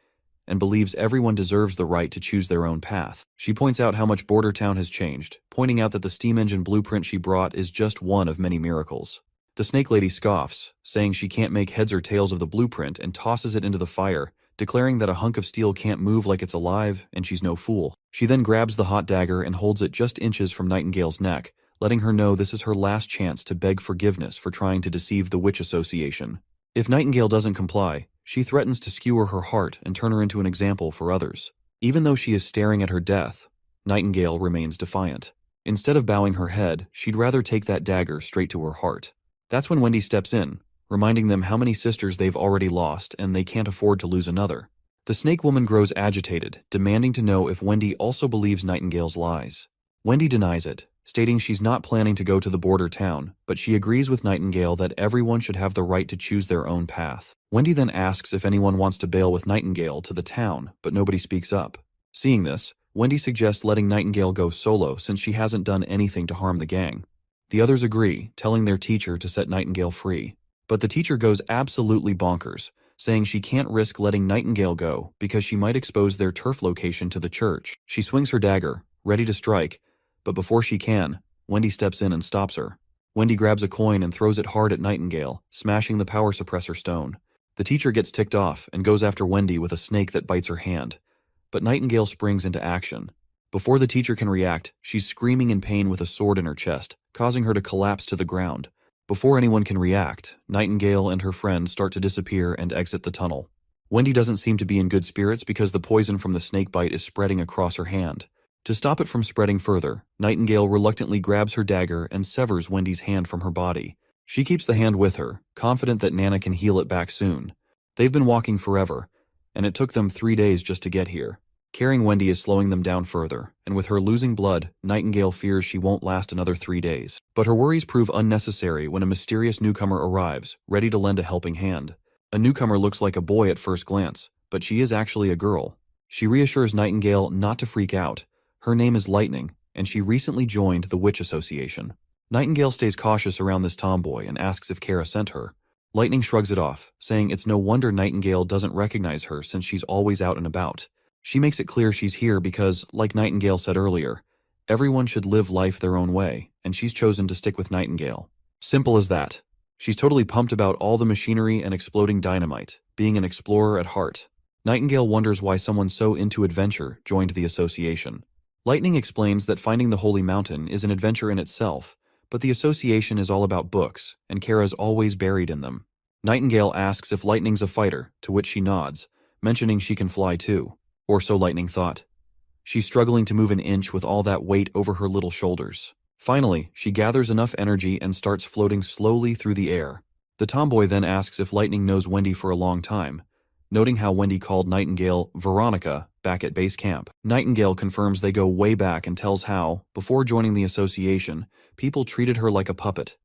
and believes everyone deserves the right to choose their own path. She points out how much Border Town has changed, pointing out that the steam engine blueprint she brought is just one of many miracles. The snake lady scoffs, saying she can't make heads or tails of the blueprint and tosses it into the fire, declaring that a hunk of steel can't move like it's alive and she's no fool. She then grabs the hot dagger and holds it just inches from Nightingale's neck, letting her know this is her last chance to beg forgiveness for trying to deceive the Witch Association. If Nightingale doesn't comply, she threatens to skewer her heart and turn her into an example for others. Even though she is staring at her death, Nightingale remains defiant. Instead of bowing her head, she'd rather take that dagger straight to her heart. That's when Wendy steps in, reminding them how many sisters they've already lost and they can't afford to lose another. The snake woman grows agitated, demanding to know if Wendy also believes Nightingale's lies. Wendy denies it, stating she's not planning to go to the border town, but she agrees with Nightingale that everyone should have the right to choose their own path. Wendy then asks if anyone wants to bail with Nightingale to the town, but nobody speaks up. Seeing this, Wendy suggests letting Nightingale go solo since she hasn't done anything to harm the gang. The others agree, telling their teacher to set Nightingale free. But the teacher goes absolutely bonkers, saying she can't risk letting Nightingale go because she might expose their turf location to the church. She swings her dagger, ready to strike, but before she can, Wendy steps in and stops her. Wendy grabs a coin and throws it hard at Nightingale, smashing the power suppressor stone. The teacher gets ticked off and goes after Wendy with a snake that bites her hand. But Nightingale springs into action. Before the teacher can react, she's screaming in pain with a sword in her chest, causing her to collapse to the ground. Before anyone can react, Nightingale and her friend start to disappear and exit the tunnel. Wendy doesn't seem to be in good spirits because the poison from the snake bite is spreading across her hand. To stop it from spreading further, Nightingale reluctantly grabs her dagger and severs Wendy's hand from her body. She keeps the hand with her, confident that Nana can heal it back soon. They've been walking forever, and it took them 3 days just to get here. Carrying Wendy is slowing them down further, and with her losing blood, Nightingale fears she won't last another 3 days. But her worries prove unnecessary when a mysterious newcomer arrives, ready to lend a helping hand. A newcomer looks like a boy at first glance, but she is actually a girl. She reassures Nightingale not to freak out. Her name is Lightning, and she recently joined the Witch Association. Nightingale stays cautious around this tomboy and asks if Kara sent her. Lightning shrugs it off, saying it's no wonder Nightingale doesn't recognize her since she's always out and about. She makes it clear she's here because, like Nightingale said earlier, everyone should live life their own way, and she's chosen to stick with Nightingale. Simple as that. She's totally pumped about all the machinery and exploding dynamite, being an explorer at heart. Nightingale wonders why someone so into adventure joined the association. Lightning explains that finding the Holy Mountain is an adventure in itself, but the association is all about books, and Kara's always buried in them. Nightingale asks if Lightning's a fighter, to which she nods, mentioning she can fly too. Or so Lightning thought. She's struggling to move an inch with all that weight over her little shoulders. Finally, she gathers enough energy and starts floating slowly through the air. The tomboy then asks if Lightning knows Wendy for a long time, noting how Wendy called Nightingale Veronica back at base camp. Nightingale confirms they go way back and tells how, before joining the association, people treated her like a puppet.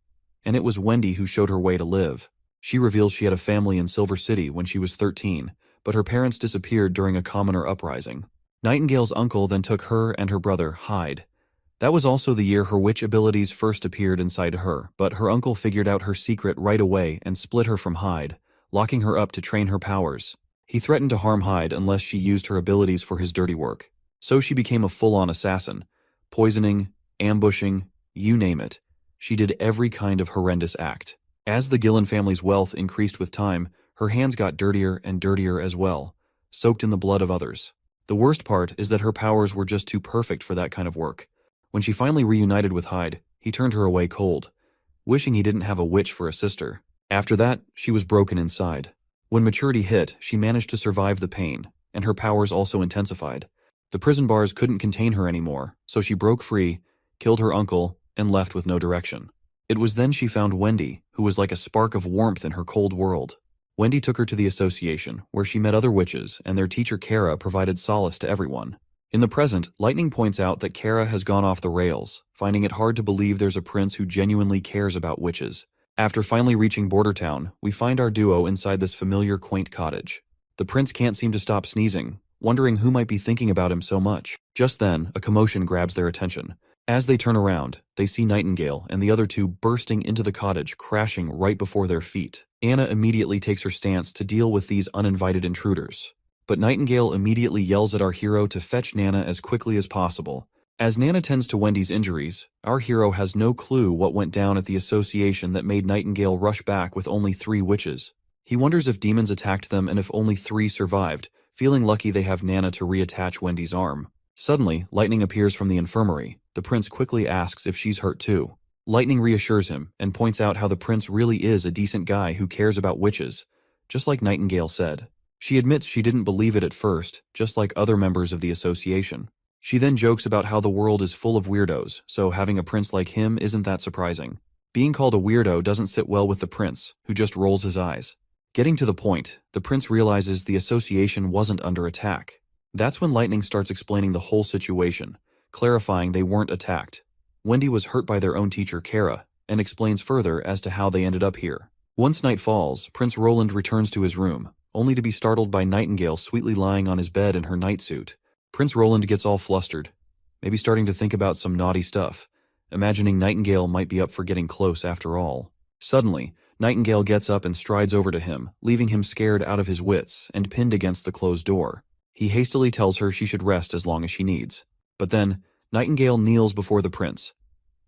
And it was Wendy who showed her way to live. She reveals she had a family in Silver City when she was 13, but her parents disappeared during a commoner uprising. Nightingale's uncle then took her and her brother, Hyde. That was also the year her witch abilities first appeared inside her, but her uncle figured out her secret right away and split her from Hyde, locking her up to train her powers. He threatened to harm Hyde unless she used her abilities for his dirty work. So she became a full-on assassin. Poisoning, ambushing, you name it. She did every kind of horrendous act. As the Gillen family's wealth increased with time, her hands got dirtier and dirtier as well, soaked in the blood of others. The worst part is that her powers were just too perfect for that kind of work. When she finally reunited with Hyde, he turned her away cold, wishing he didn't have a witch for a sister. After that, she was broken inside. When maturity hit, she managed to survive the pain, and her powers also intensified. The prison bars couldn't contain her anymore, so she broke free, killed her uncle, and left with no direction. It was then she found Wendy, who was like a spark of warmth in her cold world. Wendy took her to the association, where she met other witches, and their teacher Kara provided solace to everyone. In the present, Lightning points out that Kara has gone off the rails, finding it hard to believe there's a prince who genuinely cares about witches. After finally reaching Border Town, we find our duo inside this familiar, quaint cottage. The prince can't seem to stop sneezing, wondering who might be thinking about him so much. Just then, a commotion grabs their attention. As they turn around, they see Nightingale and the other two bursting into the cottage, crashing right before their feet. Anna immediately takes her stance to deal with these uninvited intruders. But Nightingale immediately yells at our hero to fetch Nana as quickly as possible. As Nana tends to Wendy's injuries, our hero has no clue what went down at the association that made Nightingale rush back with only 3 witches. He wonders if demons attacked them and if only 3 survived, feeling lucky they have Nana to reattach Wendy's arm. Suddenly, Lightning appears from the infirmary. The prince quickly asks if she's hurt too. Lightning reassures him and points out how the prince really is a decent guy who cares about witches, just like Nightingale said. She admits she didn't believe it at first, just like other members of the association. She then jokes about how the world is full of weirdos, so having a prince like him isn't that surprising. Being called a weirdo doesn't sit well with the prince, who just rolls his eyes. Getting to the point, the prince realizes the association wasn't under attack. That's when Lightning starts explaining the whole situation, clarifying they weren't attacked. Wendy was hurt by their own teacher, Kara, and explains further as to how they ended up here. Once night falls, Prince Roland returns to his room, only to be startled by Nightingale sweetly lying on his bed in her nightsuit. Prince Roland gets all flustered, maybe starting to think about some naughty stuff, imagining Nightingale might be up for getting close after all. Suddenly, Nightingale gets up and strides over to him, leaving him scared out of his wits and pinned against the closed door. He hastily tells her she should rest as long as she needs. But then, Nightingale kneels before the prince.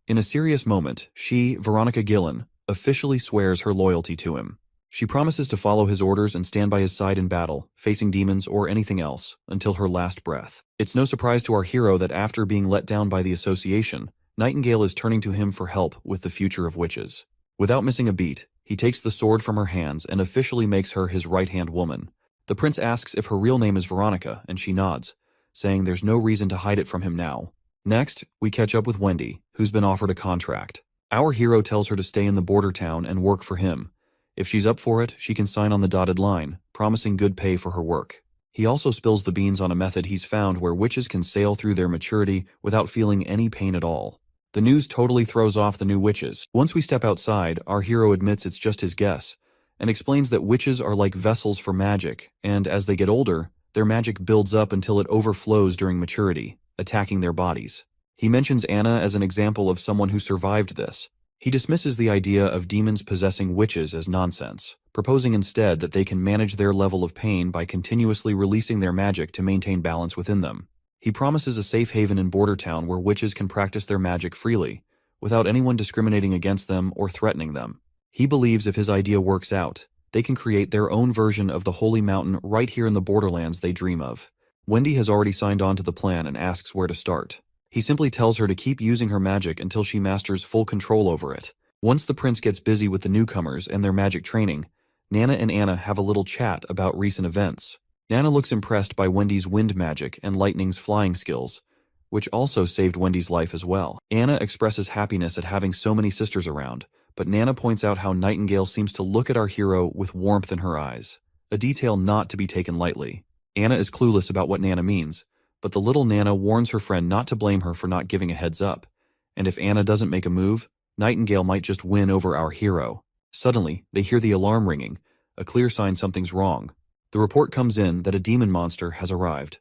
In a serious moment, she, Veronica Gillen, officially swears her loyalty to him. She promises to follow his orders and stand by his side in battle, facing demons or anything else, until her last breath. It's no surprise to our hero that after being let down by the association, Nightingale is turning to him for help with the future of witches. Without missing a beat, he takes the sword from her hands and officially makes her his right-hand woman. The prince asks if her real name is Veronica, and she nods, saying there's no reason to hide it from him now. Next, we catch up with Wendy, who's been offered a contract. Our hero tells her to stay in the border town and work for him. If she's up for it, she can sign on the dotted line, promising good pay for her work. He also spills the beans on a method he's found where witches can sail through their maturity without feeling any pain at all. The news totally throws off the new witches. Once we step outside, our hero admits it's just his guess, and explains that witches are like vessels for magic, and as they get older, their magic builds up until it overflows during maturity, attacking their bodies. He mentions Anna as an example of someone who survived this. He dismisses the idea of demons possessing witches as nonsense, proposing instead that they can manage their level of pain by continuously releasing their magic to maintain balance within them. He promises a safe haven in Border Town where witches can practice their magic freely, without anyone discriminating against them or threatening them. He believes if his idea works out, they can create their own version of the Holy Mountain right here in the borderlands they dream of. Wendy has already signed on to the plan and asks where to start. He simply tells her to keep using her magic until she masters full control over it. Once the prince gets busy with the newcomers and their magic training, Nana and Anna have a little chat about recent events. Nana looks impressed by Wendy's wind magic and Lightning's flying skills, which also saved Wendy's life as well. Anna expresses happiness at having so many sisters around, but Nana points out how Nightingale seems to look at our hero with warmth in her eyes, a detail not to be taken lightly. Anna is clueless about what Nana means, but the little Nana warns her friend not to blame her for not giving a heads up, and if Anna doesn't make a move, Nightingale might just win over our hero. Suddenly, they hear the alarm ringing, a clear sign something's wrong. The report comes in that a demon monster has arrived.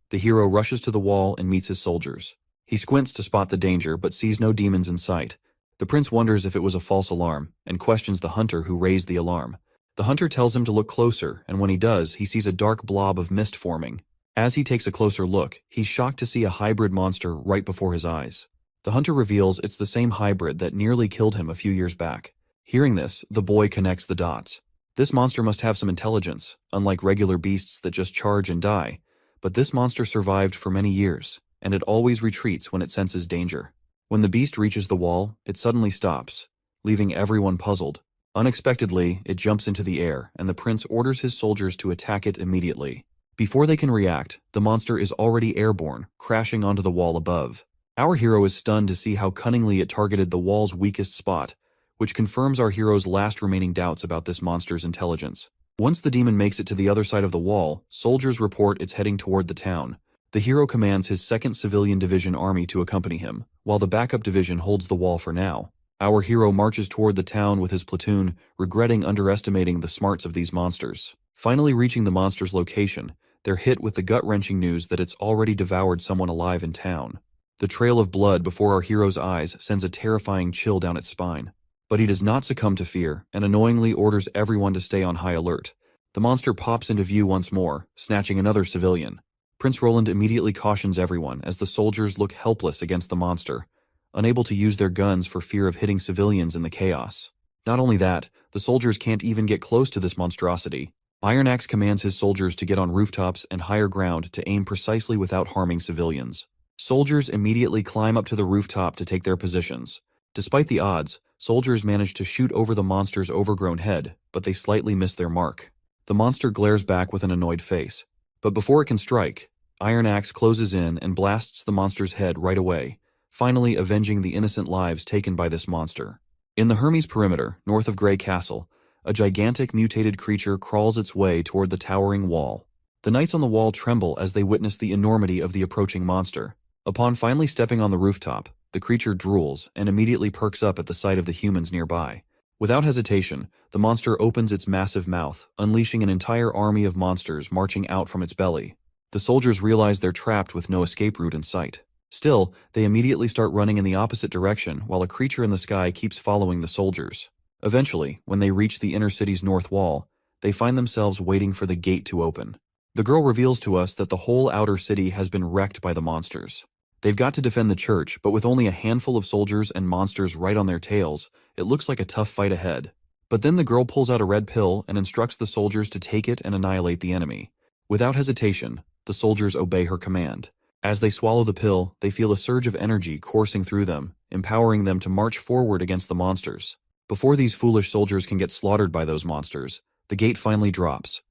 The hero rushes to the wall and meets his soldiers. He squints to spot the danger but sees no demons in sight. The prince wonders if it was a false alarm and questions the hunter who raised the alarm. The hunter tells him to look closer, and when he does, he sees a dark blob of mist forming. As he takes a closer look, he's shocked to see a hybrid monster right before his eyes. The hunter reveals it's the same hybrid that nearly killed him a few years back. Hearing this, the boy connects the dots. This monster must have some intelligence, unlike regular beasts that just charge and die. But this monster survived for many years, and it always retreats when it senses danger. When the beast reaches the wall, it suddenly stops, leaving everyone puzzled. Unexpectedly, it jumps into the air, and the prince orders his soldiers to attack it immediately. Before they can react, the monster is already airborne, crashing onto the wall above. Our hero is stunned to see how cunningly it targeted the wall's weakest spot, which confirms our hero's last remaining doubts about this monster's intelligence. Once the demon makes it to the other side of the wall, soldiers report it's heading toward the town. The hero commands his 2nd Civilian Division army to accompany him, while the backup division holds the wall for now. Our hero marches toward the town with his platoon, regretting underestimating the smarts of these monsters. Finally reaching the monster's location, they're hit with the gut-wrenching news that it's already devoured someone alive in town. The trail of blood before our hero's eyes sends a terrifying chill down its spine. But he does not succumb to fear, and annoyingly orders everyone to stay on high alert. The monster pops into view once more, snatching another civilian. Prince Roland immediately cautions everyone as the soldiers look helpless against the monster, unable to use their guns for fear of hitting civilians in the chaos. Not only that, the soldiers can't even get close to this monstrosity. Iron Axe commands his soldiers to get on rooftops and higher ground to aim precisely without harming civilians. Soldiers immediately climb up to the rooftop to take their positions. Despite the odds, soldiers manage to shoot over the monster's overgrown head, but they slightly miss their mark. The monster glares back with an annoyed face. But before it can strike, Iron Axe closes in and blasts the monster's head right away, finally avenging the innocent lives taken by this monster. In the Hermes perimeter, north of Grey Castle, a gigantic mutated creature crawls its way toward the towering wall. The knights on the wall tremble as they witness the enormity of the approaching monster. Upon finally stepping on the rooftop, the creature drools and immediately perks up at the sight of the humans nearby. Without hesitation, the monster opens its massive mouth, unleashing an entire army of monsters marching out from its belly. The soldiers realize they're trapped with no escape route in sight. Still, they immediately start running in the opposite direction while a creature in the sky keeps following the soldiers. Eventually, when they reach the inner city's north wall, they find themselves waiting for the gate to open. The girl reveals to us that the whole outer city has been wrecked by the monsters. They've got to defend the church, but with only a handful of soldiers and monsters right on their tails, it looks like a tough fight ahead. But then the girl pulls out a red pill and instructs the soldiers to take it and annihilate the enemy. Without hesitation, the soldiers obey her command. As they swallow the pill, they feel a surge of energy coursing through them, empowering them to march forward against the monsters. Before these foolish soldiers can get slaughtered by those monsters, the gate finally drops,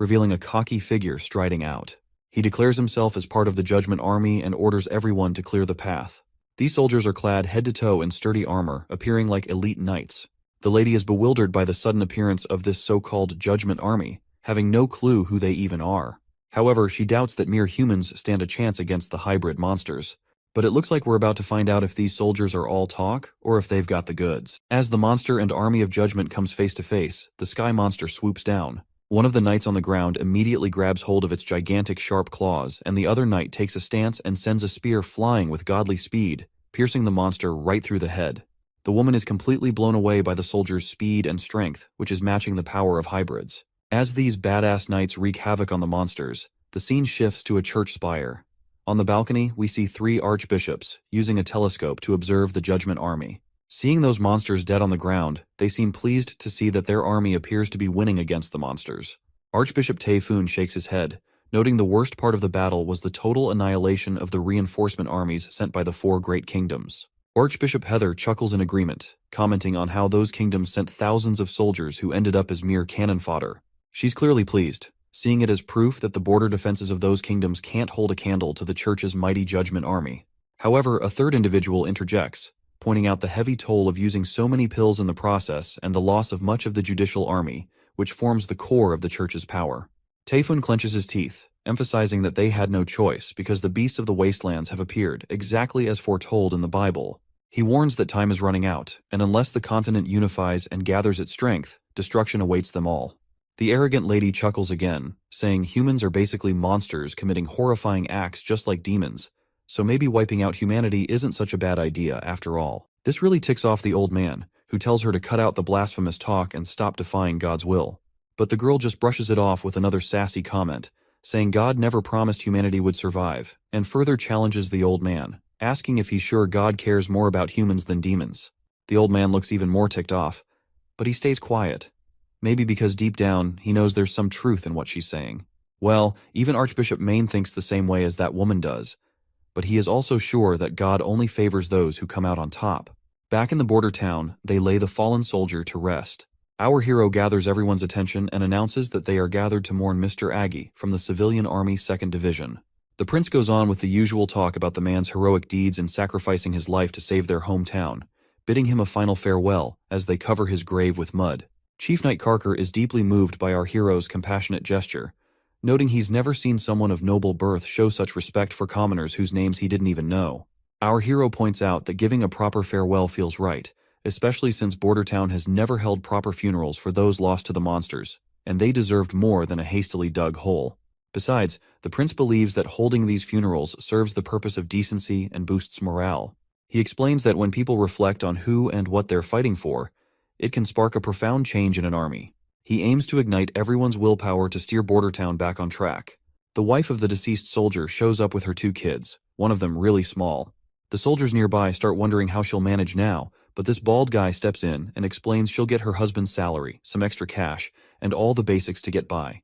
revealing a cocky figure striding out. He declares himself as part of the Judgment Army and orders everyone to clear the path. These soldiers are clad head to toe in sturdy armor, appearing like elite knights. The lady is bewildered by the sudden appearance of this so-called Judgment Army, having no clue who they even are. However, she doubts that mere humans stand a chance against the hybrid monsters. But it looks like we're about to find out if these soldiers are all talk, or if they've got the goods. As the monster and army of Judgment comes face to face, the sky monster swoops down. One of the knights on the ground immediately grabs hold of its gigantic sharp claws, and the other knight takes a stance and sends a spear flying with godly speed, piercing the monster right through the head. The woman is completely blown away by the soldiers' speed and strength, which is matching the power of hybrids. As these badass knights wreak havoc on the monsters, the scene shifts to a church spire. On the balcony, we see 3 archbishops using a telescope to observe the Judgment Army. Seeing those monsters dead on the ground, they seem pleased to see that their army appears to be winning against the monsters. Archbishop Taefun shakes his head, noting the worst part of the battle was the total annihilation of the reinforcement armies sent by the 4 great kingdoms. Archbishop Heather chuckles in agreement, commenting on how those kingdoms sent thousands of soldiers who ended up as mere cannon fodder. She's clearly pleased, seeing it as proof that the border defenses of those kingdoms can't hold a candle to the church's mighty judgment army. However, a third individual interjects, pointing out the heavy toll of using so many pills in the process and the loss of much of the judicial army, which forms the core of the church's power. Taefun clenches his teeth, emphasizing that they had no choice because the beasts of the wastelands have appeared exactly as foretold in the Bible. He warns that time is running out, and unless the continent unifies and gathers its strength, destruction awaits them all. The arrogant lady chuckles again, saying humans are basically monsters committing horrifying acts just like demons, so maybe wiping out humanity isn't such a bad idea after all. This really ticks off the old man, who tells her to cut out the blasphemous talk and stop defying God's will. But the girl just brushes it off with another sassy comment, saying God never promised humanity would survive, and further challenges the old man, asking if he's sure God cares more about humans than demons. The old man looks even more ticked off, but he stays quiet. Maybe because deep down, he knows there's some truth in what she's saying. Well, even Archbishop Maine thinks the same way as that woman does, but he is also sure that God only favors those who come out on top. Back in the border town, they lay the fallen soldier to rest. Our hero gathers everyone's attention and announces that they are gathered to mourn Mr. Aggie from the Civilian Army 2nd Division. The prince goes on with the usual talk about the man's heroic deeds in sacrificing his life to save their hometown, bidding him a final farewell as they cover his grave with mud. Chief Knight Carker is deeply moved by our hero's compassionate gesture, noting he's never seen someone of noble birth show such respect for commoners whose names he didn't even know. Our hero points out that giving a proper farewell feels right, especially since Bordertown has never held proper funerals for those lost to the monsters, and they deserved more than a hastily dug hole. Besides, the prince believes that holding these funerals serves the purpose of decency and boosts morale. He explains that when people reflect on who and what they're fighting for, it can spark a profound change in an army. He aims to ignite everyone's willpower to steer Bordertown back on track. The wife of the deceased soldier shows up with her 2 kids, one of them really small. The soldiers nearby start wondering how she'll manage now, but this bald guy steps in and explains she'll get her husband's salary, some extra cash, and all the basics to get by.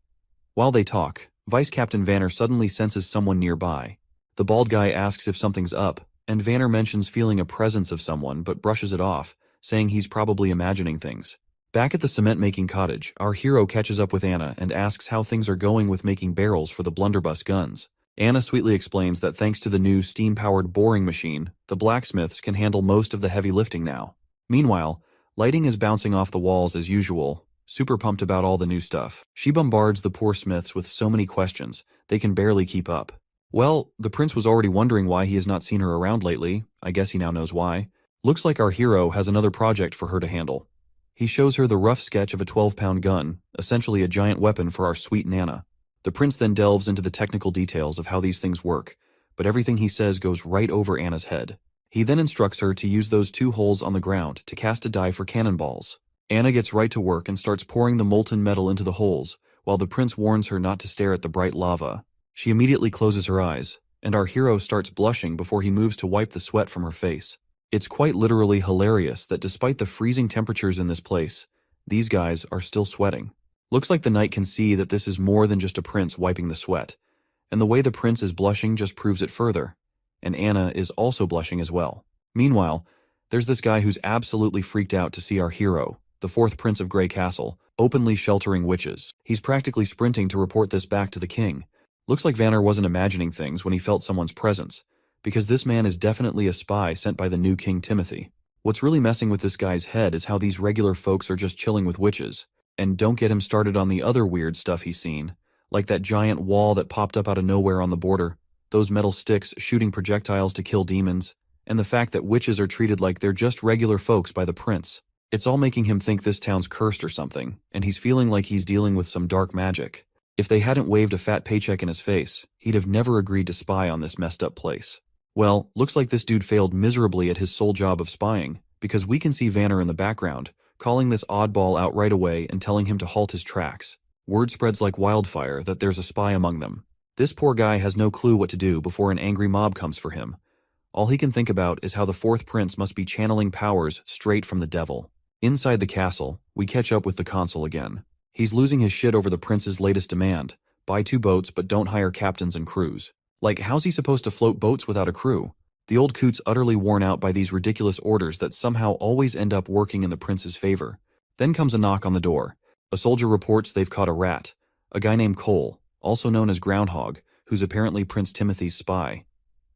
While they talk, Vice Captain Vanner suddenly senses someone nearby. The bald guy asks if something's up, and Vanner mentions feeling a presence of someone but brushes it off, saying he's probably imagining things. Back at the cement-making cottage, our hero catches up with Anna and asks how things are going with making barrels for the blunderbuss guns. Anna sweetly explains that thanks to the new steam-powered boring machine, the blacksmiths can handle most of the heavy lifting now. Meanwhile, Lighting is bouncing off the walls as usual, super pumped about all the new stuff. She bombards the poor smiths with so many questions, they can barely keep up. Well, the prince was already wondering why he has not seen her around lately. I guess he now knows why. Looks like our hero has another project for her to handle. He shows her the rough sketch of a 12-pound gun, essentially a giant weapon for our sweet Nana. The prince then delves into the technical details of how these things work, but everything he says goes right over Anna's head. He then instructs her to use those 2 holes on the ground to cast a die for cannonballs. Anna gets right to work and starts pouring the molten metal into the holes, while the prince warns her not to stare at the bright lava. She immediately closes her eyes, and our hero starts blushing before he moves to wipe the sweat from her face. It's quite literally hilarious that despite the freezing temperatures in this place, these guys are still sweating. Looks like the knight can see that this is more than just a prince wiping the sweat, and the way the prince is blushing just proves it further, and Anna is also blushing as well. Meanwhile, there's this guy who's absolutely freaked out to see our hero, the 4th Prince of Grey Castle, openly sheltering witches. He's practically sprinting to report this back to the king. Looks like Vanner wasn't imagining things when he felt someone's presence, because this man is definitely a spy sent by the new King Timothy. What's really messing with this guy's head is how these regular folks are just chilling with witches. And don't get him started on the other weird stuff he's seen, like that giant wall that popped up out of nowhere on the border, those metal sticks shooting projectiles to kill demons, and the fact that witches are treated like they're just regular folks by the prince. It's all making him think this town's cursed or something, and he's feeling like he's dealing with some dark magic. If they hadn't waved a fat paycheck in his face, he'd have never agreed to spy on this messed up place. Well, looks like this dude failed miserably at his sole job of spying, because we can see Vanner in the background, calling this oddball out right away and telling him to halt his tracks. Word spreads like wildfire that there's a spy among them. This poor guy has no clue what to do before an angry mob comes for him. All he can think about is how the fourth prince must be channeling powers straight from the devil. Inside the castle, we catch up with the consul again. He's losing his shit over the prince's latest demand: buy 2 boats but don't hire captains and crews. Like, how's he supposed to float boats without a crew? The old coot's utterly worn out by these ridiculous orders that somehow always end up working in the prince's favor. Then comes a knock on the door. A soldier reports they've caught a rat, a guy named Cole, also known as Groundhog, who's apparently Prince Timothy's spy.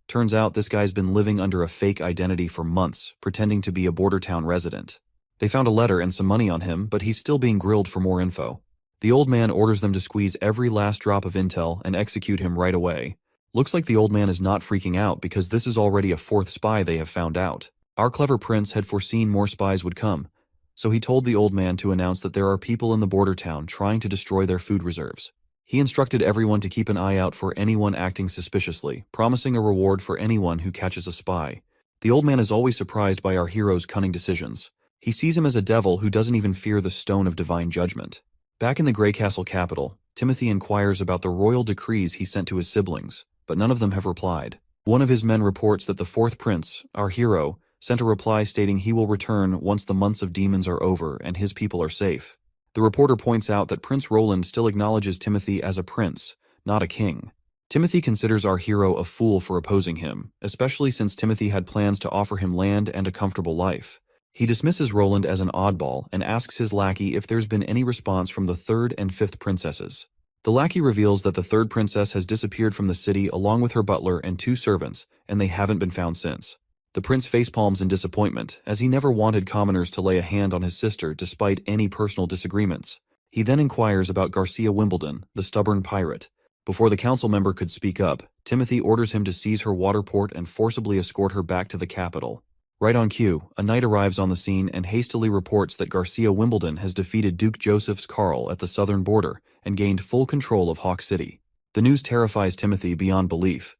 Turns out this guy's been living under a fake identity for months, pretending to be a border town resident. They found a letter and some money on him, but he's still being grilled for more info. The old man orders them to squeeze every last drop of intel and execute him right away. Looks like the old man is not freaking out because this is already a 4th spy they have found out. Our clever prince had foreseen more spies would come, so he told the old man to announce that there are people in the border town trying to destroy their food reserves. He instructed everyone to keep an eye out for anyone acting suspiciously, promising a reward for anyone who catches a spy. The old man is always surprised by our hero's cunning decisions. He sees him as a devil who doesn't even fear the stone of divine judgment. Back in the Grey Castle capital, Timothy inquires about the royal decrees he sent to his siblings, but none of them have replied. One of his men reports that the 4th prince, our hero, sent a reply stating he will return once the months of demons are over and his people are safe. The reporter points out that Prince Roland still acknowledges Timothy as a prince, not a king. Timothy considers our hero a fool for opposing him, especially since Timothy had plans to offer him land and a comfortable life. He dismisses Roland as an oddball and asks his lackey if there's been any response from the 3rd and 5th princesses. The lackey reveals that the 3rd princess has disappeared from the city along with her butler and 2 servants, and they haven't been found since. The prince facepalms in disappointment, as he never wanted commoners to lay a hand on his sister despite any personal disagreements. He then inquires about Garcia Wimbledon, the stubborn pirate. Before the council member could speak up, Timothy orders him to seize her water port and forcibly escort her back to the capital. Right on cue, a knight arrives on the scene and hastily reports that Garcia Wimbledon has defeated Duke Joseph's Carl at the southern border and gained full control of Hawk City. The news terrifies Timothy beyond belief,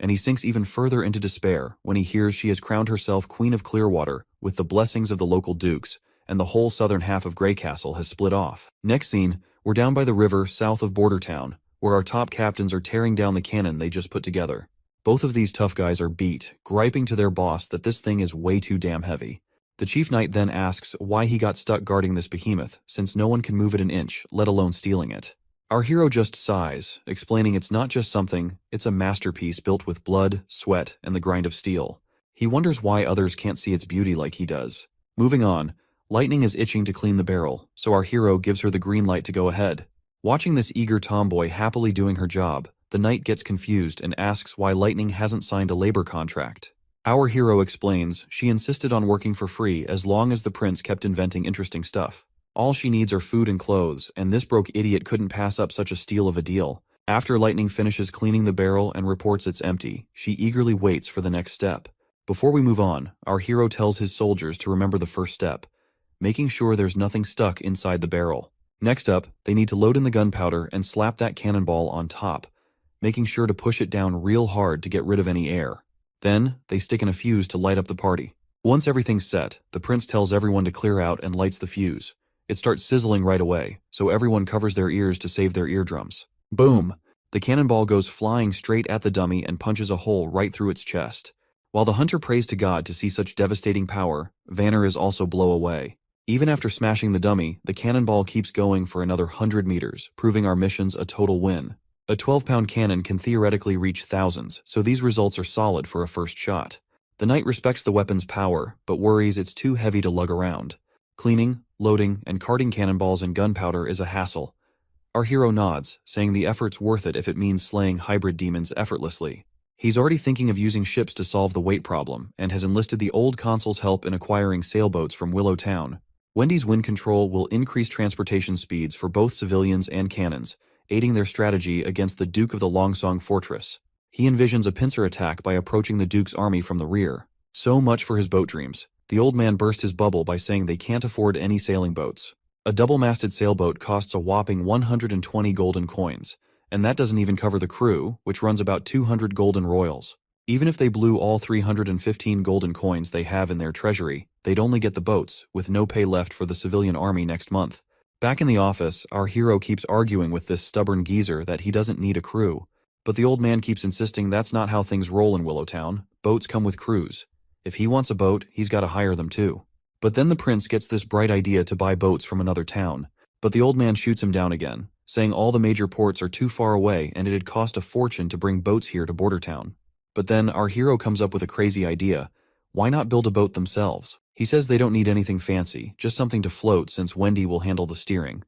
and he sinks even further into despair when he hears she has crowned herself Queen of Clearwater with the blessings of the local dukes, and the whole southern half of Grey Castle has split off. Next scene, we're down by the river south of Border Town, where our top captains are tearing down the cannon they just put together. Both of these tough guys are beat, griping to their boss that this thing is way too damn heavy. The chief knight then asks why he got stuck guarding this behemoth, since no one can move it an inch, let alone stealing it. Our hero just sighs, explaining it's not just something, it's a masterpiece built with blood, sweat, and the grind of steel. He wonders why others can't see its beauty like he does. Moving on, Lightning is itching to clean the barrel, so our hero gives her the green light to go ahead. Watching this eager tomboy happily doing her job, the knight gets confused and asks why Lightning hasn't signed a labor contract. Our hero explains she insisted on working for free as long as the prince kept inventing interesting stuff. All she needs are food and clothes, and this broke idiot couldn't pass up such a steal of a deal. After Lightning finishes cleaning the barrel and reports it's empty, she eagerly waits for the next step. Before we move on, our hero tells his soldiers to remember the first step, making sure there's nothing stuck inside the barrel. Next up, they need to load in the gunpowder and slap that cannonball on top, making sure to push it down real hard to get rid of any air. Then, they stick in a fuse to light up the party. Once everything's set, the prince tells everyone to clear out and lights the fuse. It starts sizzling right away, so everyone covers their ears to save their eardrums. Boom! The cannonball goes flying straight at the dummy and punches a hole right through its chest. While the hunter prays to God to see such devastating power, Vanner is also blown away. Even after smashing the dummy, the cannonball keeps going for another 100 meters, proving our mission's a total win. A 12-pound cannon can theoretically reach thousands, so these results are solid for a first shot. The knight respects the weapon's power, but worries it's too heavy to lug around. Cleaning, loading, and carting cannonballs and gunpowder is a hassle. Our hero nods, saying the effort's worth it if it means slaying hybrid demons effortlessly. He's already thinking of using ships to solve the weight problem, and has enlisted the old consul's help in acquiring sailboats from Willow Town. Wendy's wind control will increase transportation speeds for both civilians and cannons, aiding their strategy against the Duke of the Longsong Fortress. He envisions a pincer attack by approaching the Duke's army from the rear. So much for his boat dreams. The old man burst his bubble by saying they can't afford any sailing boats. A double-masted sailboat costs a whopping 120 golden coins, and that doesn't even cover the crew, which runs about 200 golden royals. Even if they blew all 315 golden coins they have in their treasury, they'd only get the boats, with no pay left for the civilian army next month. Back in the office, our hero keeps arguing with this stubborn geezer that he doesn't need a crew. But the old man keeps insisting that's not how things roll in Willowtown. Boats come with crews. If he wants a boat, he's got to hire them too. But then the prince gets this bright idea to buy boats from another town. But the old man shoots him down again, saying all the major ports are too far away and it'd cost a fortune to bring boats here to Border Town. But then our hero comes up with a crazy idea. Why not build a boat themselves? He says they don't need anything fancy, just something to float since Wendy will handle the steering.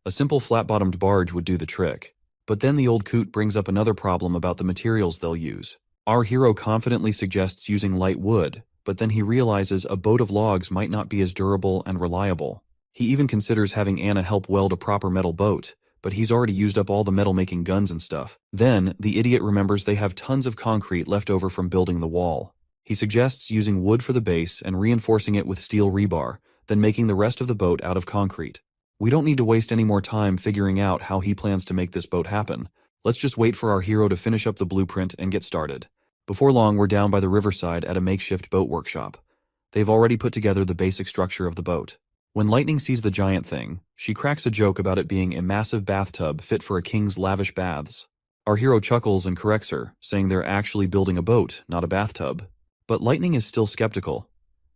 A simple flat-bottomed barge would do the trick. But then the old coot brings up another problem about the materials they'll use. Our hero confidently suggests using light wood, but then he realizes a boat of logs might not be as durable and reliable. He even considers having Anna help weld a proper metal boat, but he's already used up all the metal-making guns and stuff. Then, the idiot remembers they have tons of concrete left over from building the wall. He suggests using wood for the base and reinforcing it with steel rebar, then making the rest of the boat out of concrete. We don't need to waste any more time figuring out how he plans to make this boat happen. Let's just wait for our hero to finish up the blueprint and get started. Before long, we're down by the riverside at a makeshift boat workshop. They've already put together the basic structure of the boat. When Lightning sees the giant thing, she cracks a joke about it being a massive bathtub fit for a king's lavish baths. Our hero chuckles and corrects her, saying they're actually building a boat, not a bathtub. But Lightning is still skeptical.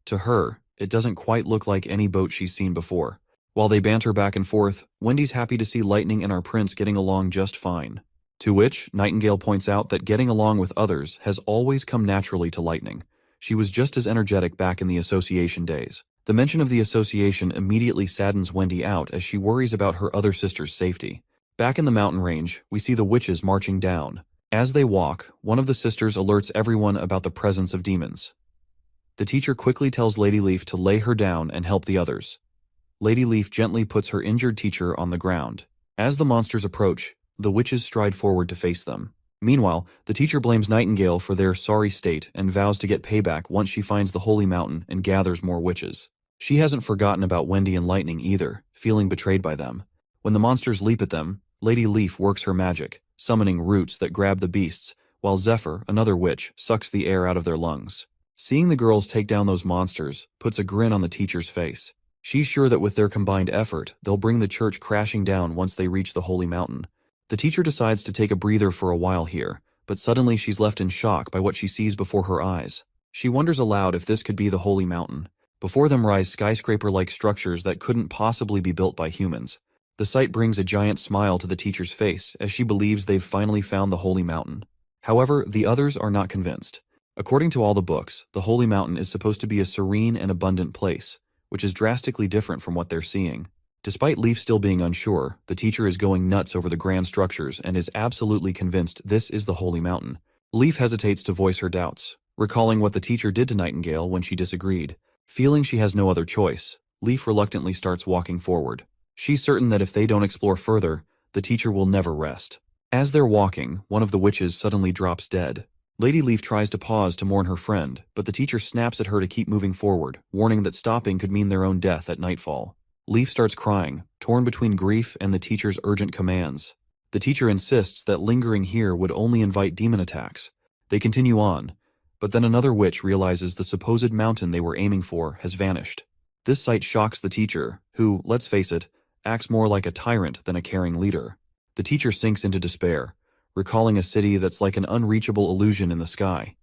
To her, it doesn't quite look like any boat she's seen before. While they banter back and forth, Wendy's happy to see Lightning and our prince getting along just fine. To which, Nightingale points out that getting along with others has always come naturally to Lightning. She was just as energetic back in the association days. The mention of the association immediately saddens Wendy out as she worries about her other sister's safety. Back in the mountain range, we see the witches marching down. As they walk, one of the sisters alerts everyone about the presence of demons. The teacher quickly tells Lady Leaf to lay her down and help the others. Lady Leaf gently puts her injured teacher on the ground. As the monsters approach, the witches stride forward to face them. Meanwhile, the teacher blames Nightingale for their sorry state and vows to get payback once she finds the Holy Mountain and gathers more witches. She hasn't forgotten about Wendy and Lightning either, feeling betrayed by them. When the monsters leap at them, Lady Leaf works her magic, summoning roots that grab the beasts, while Zephyr, another witch, sucks the air out of their lungs. Seeing the girls take down those monsters puts a grin on the teacher's face. She's sure that with their combined effort, they'll bring the church crashing down once they reach the Holy Mountain. The teacher decides to take a breather for a while here, but suddenly she's left in shock by what she sees before her eyes. She wonders aloud if this could be the Holy Mountain. Before them rise skyscraper-like structures that couldn't possibly be built by humans. The sight brings a giant smile to the teacher's face as she believes they've finally found the Holy Mountain. However, the others are not convinced. According to all the books, the Holy Mountain is supposed to be a serene and abundant place, which is drastically different from what they're seeing. Despite Leaf still being unsure, the teacher is going nuts over the grand structures and is absolutely convinced this is the Holy Mountain. Leaf hesitates to voice her doubts, recalling what the teacher did to Nightingale when she disagreed. Feeling she has no other choice, Leaf reluctantly starts walking forward. She's certain that if they don't explore further, the teacher will never rest. As they're walking, one of the witches suddenly drops dead. Lady Leaf tries to pause to mourn her friend, but the teacher snaps at her to keep moving forward, warning that stopping could mean their own death at nightfall. Leaf starts crying, torn between grief and the teacher's urgent commands. The teacher insists that lingering here would only invite demon attacks. They continue on, but then another witch realizes the supposed mountain they were aiming for has vanished. This sight shocks the teacher, who, let's face it, acts more like a tyrant than a caring leader. The teacher sinks into despair, recalling a city that's like an unreachable illusion in the sky,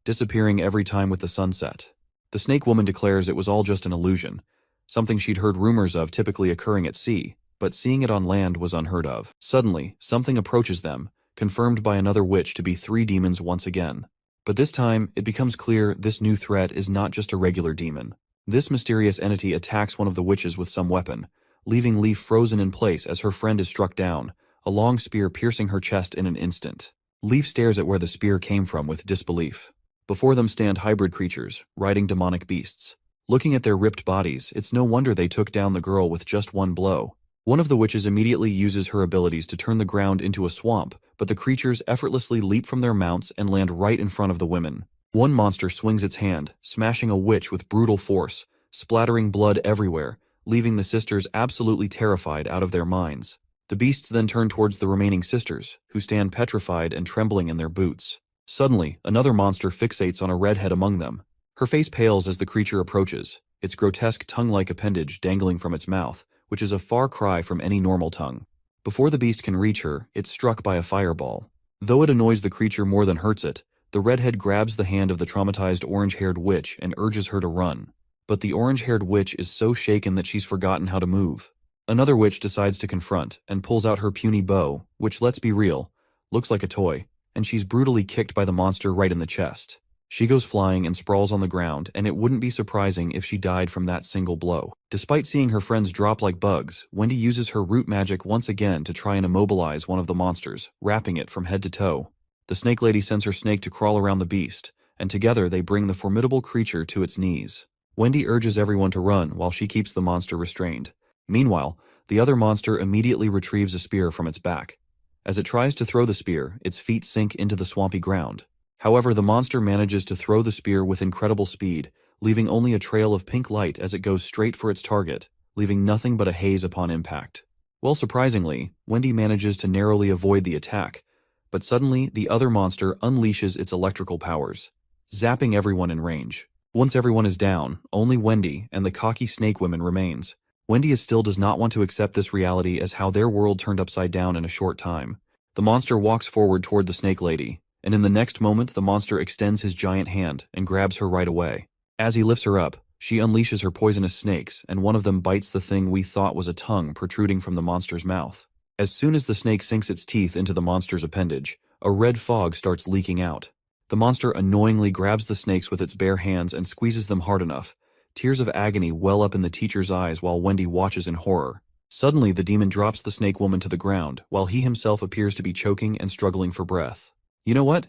disappearing every time with the sunset. The snake woman declares it was all just an illusion, something she'd heard rumors of typically occurring at sea, but seeing it on land was unheard of. Suddenly, something approaches them, confirmed by another witch to be 3 demons once again. But this time, it becomes clear this new threat is not just a regular demon. This mysterious entity attacks one of the witches with some weapon, leaving Leaf frozen in place as her friend is struck down, a long spear piercing her chest in an instant. Leaf stares at where the spear came from with disbelief. Before them stand hybrid creatures, riding demonic beasts. Looking at their ripped bodies, it's no wonder they took down the girl with just one blow. One of the witches immediately uses her abilities to turn the ground into a swamp, but the creatures effortlessly leap from their mounts and land right in front of the women. One monster swings its hand, smashing a witch with brutal force, splattering blood everywhere, leaving the sisters absolutely terrified out of their minds. The beasts then turn towards the remaining sisters, who stand petrified and trembling in their boots. Suddenly, another monster fixates on a redhead among them. Her face pales as the creature approaches, its grotesque tongue-like appendage dangling from its mouth, which is a far cry from any normal tongue. Before the beast can reach her, it's struck by a fireball. Though it annoys the creature more than hurts it, the redhead grabs the hand of the traumatized orange-haired witch and urges her to run. But the orange-haired witch is so shaken that she's forgotten how to move. Another witch decides to confront and pulls out her puny bow, which, let's be real, looks like a toy, and she's brutally kicked by the monster right in the chest. She goes flying and sprawls on the ground, and it wouldn't be surprising if she died from that single blow. Despite seeing her friends drop like bugs, Wendy uses her root magic once again to try and immobilize one of the monsters, wrapping it from head to toe. The snake lady sends her snake to crawl around the beast, and together they bring the formidable creature to its knees. Wendy urges everyone to run while she keeps the monster restrained. Meanwhile, the other monster immediately retrieves a spear from its back. As it tries to throw the spear, its feet sink into the swampy ground. However, the monster manages to throw the spear with incredible speed, leaving only a trail of pink light as it goes straight for its target, leaving nothing but a haze upon impact. Well, surprisingly, Wendy manages to narrowly avoid the attack, but suddenly the other monster unleashes its electrical powers, zapping everyone in range. Once everyone is down, only Wendy and the cocky snake women remains. Wendy still does not want to accept this reality as how their world turned upside down in a short time. The monster walks forward toward the snake lady, and in the next moment the monster extends his giant hand and grabs her right away. As he lifts her up, she unleashes her poisonous snakes, and one of them bites the thing we thought was a tongue protruding from the monster's mouth. As soon as the snake sinks its teeth into the monster's appendage, a red fog starts leaking out. The monster annoyingly grabs the snakes with its bare hands and squeezes them hard enough. Tears of agony well up in the teacher's eyes while Wendy watches in horror. Suddenly, the demon drops the snake woman to the ground, while he himself appears to be choking and struggling for breath. You know what?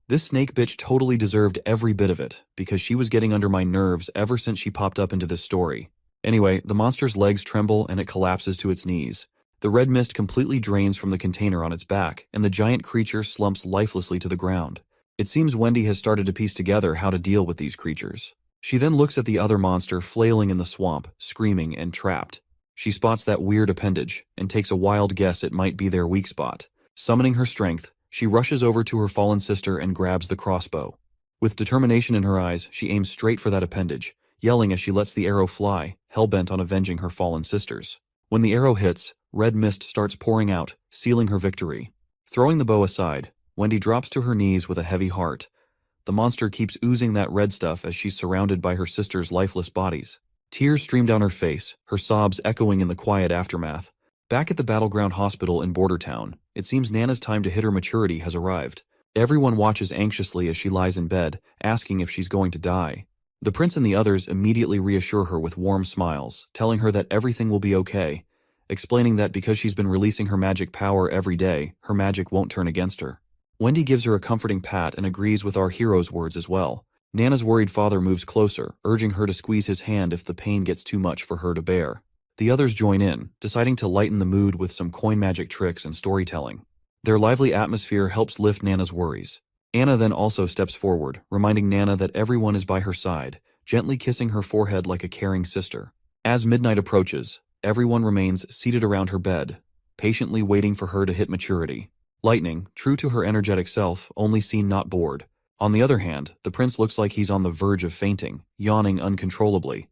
This snake bitch totally deserved every bit of it, because she was getting under my nerves ever since she popped up into this story. Anyway, the monster's legs tremble and it collapses to its knees. The red mist completely drains from the container on its back, and the giant creature slumps lifelessly to the ground. It seems Wendy has started to piece together how to deal with these creatures. She then looks at the other monster flailing in the swamp, screaming and trapped. She spots that weird appendage, and takes a wild guess it might be their weak spot. Summoning her strength, she rushes over to her fallen sister and grabs the crossbow. With determination in her eyes, she aims straight for that appendage, yelling as she lets the arrow fly, hell-bent on avenging her fallen sisters. When the arrow hits, red mist starts pouring out, sealing her victory. Throwing the bow aside, Wendy drops to her knees with a heavy heart. The monster keeps oozing that red stuff as she's surrounded by her sisters' lifeless bodies. Tears stream down her face, her sobs echoing in the quiet aftermath. Back at the Battleground Hospital in Bordertown, it seems Nana's time to hit her maturity has arrived. Everyone watches anxiously as she lies in bed, asking if she's going to die. The prince and the others immediately reassure her with warm smiles, telling her that everything will be okay, explaining that because she's been releasing her magic power every day, her magic won't turn against her. Wendy gives her a comforting pat and agrees with our hero's words as well. Nana's worried father moves closer, urging her to squeeze his hand if the pain gets too much for her to bear. The others join in, deciding to lighten the mood with some coin magic tricks and storytelling. Their lively atmosphere helps lift Nana's worries. Anna then also steps forward, reminding Nana that everyone is by her side, gently kissing her forehead like a caring sister. As midnight approaches, everyone remains seated around her bed, patiently waiting for her to hit maturity. Lightning, true to her energetic self, only seen not bored. On the other hand, the prince looks like he's on the verge of fainting, yawning uncontrollably.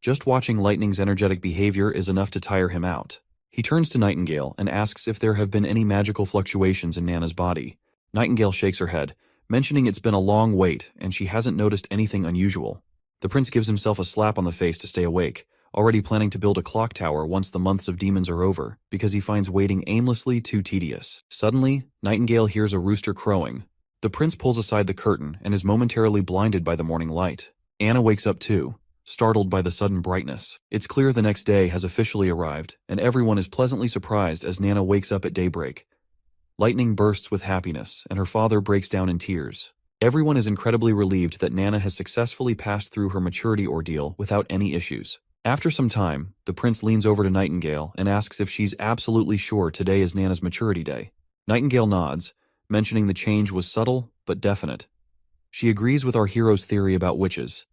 Just watching Lightning's energetic behavior is enough to tire him out. He turns to Nightingale and asks if there have been any magical fluctuations in Nana's body. Nightingale shakes her head, mentioning it's been a long wait and she hasn't noticed anything unusual. The prince gives himself a slap on the face to stay awake, already planning to build a clock tower once the months of demons are over, because he finds waiting aimlessly too tedious. Suddenly, Nightingale hears a rooster crowing. The prince pulls aside the curtain and is momentarily blinded by the morning light. Anna wakes up too, startled by the sudden brightness. It's clear the next day has officially arrived, and everyone is pleasantly surprised as Nana wakes up at daybreak. Lightning bursts with happiness, and her father breaks down in tears. Everyone is incredibly relieved that Nana has successfully passed through her maturity ordeal without any issues. After some time, the prince leans over to Nightingale and asks if she's absolutely sure today is Nana's maturity day. Nightingale nods, mentioning the change was subtle but definite. She agrees with our hero's theory about witches,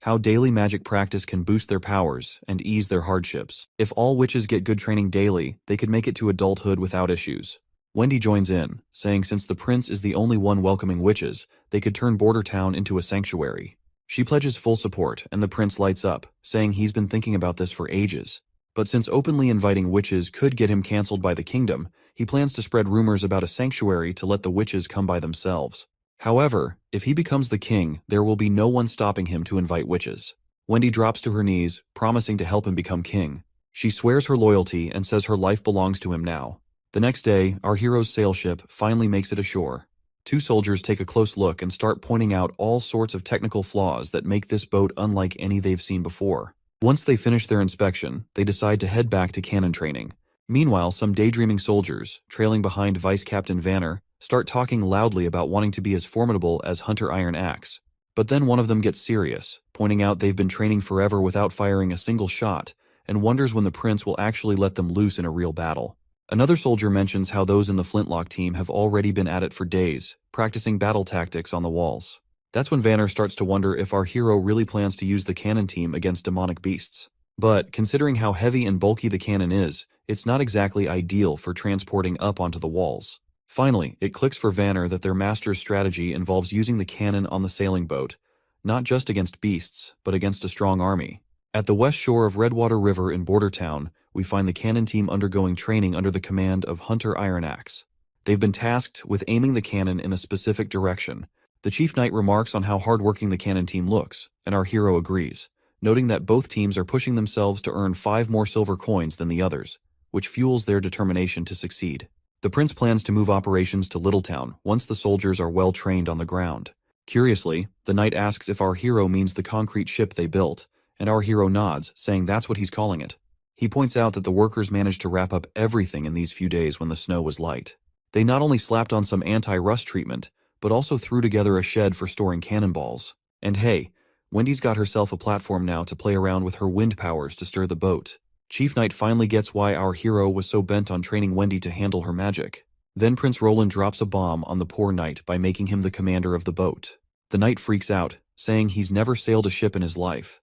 how daily magic practice can boost their powers and ease their hardships. If all witches get good training daily, they could make it to adulthood without issues. Wendy joins in, saying since the prince is the only one welcoming witches, they could turn Bordertown into a sanctuary. She pledges full support, and the prince lights up, saying he's been thinking about this for ages. But since openly inviting witches could get him cancelled by the kingdom, he plans to spread rumors about a sanctuary to let the witches come by themselves. However, if he becomes the king, there will be no one stopping him to invite witches. Wendy drops to her knees, promising to help him become king. She swears her loyalty and says her life belongs to him now. The next day, our hero's sail ship finally makes it ashore. Two soldiers take a close look and start pointing out all sorts of technical flaws that make this boat unlike any they've seen before. Once they finish their inspection, they decide to head back to cannon training. Meanwhile, some daydreaming soldiers, trailing behind Vice Captain Vanner, start talking loudly about wanting to be as formidable as Hunter Iron Axe. But then one of them gets serious, pointing out they've been training forever without firing a single shot, and wonders when the prince will actually let them loose in a real battle. Another soldier mentions how those in the Flintlock team have already been at it for days, practicing battle tactics on the walls. That's when Vanner starts to wonder if our hero really plans to use the cannon team against demonic beasts. But, considering how heavy and bulky the cannon is, it's not exactly ideal for transporting up onto the walls. Finally, it clicks for Vanner that their master's strategy involves using the cannon on the sailing boat, not just against beasts, but against a strong army. At the west shore of Redwater River in Border Town, we find the cannon team undergoing training under the command of Hunter Iron Axe. They've been tasked with aiming the cannon in a specific direction. The chief knight remarks on how hardworking the cannon team looks, and our hero agrees, noting that both teams are pushing themselves to earn 5 more silver coins than the others, which fuels their determination to succeed. The prince plans to move operations to Littletown once the soldiers are well trained on the ground. Curiously, the knight asks if our hero means the concrete ship they built, and our hero nods, saying that's what he's calling it. He points out that the workers managed to wrap up everything in these few days when the snow was light. They not only slapped on some anti-rust treatment, but also threw together a shed for storing cannonballs. And hey, Wendy's got herself a platform now to play around with her wind powers to stir the boat. Chief Knight finally gets why our hero was so bent on training Wendy to handle her magic. Then Prince Roland drops a bomb on the poor knight by making him the commander of the boat. The knight freaks out, saying he's never sailed a ship in his life.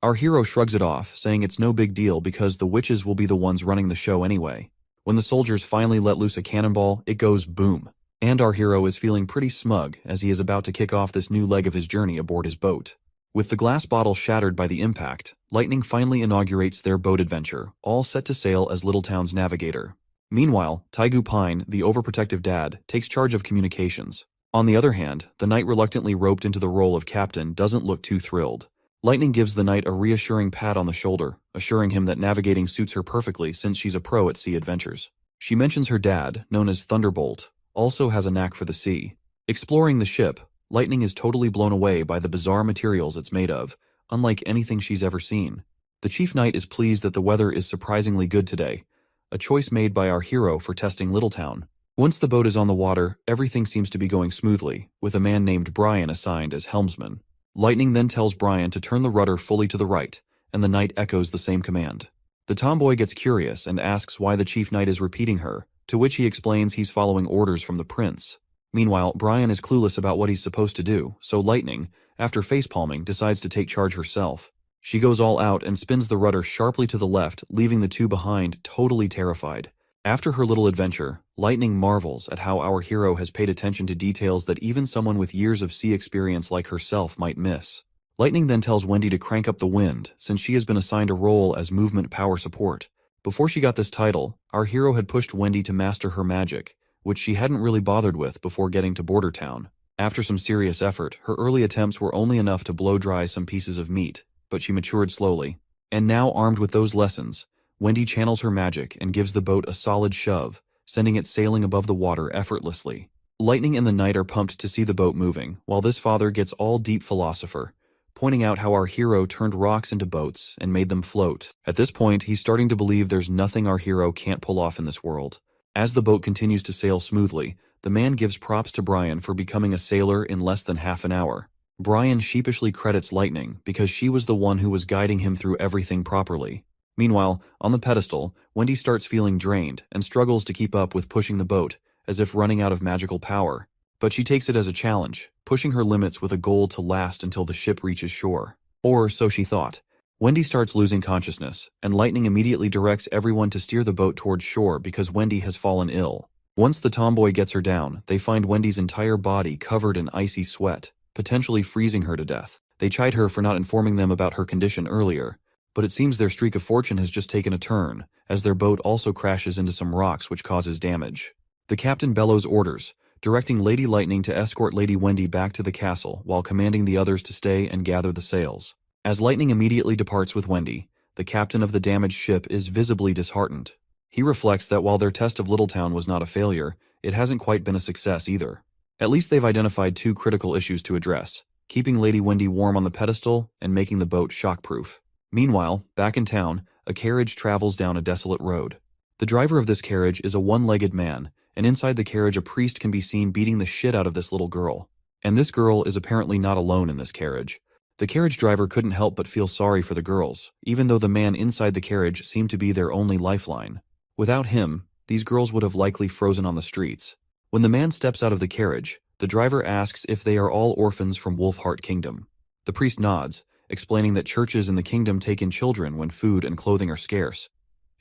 Our hero shrugs it off, saying it's no big deal because the witches will be the ones running the show anyway. When the soldiers finally let loose a cannonball, it goes boom. And our hero is feeling pretty smug as he is about to kick off this new leg of his journey aboard his boat. With the glass bottle shattered by the impact, Lightning finally inaugurates their boat adventure, all set to sail as Littletown's navigator. Meanwhile, Taigu Pine, the overprotective dad, takes charge of communications. On the other hand, the knight reluctantly roped into the role of captain doesn't look too thrilled. Lightning gives the knight a reassuring pat on the shoulder, assuring him that navigating suits her perfectly since she's a pro at sea adventures. She mentions her dad, known as Thunderbolt, also has a knack for the sea. Exploring the ship, Lightning is totally blown away by the bizarre materials it's made of, unlike anything she's ever seen. The chief knight is pleased that the weather is surprisingly good today, a choice made by our hero for testing Littletown. Once the boat is on the water, everything seems to be going smoothly, with a man named Brian assigned as helmsman. Lightning then tells Brian to turn the rudder fully to the right, and the knight echoes the same command. The tomboy gets curious and asks why the chief knight is repeating her, to which he explains he's following orders from the prince. Meanwhile, Brian is clueless about what he's supposed to do, so Lightning, after facepalming, decides to take charge herself. She goes all out and spins the rudder sharply to the left, leaving the two behind totally terrified. After her little adventure, Lightning marvels at how our hero has paid attention to details that even someone with years of sea experience like herself might miss. Lightning then tells Wendy to crank up the wind, since she has been assigned a role as movement power support. Before she got this title, our hero had pushed Wendy to master her magic, which she hadn't really bothered with before getting to Border Town. After some serious effort, her early attempts were only enough to blow dry some pieces of meat, but she matured slowly. And now, armed with those lessons, Wendy channels her magic and gives the boat a solid shove, sending it sailing above the water effortlessly. Lightning and the knight are pumped to see the boat moving, while this father gets all deep philosopher, pointing out how our hero turned rocks into boats and made them float. At this point, he's starting to believe there's nothing our hero can't pull off in this world. As the boat continues to sail smoothly, the man gives props to Brian for becoming a sailor in less than half an hour. Brian sheepishly credits Lightning because she was the one who was guiding him through everything properly. Meanwhile, on the pedestal, Wendy starts feeling drained and struggles to keep up with pushing the boat, as if running out of magical power. But she takes it as a challenge, pushing her limits with a goal to last until the ship reaches shore. Or so she thought. Wendy starts losing consciousness, and Lightning immediately directs everyone to steer the boat towards shore because Wendy has fallen ill. Once the tomboy gets her down, they find Wendy's entire body covered in icy sweat, potentially freezing her to death. They chide her for not informing them about her condition earlier, but it seems their streak of fortune has just taken a turn, as their boat also crashes into some rocks which causes damage. The captain bellows orders, directing Lady Lightning to escort Lady Wendy back to the castle while commanding the others to stay and gather the sails. As Lightning immediately departs with Wendy, the captain of the damaged ship is visibly disheartened. He reflects that while their test of Littletown was not a failure, it hasn't quite been a success either. At least they've identified two critical issues to address: keeping Lady Wendy warm on the pedestal and making the boat shockproof. Meanwhile, back in town, a carriage travels down a desolate road. The driver of this carriage is a one-legged man, and inside the carriage a priest can be seen beating the shit out of this little girl. And this girl is apparently not alone in this carriage. The carriage driver couldn't help but feel sorry for the girls, even though the man inside the carriage seemed to be their only lifeline. Without him, these girls would have likely frozen on the streets. When the man steps out of the carriage, the driver asks if they are all orphans from Wolfheart Kingdom. The priest nods, explaining that churches in the kingdom take in children when food and clothing are scarce.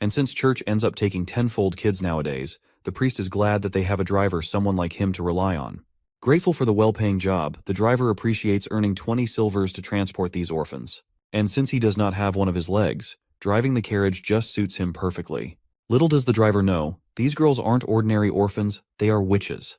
And since church ends up taking tenfold kids nowadays, the priest is glad that they have a driver someone like him to rely on. Grateful for the well-paying job, the driver appreciates earning 20 silvers to transport these orphans. And since he does not have one of his legs, driving the carriage just suits him perfectly. Little does the driver know, these girls aren't ordinary orphans, they are witches.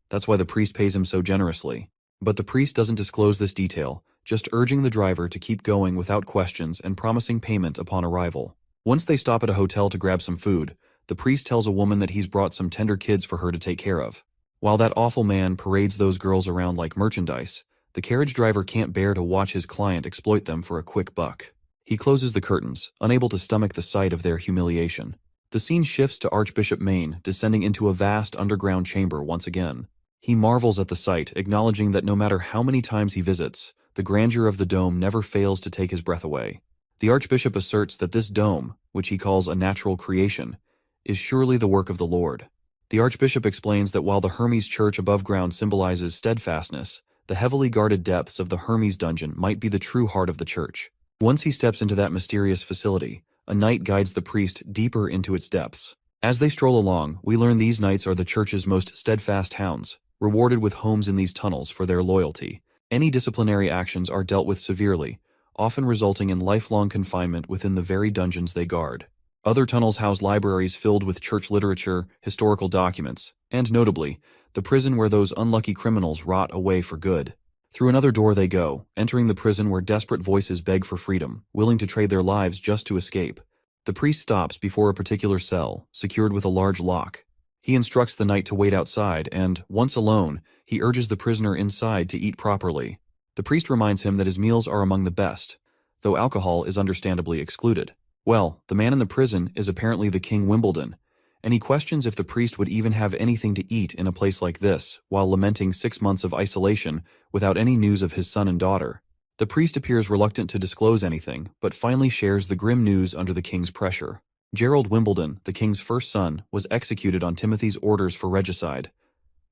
That's why the priest pays him so generously. But the priest doesn't disclose this detail, just urging the driver to keep going without questions and promising payment upon arrival. Once they stop at a hotel to grab some food, the priest tells a woman that he's brought some tender kids for her to take care of. While that awful man parades those girls around like merchandise, the carriage driver can't bear to watch his client exploit them for a quick buck. He closes the curtains, unable to stomach the sight of their humiliation. The scene shifts to Archbishop Maine descending into a vast underground chamber once again. He marvels at the sight, acknowledging that no matter how many times he visits, the grandeur of the dome never fails to take his breath away. The Archbishop asserts that this dome, which he calls a natural creation, is surely the work of the Lord. The Archbishop explains that while the Hermes Church above ground symbolizes steadfastness, the heavily guarded depths of the Hermes dungeon might be the true heart of the church. Once he steps into that mysterious facility, a knight guides the priest deeper into its depths. As they stroll along, we learn these knights are the church's most steadfast hounds, rewarded with homes in these tunnels for their loyalty. Any disciplinary actions are dealt with severely, often resulting in lifelong confinement within the very dungeons they guard. Other tunnels house libraries filled with church literature, historical documents, and notably, the prison where those unlucky criminals rot away for good. Through another door they go, entering the prison where desperate voices beg for freedom, willing to trade their lives just to escape. The priest stops before a particular cell, secured with a large lock. He instructs the knight to wait outside and, once alone, he urges the prisoner inside to eat properly. The priest reminds him that his meals are among the best, though alcohol is understandably excluded. Well, the man in the prison is apparently the King Wimbledon, and he questions if the priest would even have anything to eat in a place like this, while lamenting 6 months of isolation without any news of his son and daughter. The priest appears reluctant to disclose anything, but finally shares the grim news under the king's pressure. Gerald Wimbledon, the king's first son, was executed on Timothy's orders for regicide.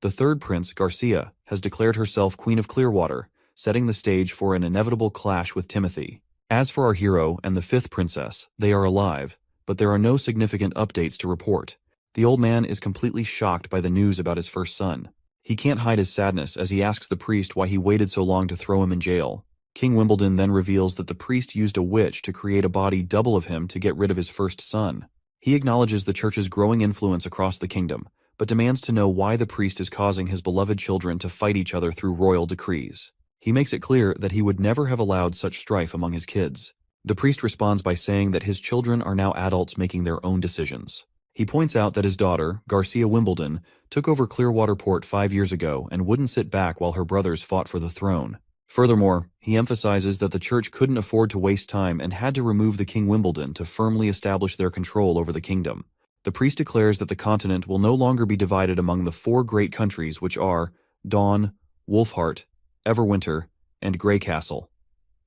The third prince, Garcia, has declared herself Queen of Clearwater, setting the stage for an inevitable clash with Timothy. As for our hero and the fifth princess, they are alive, but there are no significant updates to report. The old man is completely shocked by the news about his first son. He can't hide his sadness as he asks the priest why he waited so long to throw him in jail. King Wimbledon then reveals that the priest used a witch to create a body double of him to get rid of his first son. He acknowledges the church's growing influence across the kingdom, but demands to know why the priest is causing his beloved children to fight each other through royal decrees. He makes it clear that he would never have allowed such strife among his kids. The priest responds by saying that his children are now adults making their own decisions. He points out that his daughter, Garcia Wimbledon, took over Clearwater Port 5 years ago and wouldn't sit back while her brothers fought for the throne. Furthermore, he emphasizes that the church couldn't afford to waste time and had to remove the King Wimbledon to firmly establish their control over the kingdom. The priest declares that the continent will no longer be divided among the 4 great countries which are Dawn, Wolfheart, Everwinter, and Greycastle.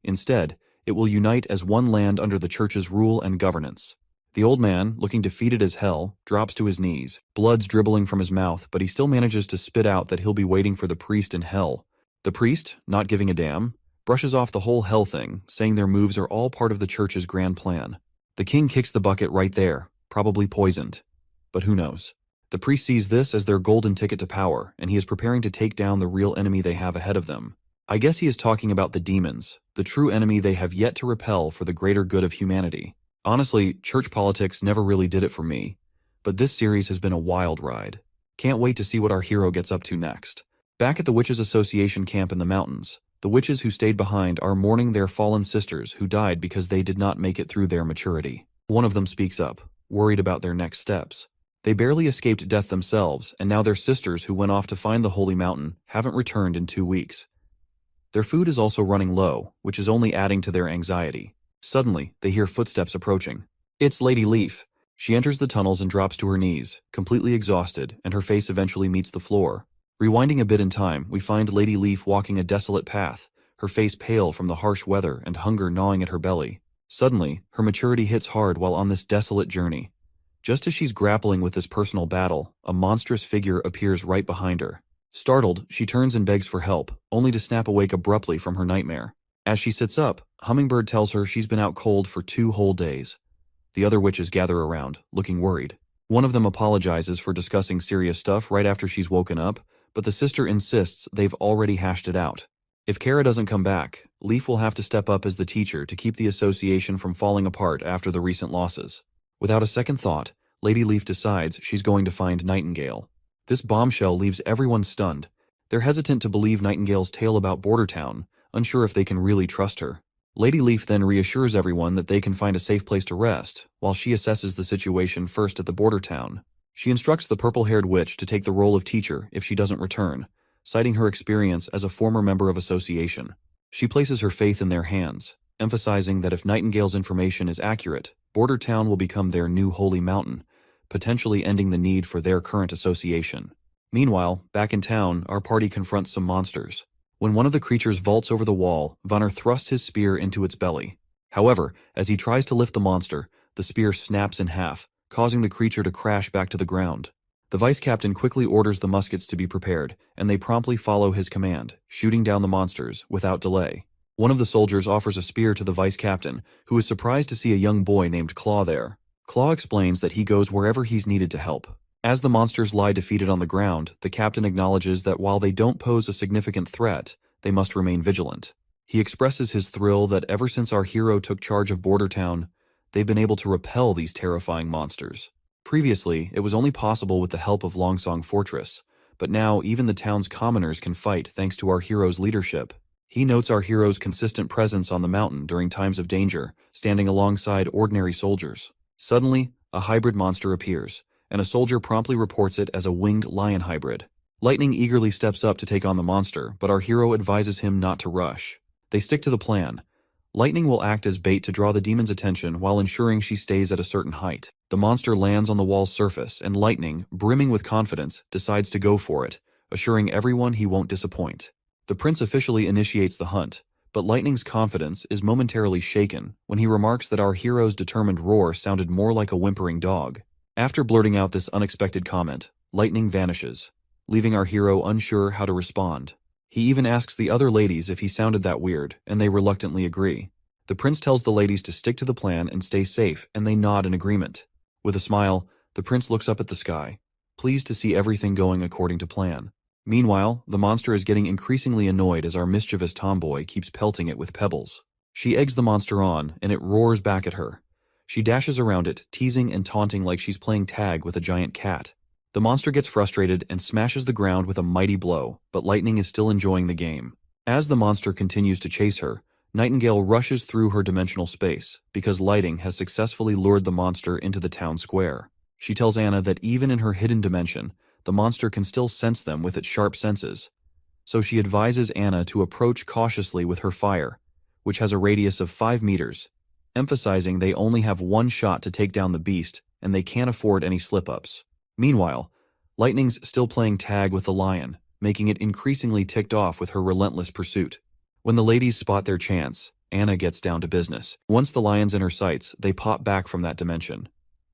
Instead, it will unite as one land under the church's rule and governance. The old man, looking defeated as hell, drops to his knees, blood's dribbling from his mouth, but he still manages to spit out that he'll be waiting for the priest in hell. The priest, not giving a damn, brushes off the whole hell thing, saying their moves are all part of the church's grand plan. The king kicks the bucket right there, probably poisoned. But who knows? The priest sees this as their golden ticket to power, and he is preparing to take down the real enemy they have ahead of them. I guess he is talking about the demons, the true enemy they have yet to repel for the greater good of humanity. Honestly, church politics never really did it for me, but this series has been a wild ride. Can't wait to see what our hero gets up to next. Back at the Witches Association camp in the mountains, the witches who stayed behind are mourning their fallen sisters who died because they did not make it through their maturity. One of them speaks up, worried about their next steps. They barely escaped death themselves, and now their sisters who went off to find the holy mountain haven't returned in 2 weeks. Their food is also running low, which is only adding to their anxiety. Suddenly, they hear footsteps approaching. It's Lady Leaf. She enters the tunnels and drops to her knees, completely exhausted, and her face eventually meets the floor. Rewinding a bit in time, we find Lady Leaf walking a desolate path, her face pale from the harsh weather and hunger gnawing at her belly. Suddenly, her maturity hits hard while on this desolate journey. Just as she's grappling with this personal battle, a monstrous figure appears right behind her. Startled, she turns and begs for help, only to snap awake abruptly from her nightmare. As she sits up, Hummingbird tells her she's been out cold for 2 whole days. The other witches gather around, looking worried. One of them apologizes for discussing serious stuff right after she's woken up, but the sister insists they've already hashed it out. If Kara doesn't come back, Leaf will have to step up as the teacher to keep the association from falling apart after the recent losses. Without a second thought, Lady Leaf decides she's going to find Nightingale. This bombshell leaves everyone stunned. They're hesitant to believe Nightingale's tale about Border Town, unsure if they can really trust her. Lady Leaf then reassures everyone that they can find a safe place to rest, while she assesses the situation first at the Border Town. She instructs the purple-haired witch to take the role of teacher if she doesn't return, citing her experience as a former member of association. She places her faith in their hands, emphasizing that if Nightingale's information is accurate, Border Town will become their new holy mountain, potentially ending the need for their current association. Meanwhile, back in town, our party confronts some monsters. When one of the creatures vaults over the wall, Vanner thrusts his spear into its belly. However, as he tries to lift the monster, the spear snaps in half, causing the creature to crash back to the ground. The vice captain quickly orders the muskets to be prepared, and they promptly follow his command, shooting down the monsters without delay. One of the soldiers offers a spear to the vice captain, who is surprised to see a young boy named Claw there. Claw explains that he goes wherever he's needed to help. As the monsters lie defeated on the ground, the captain acknowledges that while they don't pose a significant threat, they must remain vigilant. He expresses his thrill that ever since our hero took charge of Border Town, they've been able to repel these terrifying monsters. Previously, it was only possible with the help of Longsong Fortress, but now even the town's commoners can fight thanks to our hero's leadership. He notes our hero's consistent presence on the mountain during times of danger, standing alongside ordinary soldiers. Suddenly, a hybrid monster appears, and a soldier promptly reports it as a winged lion hybrid. Lightning eagerly steps up to take on the monster, but our hero advises him not to rush. They stick to the plan. Lightning will act as bait to draw the demon's attention while ensuring she stays at a certain height. The monster lands on the wall's surface, and Lightning, brimming with confidence, decides to go for it, assuring everyone he won't disappoint. The prince officially initiates the hunt, but Lightning's confidence is momentarily shaken when he remarks that our hero's determined roar sounded more like a whimpering dog. After blurting out this unexpected comment, Lightning vanishes, leaving our hero unsure how to respond. He even asks the other ladies if he sounded that weird, and they reluctantly agree. The prince tells the ladies to stick to the plan and stay safe, and they nod in agreement. With a smile, the prince looks up at the sky, pleased to see everything going according to plan. Meanwhile, the monster is getting increasingly annoyed as our mischievous tomboy keeps pelting it with pebbles. She eggs the monster on, and it roars back at her. She dashes around it, teasing and taunting like she's playing tag with a giant cat. The monster gets frustrated and smashes the ground with a mighty blow, but Lightning is still enjoying the game. As the monster continues to chase her, Nightingale rushes through her dimensional space, because Lightning has successfully lured the monster into the town square. She tells Anna that even in her hidden dimension, the monster can still sense them with its sharp senses. So she advises Anna to approach cautiously with her fire, which has a radius of 5 meters, emphasizing they only have one shot to take down the beast, and they can't afford any slip-ups. Meanwhile, Lightning's still playing tag with the lion, making it increasingly ticked off with her relentless pursuit. When the ladies spot their chance, Anna gets down to business. Once the lion's in her sights, they pop back from that dimension.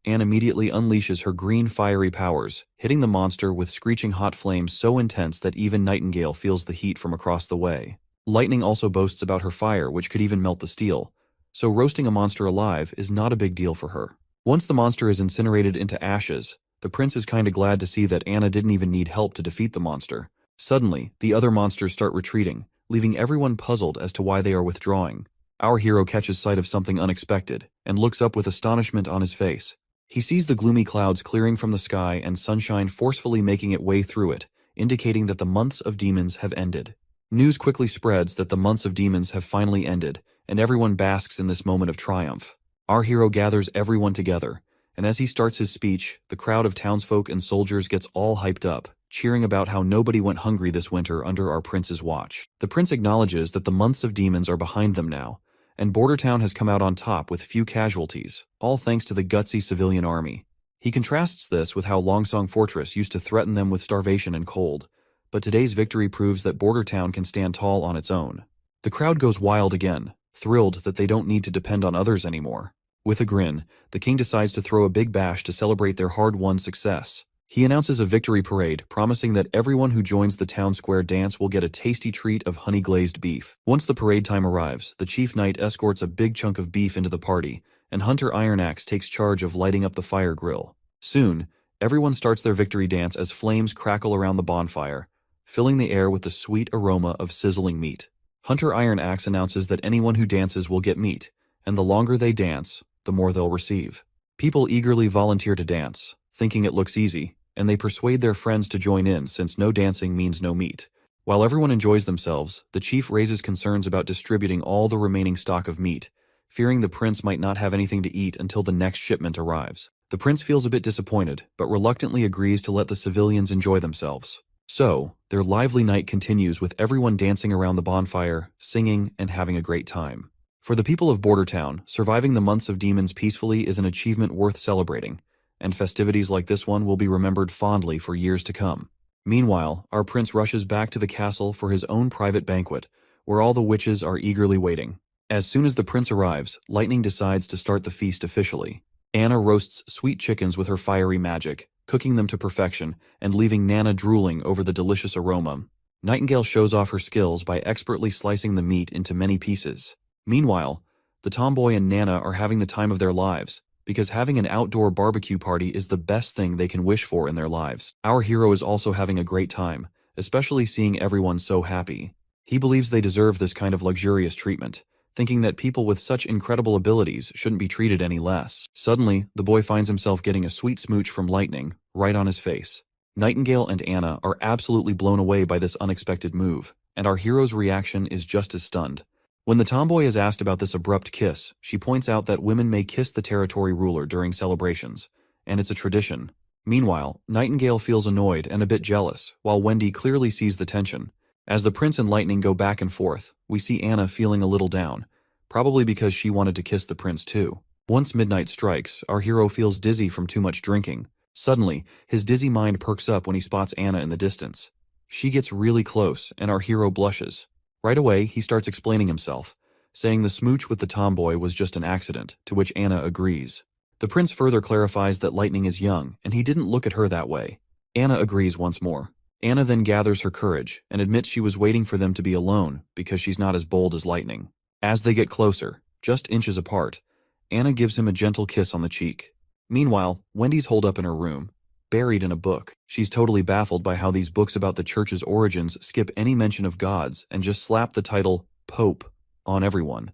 Anne immediately unleashes her green fiery powers, hitting the monster with screeching hot flames so intense that even Nightingale feels the heat from across the way. Lightning also boasts about her fire, which could even melt the steel, so roasting a monster alive is not a big deal for her. Once the monster is incinerated into ashes, the prince is kinda glad to see that Anna didn't even need help to defeat the monster. Suddenly, the other monsters start retreating, leaving everyone puzzled as to why they are withdrawing. Our hero catches sight of something unexpected and looks up with astonishment on his face. He sees the gloomy clouds clearing from the sky and sunshine forcefully making its way through it, indicating that the months of demons have ended. News quickly spreads that the months of demons have finally ended, and everyone basks in this moment of triumph. Our hero gathers everyone together, and as he starts his speech, the crowd of townsfolk and soldiers gets all hyped up, cheering about how nobody went hungry this winter under our prince's watch. The prince acknowledges that the months of demons are behind them now, and Bordertown has come out on top with few casualties, all thanks to the gutsy civilian army. He contrasts this with how Longsong Fortress used to threaten them with starvation and cold, but today's victory proves that Bordertown can stand tall on its own. The crowd goes wild again, thrilled that they don't need to depend on others anymore. With a grin, the king decides to throw a big bash to celebrate their hard-won success. He announces a victory parade, promising that everyone who joins the town square dance will get a tasty treat of honey-glazed beef. Once the parade time arrives, the chief knight escorts a big chunk of beef into the party, and Hunter Ironaxe takes charge of lighting up the fire grill. Soon, everyone starts their victory dance as flames crackle around the bonfire, filling the air with the sweet aroma of sizzling meat. Hunter Ironaxe announces that anyone who dances will get meat, and the longer they dance, the more they'll receive. People eagerly volunteer to dance, thinking it looks easy, and they persuade their friends to join in since no dancing means no meat. While everyone enjoys themselves, the chief raises concerns about distributing all the remaining stock of meat, fearing the prince might not have anything to eat until the next shipment arrives. The prince feels a bit disappointed, but reluctantly agrees to let the civilians enjoy themselves. So, their lively night continues with everyone dancing around the bonfire, singing, and having a great time. For the people of Bordertown, surviving the months of demons peacefully is an achievement worth celebrating, and festivities like this one will be remembered fondly for years to come. Meanwhile, our prince rushes back to the castle for his own private banquet, where all the witches are eagerly waiting. As soon as the prince arrives, Lightning decides to start the feast officially. Anna roasts sweet chickens with her fiery magic, cooking them to perfection and leaving Nana drooling over the delicious aroma. Nightingale shows off her skills by expertly slicing the meat into many pieces. Meanwhile, the tomboy and Nana are having the time of their lives, because having an outdoor barbecue party is the best thing they can wish for in their lives. Our hero is also having a great time, especially seeing everyone so happy. He believes they deserve this kind of luxurious treatment, thinking that people with such incredible abilities shouldn't be treated any less. Suddenly, the boy finds himself getting a sweet smooch from Lightning, right on his face. Nightingale and Anna are absolutely blown away by this unexpected move, and our hero's reaction is just as stunned. When the tomboy is asked about this abrupt kiss, she points out that women may kiss the territory ruler during celebrations, and it's a tradition. Meanwhile, Nightingale feels annoyed and a bit jealous, while Wendy clearly sees the tension. As the prince and Lightning go back and forth, we see Anna feeling a little down, probably because she wanted to kiss the prince too. Once midnight strikes, our hero feels dizzy from too much drinking. Suddenly, his dizzy mind perks up when he spots Anna in the distance. She gets really close, and our hero blushes. Right away, he starts explaining himself, saying the smooch with the tomboy was just an accident, to which Anna agrees. The prince further clarifies that Lightning is young, and he didn't look at her that way. Anna agrees once more. Anna then gathers her courage and admits she was waiting for them to be alone because she's not as bold as Lightning. As they get closer, just inches apart, Anna gives him a gentle kiss on the cheek. Meanwhile, Wendy's holed up in her room, buried in a book. She's totally baffled by how these books about the church's origins skip any mention of gods and just slap the title Pope on everyone.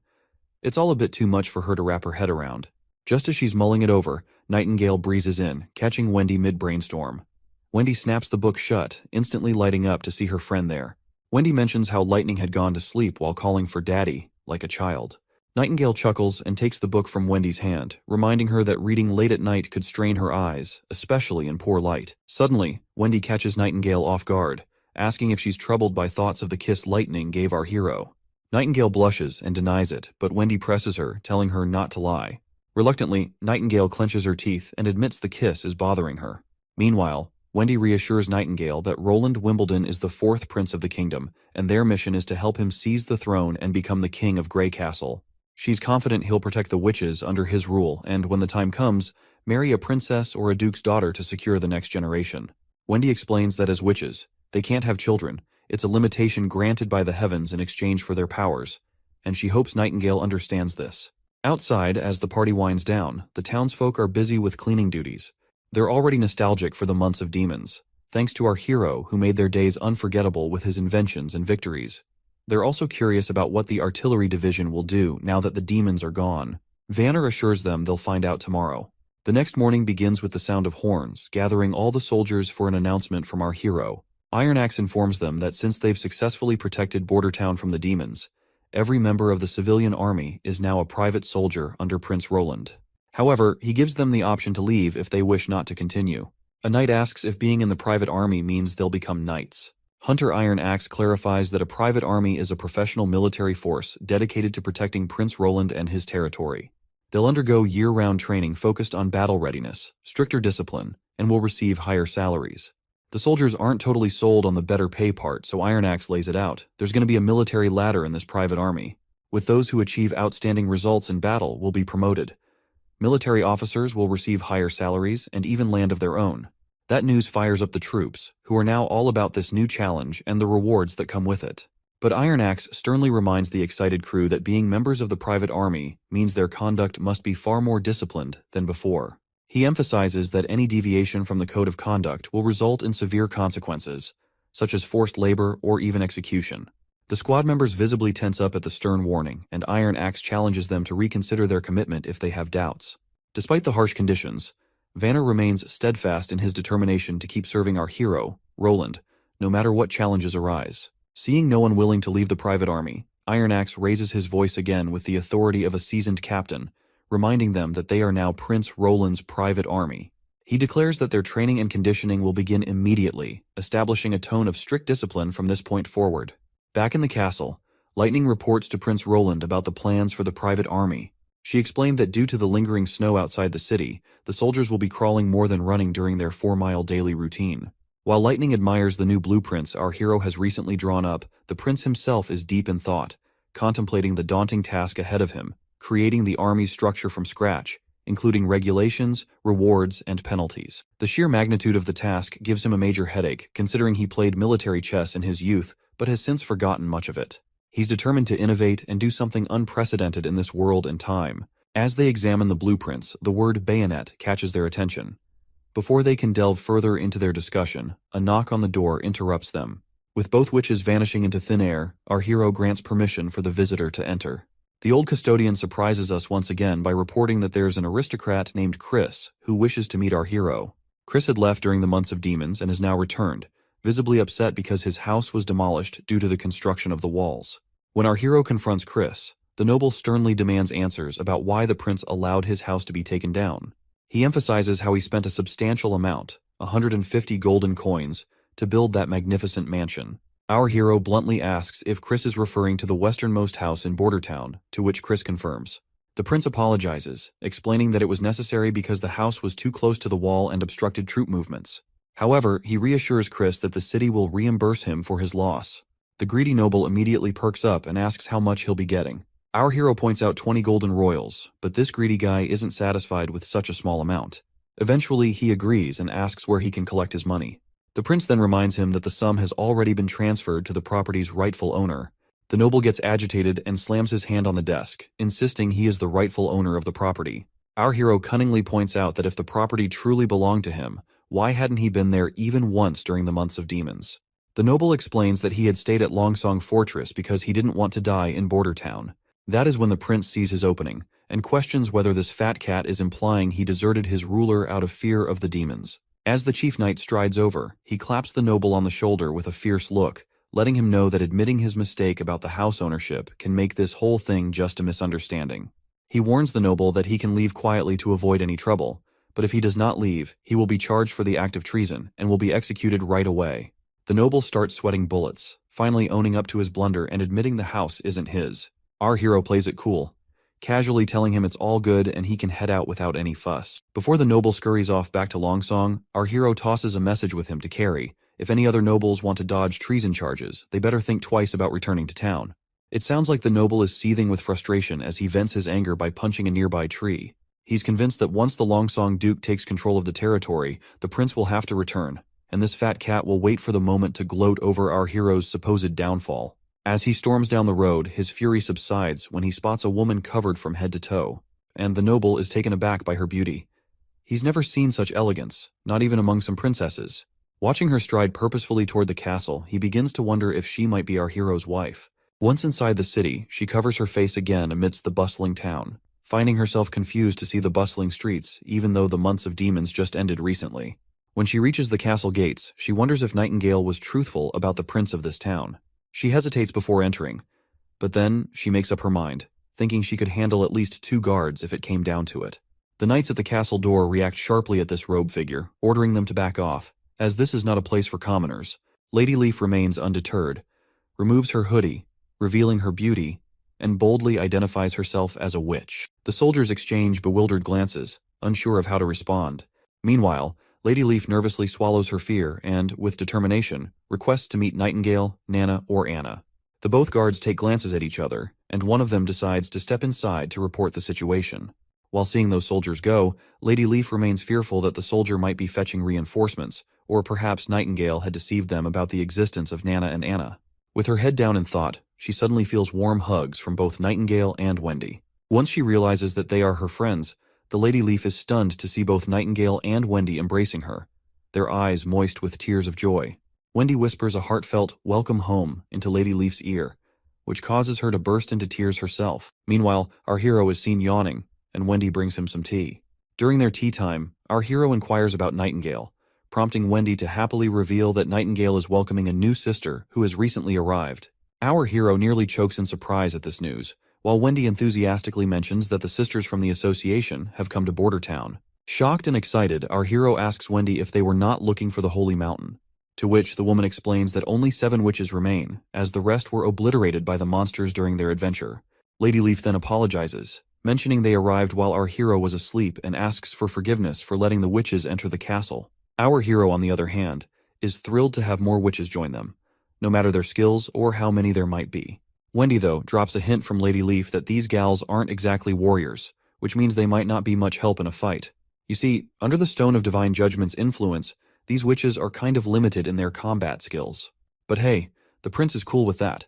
It's all a bit too much for her to wrap her head around. Just as she's mulling it over, Nightingale breezes in, catching Wendy mid-brainstorm. Wendy snaps the book shut, instantly lighting up to see her friend there. Wendy mentions how Lightning had gone to sleep while calling for Daddy, like a child. Nightingale chuckles and takes the book from Wendy's hand, reminding her that reading late at night could strain her eyes, especially in poor light. Suddenly, Wendy catches Nightingale off guard, asking if she's troubled by thoughts of the kiss Lightning gave our hero. Nightingale blushes and denies it, but Wendy presses her, telling her not to lie. Reluctantly, Nightingale clenches her teeth and admits the kiss is bothering her. Meanwhile, Wendy reassures Nightingale that Roland Wimbledon is the fourth prince of the kingdom, and their mission is to help him seize the throne and become the king of Grey Castle. She's confident he'll protect the witches under his rule and, when the time comes, marry a princess or a duke's daughter to secure the next generation. Wendy explains that as witches, they can't have children. It's a limitation granted by the heavens in exchange for their powers, and she hopes Nightingale understands this. Outside, as the party winds down, the townsfolk are busy with cleaning duties. They're already nostalgic for the months of demons, thanks to our hero who made their days unforgettable with his inventions and victories. They're also curious about what the artillery division will do now that the demons are gone. Vanner assures them they'll find out tomorrow. The next morning begins with the sound of horns, gathering all the soldiers for an announcement from our hero. Iron Axe informs them that since they've successfully protected Border Town from the demons, every member of the civilian army is now a private soldier under Prince Roland. However, he gives them the option to leave if they wish not to continue. A knight asks if being in the private army means they'll become knights. Hunter Iron Axe clarifies that a private army is a professional military force dedicated to protecting Prince Roland and his territory. They'll undergo year-round training focused on battle readiness, stricter discipline, and will receive higher salaries. The soldiers aren't totally sold on the better pay part, so Iron Axe lays it out. There's going to be a military ladder in this private army. With those who achieve outstanding results in battle will be promoted. Military officers will receive higher salaries and even land of their own. That news fires up the troops, who are now all about this new challenge and the rewards that come with it. But Iron Axe sternly reminds the excited crew that being members of the private army means their conduct must be far more disciplined than before. He emphasizes that any deviation from the code of conduct will result in severe consequences, such as forced labor or even execution. The squad members visibly tense up at the stern warning, and Iron Axe challenges them to reconsider their commitment if they have doubts. Despite the harsh conditions, Vanner remains steadfast in his determination to keep serving our hero, Roland, no matter what challenges arise. Seeing no one willing to leave the private army, Iron Axe raises his voice again with the authority of a seasoned captain, reminding them that they are now Prince Roland's private army. He declares that their training and conditioning will begin immediately, establishing a tone of strict discipline from this point forward. Back in the castle, Lightning reports to Prince Roland about the plans for the private army. She explained that due to the lingering snow outside the city, the soldiers will be crawling more than running during their 4-mile daily routine. While Lightning admires the new blueprints our hero has recently drawn up, the prince himself is deep in thought, contemplating the daunting task ahead of him, creating the army's structure from scratch, including regulations, rewards, and penalties. The sheer magnitude of the task gives him a major headache, considering he played military chess in his youth, but has since forgotten much of it. He's determined to innovate and do something unprecedented in this world and time. As they examine the blueprints, the word bayonet catches their attention. Before they can delve further into their discussion, a knock on the door interrupts them. With both witches vanishing into thin air, our hero grants permission for the visitor to enter. The old custodian surprises us once again by reporting that there's an aristocrat named Chris who wishes to meet our hero. Chris had left during the months of demons and has now returned, visibly upset because his house was demolished due to the construction of the walls. When our hero confronts Chris, the noble sternly demands answers about why the prince allowed his house to be taken down. He emphasizes how he spent a substantial amount, 150 golden coins, to build that magnificent mansion. Our hero bluntly asks if Chris is referring to the westernmost house in Border Town, to which Chris confirms. The prince apologizes, explaining that it was necessary because the house was too close to the wall and obstructed troop movements. However, he reassures Chris that the city will reimburse him for his loss. The greedy noble immediately perks up and asks how much he'll be getting. Our hero points out 20 golden royals, but this greedy guy isn't satisfied with such a small amount. Eventually, he agrees and asks where he can collect his money. The prince then reminds him that the sum has already been transferred to the property's rightful owner. The noble gets agitated and slams his hand on the desk, insisting he is the rightful owner of the property. Our hero cunningly points out that if the property truly belonged to him, why hadn't he been there even once during the months of demons? The noble explains that he had stayed at Longsong Fortress because he didn't want to die in Border Town. That is when the prince sees his opening, and questions whether this fat cat is implying he deserted his ruler out of fear of the demons. As the chief knight strides over, he claps the noble on the shoulder with a fierce look, letting him know that admitting his mistake about the house ownership can make this whole thing just a misunderstanding. He warns the noble that he can leave quietly to avoid any trouble, but if he does not leave, he will be charged for the act of treason and will be executed right away. The noble starts sweating bullets, finally owning up to his blunder and admitting the house isn't his. Our hero plays it cool, casually telling him it's all good and he can head out without any fuss. Before the noble scurries off back to Longsong, our hero tosses a message with him to carry. If any other nobles want to dodge treason charges, they better think twice about returning to town. It sounds like the noble is seething with frustration as he vents his anger by punching a nearby tree. He's convinced that once the Longsong Duke takes control of the territory, the prince will have to return, and this fat cat will wait for the moment to gloat over our hero's supposed downfall. As he storms down the road, his fury subsides when he spots a woman covered from head to toe, and the noble is taken aback by her beauty. He's never seen such elegance, not even among some princesses. Watching her stride purposefully toward the castle, he begins to wonder if she might be our hero's wife. Once inside the city, she covers her face again amidst the bustling town, finding herself confused to see the bustling streets, even though the months of demons just ended recently. When she reaches the castle gates, she wonders if Nightingale was truthful about the prince of this town. She hesitates before entering, but then she makes up her mind, thinking she could handle at least 2 guards if it came down to it. The knights at the castle door react sharply at this robe figure, ordering them to back off. As this is not a place for commoners, Lady Leaf remains undeterred, removes her hoodie, revealing her beauty, and boldly identifies herself as a witch. The soldiers exchange bewildered glances, unsure of how to respond. Meanwhile, Lady Leaf nervously swallows her fear and, with determination, requests to meet Nightingale, Nana, or Anna. The both guards take glances at each other, and one of them decides to step inside to report the situation. While seeing those soldiers go, Lady Leaf remains fearful that the soldier might be fetching reinforcements, or perhaps Nightingale had deceived them about the existence of Nana and Anna. With her head down in thought, she suddenly feels warm hugs from both Nightingale and Wendy. Once she realizes that they are her friends, the Lady Leaf is stunned to see both Nightingale and Wendy embracing her, their eyes moist with tears of joy. Wendy whispers a heartfelt "welcome home" into Lady Leaf's ear, which causes her to burst into tears herself. Meanwhile, our hero is seen yawning, and Wendy brings him some tea. During their tea time, our hero inquires about Nightingale, prompting Wendy to happily reveal that Nightingale is welcoming a new sister who has recently arrived. Our hero nearly chokes in surprise at this news, while Wendy enthusiastically mentions that the sisters from the association have come to Border Town. Shocked and excited, our hero asks Wendy if they were not looking for the Holy Mountain, to which the woman explains that only 7 witches remain, as the rest were obliterated by the monsters during their adventure. Lady Leaf then apologizes, mentioning they arrived while our hero was asleep, and asks for forgiveness for letting the witches enter the castle. Our hero, on the other hand, is thrilled to have more witches join them, no matter their skills or how many there might be. Wendy, though, drops a hint from Lady Leaf that these gals aren't exactly warriors, which means they might not be much help in a fight. You see, under the Stone of Divine Judgment's influence, these witches are kind of limited in their combat skills. But hey, the prince is cool with that.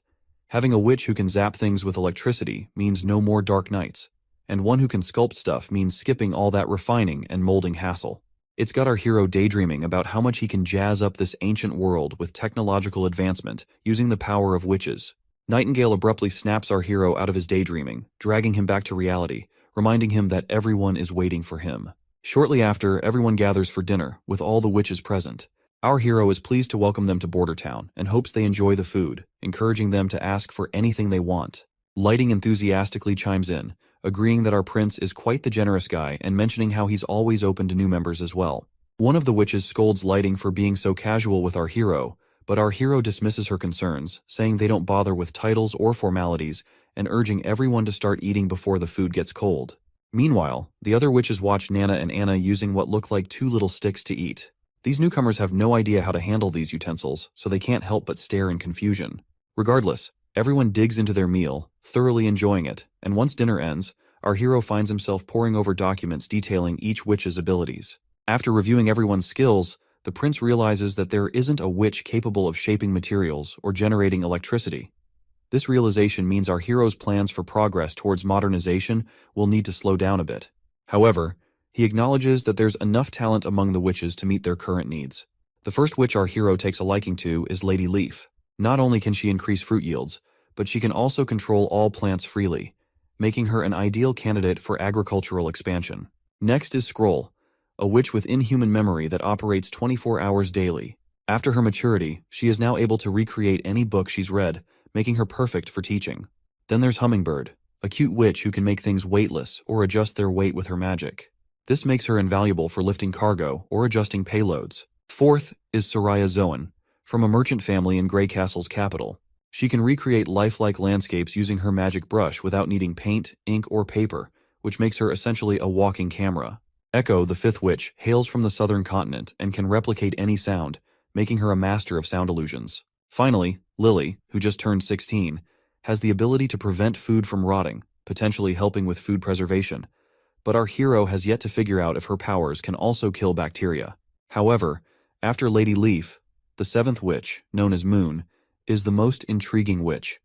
Having a witch who can zap things with electricity means no more dark nights, and one who can sculpt stuff means skipping all that refining and molding hassle. It's got our hero daydreaming about how much he can jazz up this ancient world with technological advancement using the power of witches. Nightingale abruptly snaps our hero out of his daydreaming, dragging him back to reality, reminding him that everyone is waiting for him. Shortly after, everyone gathers for dinner, with all the witches present. Our hero is pleased to welcome them to Border Town and hopes they enjoy the food, encouraging them to ask for anything they want. Lighting enthusiastically chimes in, agreeing that our prince is quite the generous guy and mentioning how he's always open to new members as well. One of the witches scolds Lighting for being so casual with our hero, but our hero dismisses her concerns, saying they don't bother with titles or formalities and urging everyone to start eating before the food gets cold. Meanwhile, the other witches watch Nana and Anna using what look like 2 little sticks to eat. These newcomers have no idea how to handle these utensils, so they can't help but stare in confusion. Regardless, everyone digs into their meal, thoroughly enjoying it, and once dinner ends, our hero finds himself poring over documents detailing each witch's abilities. After reviewing everyone's skills, the prince realizes that there isn't a witch capable of shaping materials or generating electricity. This realization means our hero's plans for progress towards modernization will need to slow down a bit. However, he acknowledges that there's enough talent among the witches to meet their current needs. The first witch our hero takes a liking to is Lady Leaf. Not only can she increase fruit yields, but she can also control all plants freely, making her an ideal candidate for agricultural expansion. Next is Scroll, a witch with inhuman memory that operates 24 hours daily. After her maturity, she is now able to recreate any book she's read, making her perfect for teaching. Then there's Hummingbird, a cute witch who can make things weightless or adjust their weight with her magic. This makes her invaluable for lifting cargo or adjusting payloads. Fourth is Soraya Zoan, from a merchant family in Grey Castle's capital. She can recreate lifelike landscapes using her magic brush without needing paint, ink, or paper, which makes her essentially a walking camera. Echo, the fifth witch, hails from the southern continent and can replicate any sound, making her a master of sound illusions. Finally, Lily, who just turned 16, has the ability to prevent food from rotting, potentially helping with food preservation. But our hero has yet to figure out if her powers can also kill bacteria. However, after Lady Leaf, the seventh witch, known as Moon, is the most intriguing witch.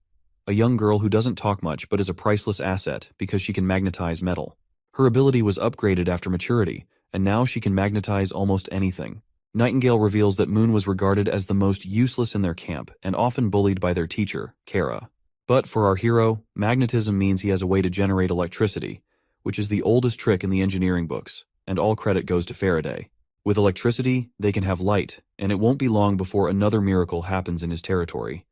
A young girl who doesn't talk much but is a priceless asset because she can magnetize metal. Her ability was upgraded after maturity, and now she can magnetize almost anything. Nightingale reveals that Moon was regarded as the most useless in their camp and often bullied by their teacher, Kara. But for our hero, magnetism means he has a way to generate electricity, which is the oldest trick in the engineering books, and all credit goes to Faraday. With electricity, they can have light, and it won't be long before another miracle happens in his territory.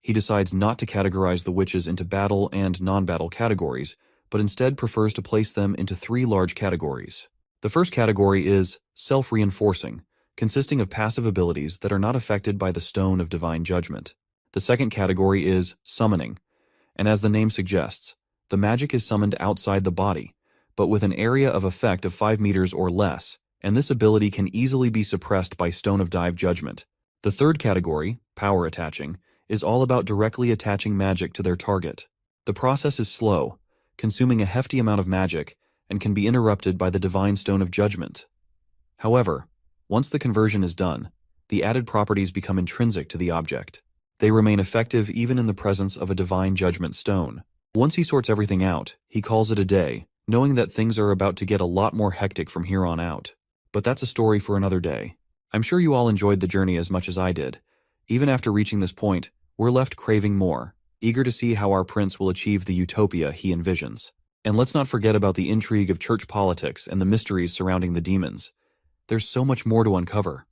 He decides not to categorize the witches into battle and non-battle categories, but instead prefers to place them into 3 large categories. The first category is self-reinforcing, consisting of passive abilities that are not affected by the Stone of Divine Judgment. The second category is summoning, and as the name suggests, the magic is summoned outside the body, but with an area of effect of 5 meters or less, and this ability can easily be suppressed by Stone of Dive Judgment. The third category, power attaching, is all about directly attaching magic to their target. The process is slow, consuming a hefty amount of magic, and can be interrupted by the Divine Stone of Judgment. However, once the conversion is done, the added properties become intrinsic to the object. They remain effective even in the presence of a Divine Judgment stone. Once he sorts everything out, he calls it a day, knowing that things are about to get a lot more hectic from here on out. But that's a story for another day. I'm sure you all enjoyed the journey as much as I did. Even after reaching this point, we're left craving more, eager to see how our prince will achieve the utopia he envisions. And let's not forget about the intrigue of church politics and the mysteries surrounding the demons. There's so much more to uncover.